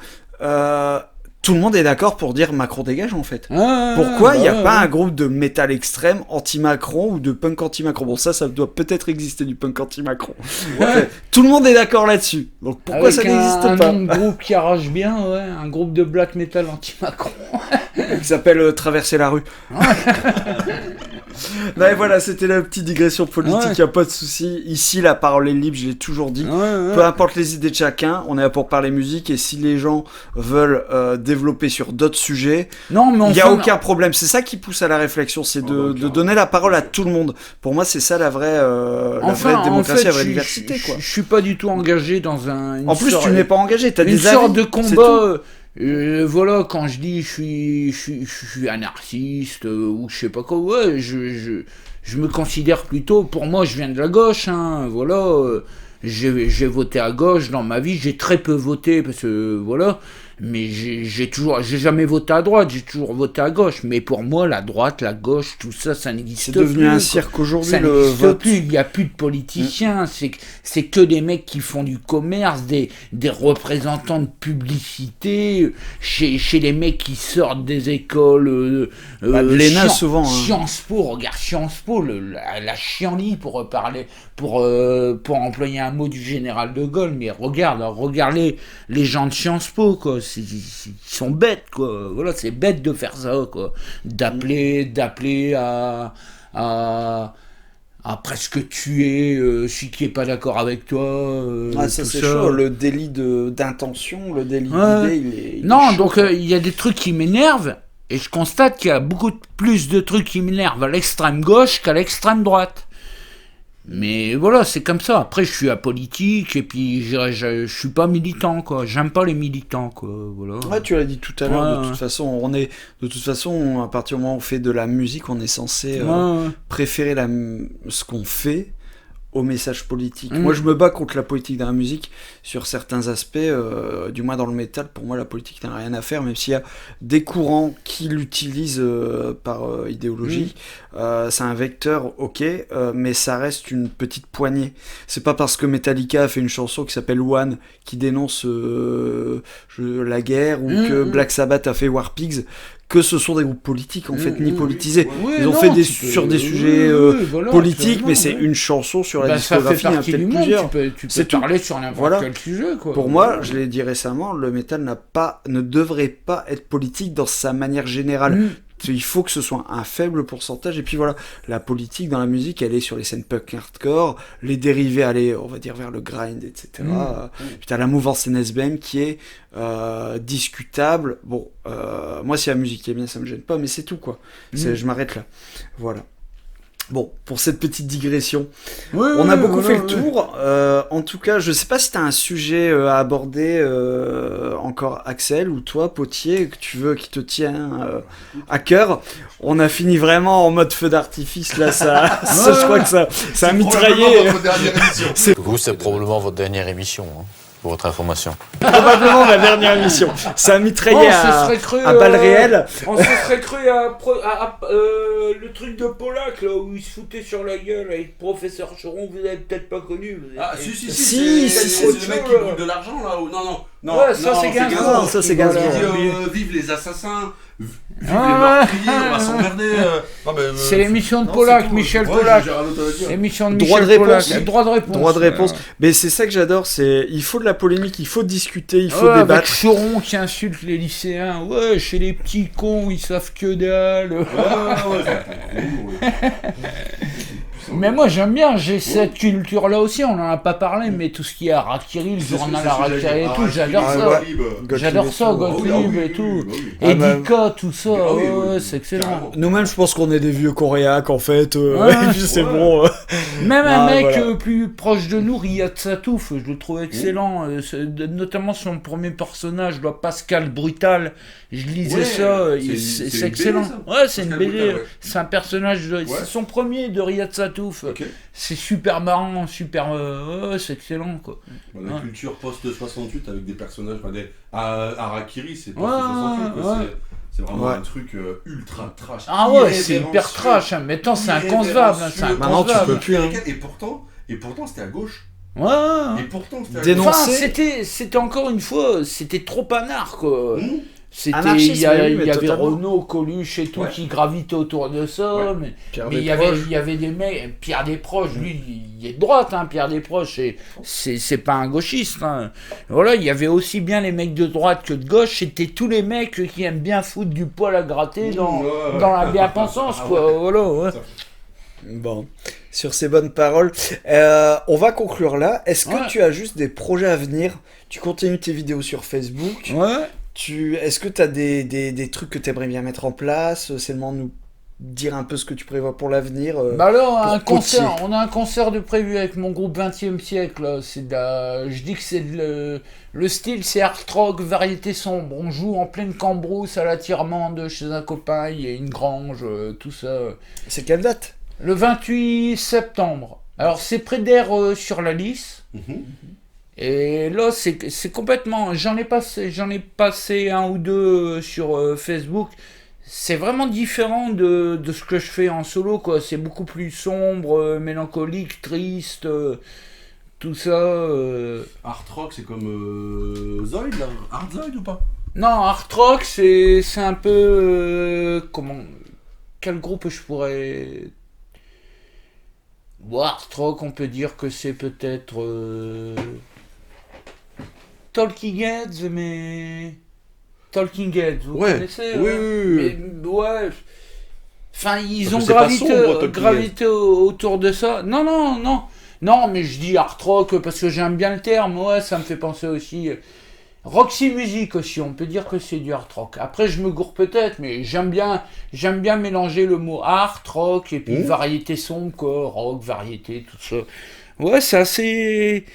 tout le monde est d'accord pour dire Macron dégage en fait. Pourquoi il n'y a pas un groupe de métal extrême anti-Macron ou de punk anti-Macron? Bon, ça doit peut-être exister du punk anti-Macron. Tout le monde est d'accord là-dessus. Donc pourquoi ça n'existe pas? Un groupe qui arrache bien, un groupe de black metal anti-Macron. Qui s'appelle Traverser la rue. Non, et voilà, c'était la petite digression politique, y a pas de souci. Ici, la parole est libre, je l'ai toujours dit. Peu importe les idées de chacun, on est là pour parler musique et si les gens veulent développer sur d'autres sujets, il n'y a aucun problème. C'est ça qui pousse à la réflexion, c'est de donner la parole à tout le monde. Pour moi, c'est ça la vraie démocratie, la vraie diversité. Je suis pas du tout engagé dans un. En plus, tu n'es pas engagé, t'as des sorte de combat. Voilà, quand je dis je suis anarchiste ou je sais pas quoi, je me considère plutôt, pour moi je viens de la gauche, hein, voilà, j'ai voté à gauche dans ma vie, j'ai très peu voté parce que voilà, mais j'ai jamais voté à droite, j'ai toujours voté à gauche, mais pour moi la droite, la gauche, tout ça, ça n'existe plus. C'est devenu un cirque aujourd'hui, le vote. Il n'y a plus de politiciens, c'est que des mecs qui font du commerce, des représentants de publicité, chez les mecs qui sortent des écoles. L'ENA souvent. Sciences Po, regarde Sciences Po, la chienlit pour employer un mot du général de Gaulle, mais regarde les gens de Sciences Po, quoi. Ils sont bêtes, quoi. Voilà, c'est bête de faire ça, quoi. D'appeler à presque tuer celui qui est pas d'accord avec toi. Ça c'est chaud. Le délit d'intention, le délit d'idée, il est non, chaud, donc il y a des trucs qui m'énervent et je constate qu'il y a beaucoup plus de trucs qui m'énervent à l'extrême gauche qu'à l'extrême droite. Mais voilà, c'est comme ça. Après, je suis apolitique et puis je suis pas militant, quoi. J'aime pas les militants, quoi. Voilà. Ouais, tu l'as dit tout à l'heure. De toute façon, à partir du moment où on fait de la musique, on est censé préférer ce qu'on fait au message politique. Moi, je me bats contre la politique dans la musique sur certains aspects, du moins dans le métal. Pour moi, la politique n'a rien à faire, même s'il y a des courants qui l'utilisent par idéologie. C'est un vecteur, ok, mais ça reste une petite poignée. C'est pas parce que Metallica a fait une chanson qui s'appelle One, qui dénonce la guerre, ou que Black Sabbath a fait War Pigs, que ce sont des groupes politiques en fait, ni politisés. Ils ont fait sur des sujets politiques, mais c'est une chanson sur la discographie, il y en a peut-être plusieurs. Tu peux parler sur n'importe quel sujet, quoi. Pour moi, je l'ai dit récemment, le métal ne devrait pas être politique dans sa manière générale. Il faut que ce soit un faible pourcentage. Et puis voilà, la politique dans la musique, elle est sur les scènes punk hardcore, les dérivés, aller, on va dire, vers le grind, etc. Puis t'as la mouvance NSBM qui est discutable. Bon, moi, si la musique est bien, ça me gêne pas, mais c'est tout, quoi. Je m'arrête là. Voilà. Bon, pour cette petite digression, on a beaucoup fait le tour. En tout cas, je sais pas si tu as un sujet à aborder encore, Axel, ou toi, Potier, que tu veux, qui te tient à cœur. On a fini vraiment en mode feu d'artifice, là, je crois que ça a mitraillé. Vous, c'est probablement votre dernière émission, hein, pour votre information. Probablement ma dernière émission. Ça a mitraillé à balles réelles. On se serait cru à le truc de Polak, là, où il se foutait sur la gueule avec le professeur Choron, vous avez peut-être pas connu. Si, c'est le mec qui brûle de l'argent, là, ou non, ouais, ça c'est Gainsbourg. Ça c'est Gainsbourg. Vive les assassins, vive les meurtriers, on va s'emmerder. C'est l'émission de Polak, Michel Polak. L'émission de Droit de Michel réponse. Polak. Droit de réponse. Mais c'est ça que j'adore, il faut de la polémique, il faut discuter, il faut avec débattre. Choron qui insulte les lycéens. Ouais, chez les petits cons, ils savent que dalle. Mais moi j'aime bien, j'ai cette culture là aussi, on en a pas parlé, mais tout ce qui est Harakiri, le journal Harakiri et tout, j'adore ça. J'adore ça, Gottlieb et tout. Edika, tout ça, c'est excellent. Nous-mêmes, je pense qu'on est des vieux coréaques en fait, et puis c'est bon. Même un mec plus proche de nous, Riyad Satouf, je le trouve excellent, notamment son premier personnage, Pascal Brutal, je lisais ça, c'est excellent. Ouais, c'est une BD, c'est un personnage, c'est son premier de Riyad Satouf. C'est super marrant, c'est excellent quoi. La culture post-68 avec des personnages, Harakiri, c'est post-68 quoi. C'est vraiment un truc ultra trash. Ah ouais, c'est hyper trash, hein. Mais attends, c'est inconcevable. Maintenant, tu peux plus. Hein. Et pourtant, c'était à gauche. Ouais. Et pourtant, c'était à Dénoncer. Enfin, c'était encore une fois, c'était trop anard quoi. Il y avait Renaud, Coluche et tout qui gravitaient autour de ça, mais il y avait des mecs, Pierre Desproges, lui, il est de droite, hein, Pierre Desproges, c'est pas un gauchiste. Hein. Voilà, il y avait aussi bien les mecs de droite que de gauche, c'était tous les mecs qui aiment bien foutre du poil à gratter dans la bien-pensance, quoi. Voilà, Bon, sur ces bonnes paroles, on va conclure là. Est-ce que tu as juste des projets à venir? Tu continues tes vidéos sur Facebook? Est-ce que tu as des trucs que tu aimerais bien mettre en place? C'est le moment de nous dire un peu ce que tu prévois pour l'avenir. Alors, on a un concert de prévu avec mon groupe 20e siècle. Là. Je dis que c'est le style, c'est art rock, variété sombre. On joue en pleine Cambrousse à la Tire-Mande chez un copain, il y a une grange, tout ça. C'est quelle date? Le 28 septembre. Alors, c'est près d'Air sur la Lys. Et là, c'est complètement... J'en ai passé un ou deux sur Facebook. C'est vraiment différent de ce que je fais en solo, quoi. C'est beaucoup plus sombre, mélancolique, triste, tout ça. Art rock, c'est comme Zoid, là. Art Zoid ou pas? Non, Art rock, c'est un peu... Quel groupe je pourrais... Art rock, on peut dire que c'est peut-être... Talking Heads, mais... Talking Heads, vous connaissez? Oui. Mais, ouais. Enfin, ils ont gravité autour de ça. Non, mais je dis art rock parce que j'aime bien le terme. Ouais, ça me fait penser aussi... Roxy Music aussi, on peut dire que c'est du art rock. Après, je me gourre peut-être, mais j'aime bien mélanger le mot art, rock, et puis variété sombre, quoi. Rock, variété, tout ça. Ouais, c'est assez...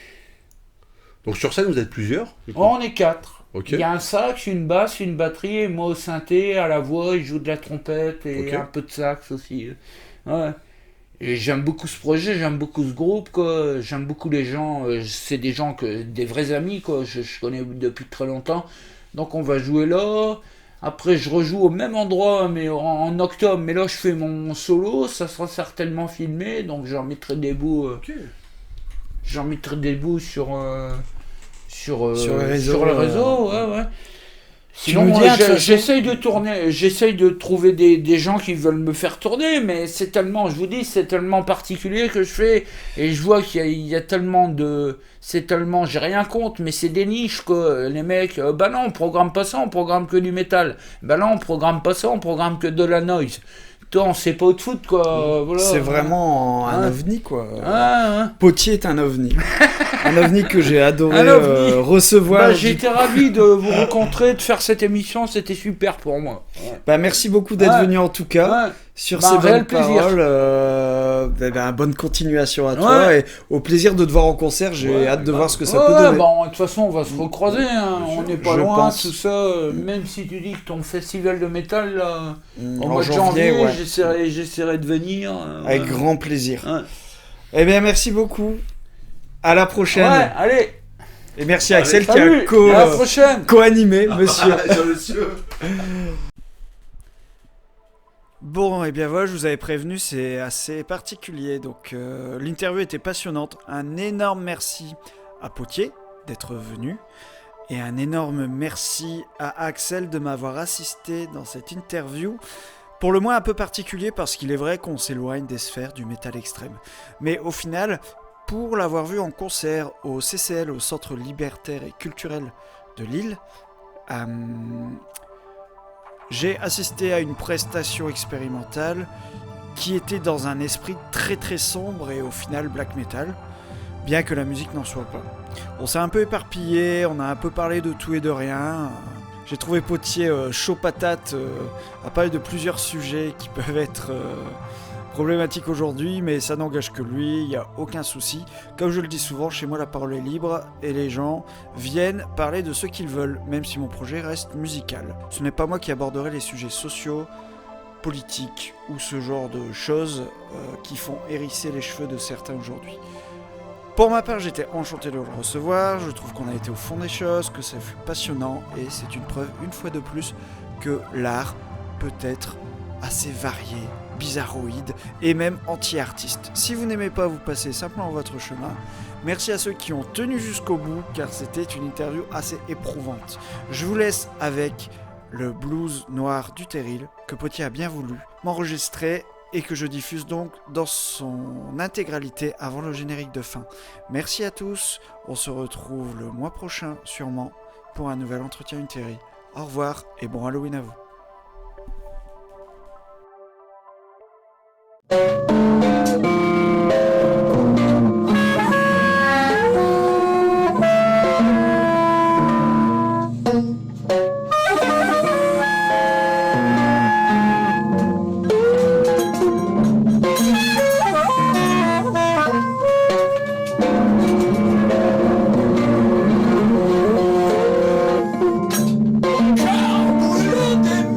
Donc sur scène, vous êtes plusieurs? On est 4. Okay. Il y a un sax, une basse, une batterie, et moi au synthé, à la voix, il joue de la trompette, et un peu de sax aussi. Ouais. Et j'aime beaucoup ce projet, j'aime beaucoup ce groupe, quoi. J'aime beaucoup les gens, c'est des gens, des vrais amis, quoi. Je connais depuis très longtemps. Donc on va jouer là. Après je rejoue au même endroit, mais en octobre. Mais là je fais mon solo, ça sera certainement filmé, donc j'en mettrai des bouts. J'en mettrai des bouts sur le réseau, ouais. Sinon, me dis, de toute façon- j'essaye de trouver des gens qui veulent me faire tourner, mais c'est tellement, je vous dis, c'est tellement particulier que je fais, et je vois qu'il y a tellement de, c'est tellement, j'ai rien contre, mais c'est des niches, quoi. Les mecs, bah non, on programme pas ça, on programme que du métal. Bah non, on programme pas ça, on programme que de la noise. Toi, c'est pas au foot, quoi. Voilà. C'est vraiment un ovni, quoi. Ah, Potier est un ovni. Un ovni que j'ai adoré Un ovni. recevoir. Bah, j'ai été ravi de vous rencontrer, de faire cette émission, c'était super pour moi. Bah, merci beaucoup d'être Ouais. venu en tout cas. Ouais. Sur Bah, ces un réel bonnes plaisir. paroles, bonne continuation à toi et au plaisir de te voir en concert. J'ai hâte de voir ce que ça peut Ouais, donner. bon, de toute façon, on va se recroiser, hein. On n'est pas Je loin, pense. tout ça. Même si tu dis que ton festival de métal, là, au En mois de janvier, ouais. j'essaierai de venir. Avec ouais. grand plaisir. Ouais. Eh bien, merci beaucoup. À la prochaine. Ouais, allez, Et merci à Axel qui salut, a à la prochaine. co-animé, monsieur. Monsieur. Bon, et bien voilà, je vous avais prévenu, c'est assez particulier. Donc, l'interview était passionnante. Un énorme merci à Potier d'être venu. Et un énorme merci à Axel de m'avoir assisté dans cette interview. Pour le moins un peu particulier parce qu'il est vrai qu'on s'éloigne des sphères du métal extrême. Mais au final, pour l'avoir vu en concert au CCL, au Centre Libertaire et Culturel de Lille, j'ai assisté à une prestation expérimentale qui était dans un esprit très très sombre et au final black metal, bien que la musique n'en soit pas. On s'est un peu éparpillé, on a un peu parlé de tout et de rien. J'ai trouvé Potier chaud patate à parler de plusieurs sujets qui peuvent être problématiques aujourd'hui, mais ça n'engage que lui, il n'y a aucun souci. Comme je le dis souvent, chez moi la parole est libre et les gens viennent parler de ce qu'ils veulent, même si mon projet reste musical. Ce n'est pas moi qui aborderai les sujets sociaux, politiques ou ce genre de choses qui font hérisser les cheveux de certains aujourd'hui. Pour ma part, j'étais enchanté de le recevoir, je trouve qu'on a été au fond des choses, que ça fut passionnant, et c'est une preuve, une fois de plus, que l'art peut être assez varié, bizarroïde, et même anti-artiste. Si vous n'aimez pas, vous passez simplement votre chemin. Merci à ceux qui ont tenu jusqu'au bout, car c'était une interview assez éprouvante. Je vous laisse avec le blues noir du Terril, que Potier a bien voulu m'enregistrer, et que je diffuse donc dans son intégralité avant le générique de fin. Merci à tous, on se retrouve le mois prochain sûrement pour un nouvel entretien Unteri. Au revoir et bon Halloween à vous. Car brûle des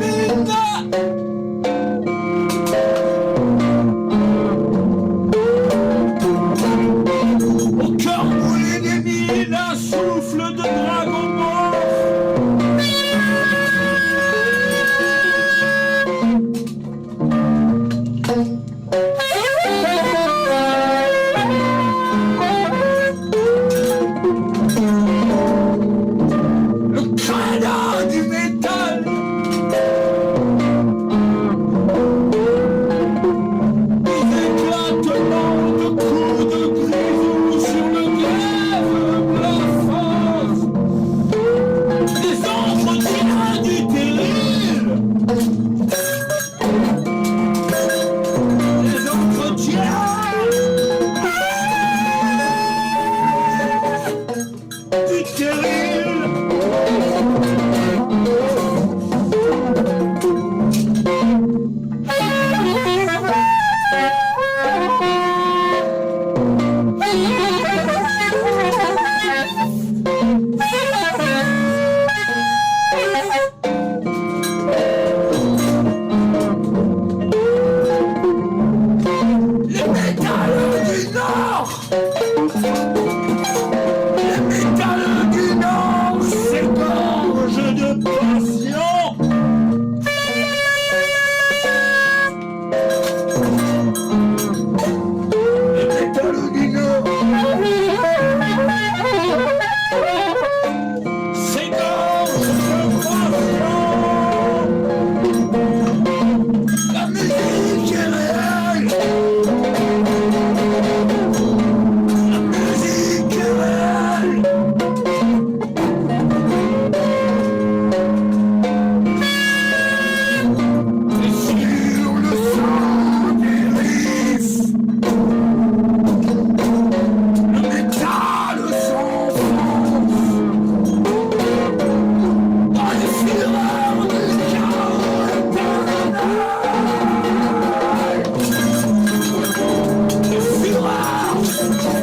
Thank you.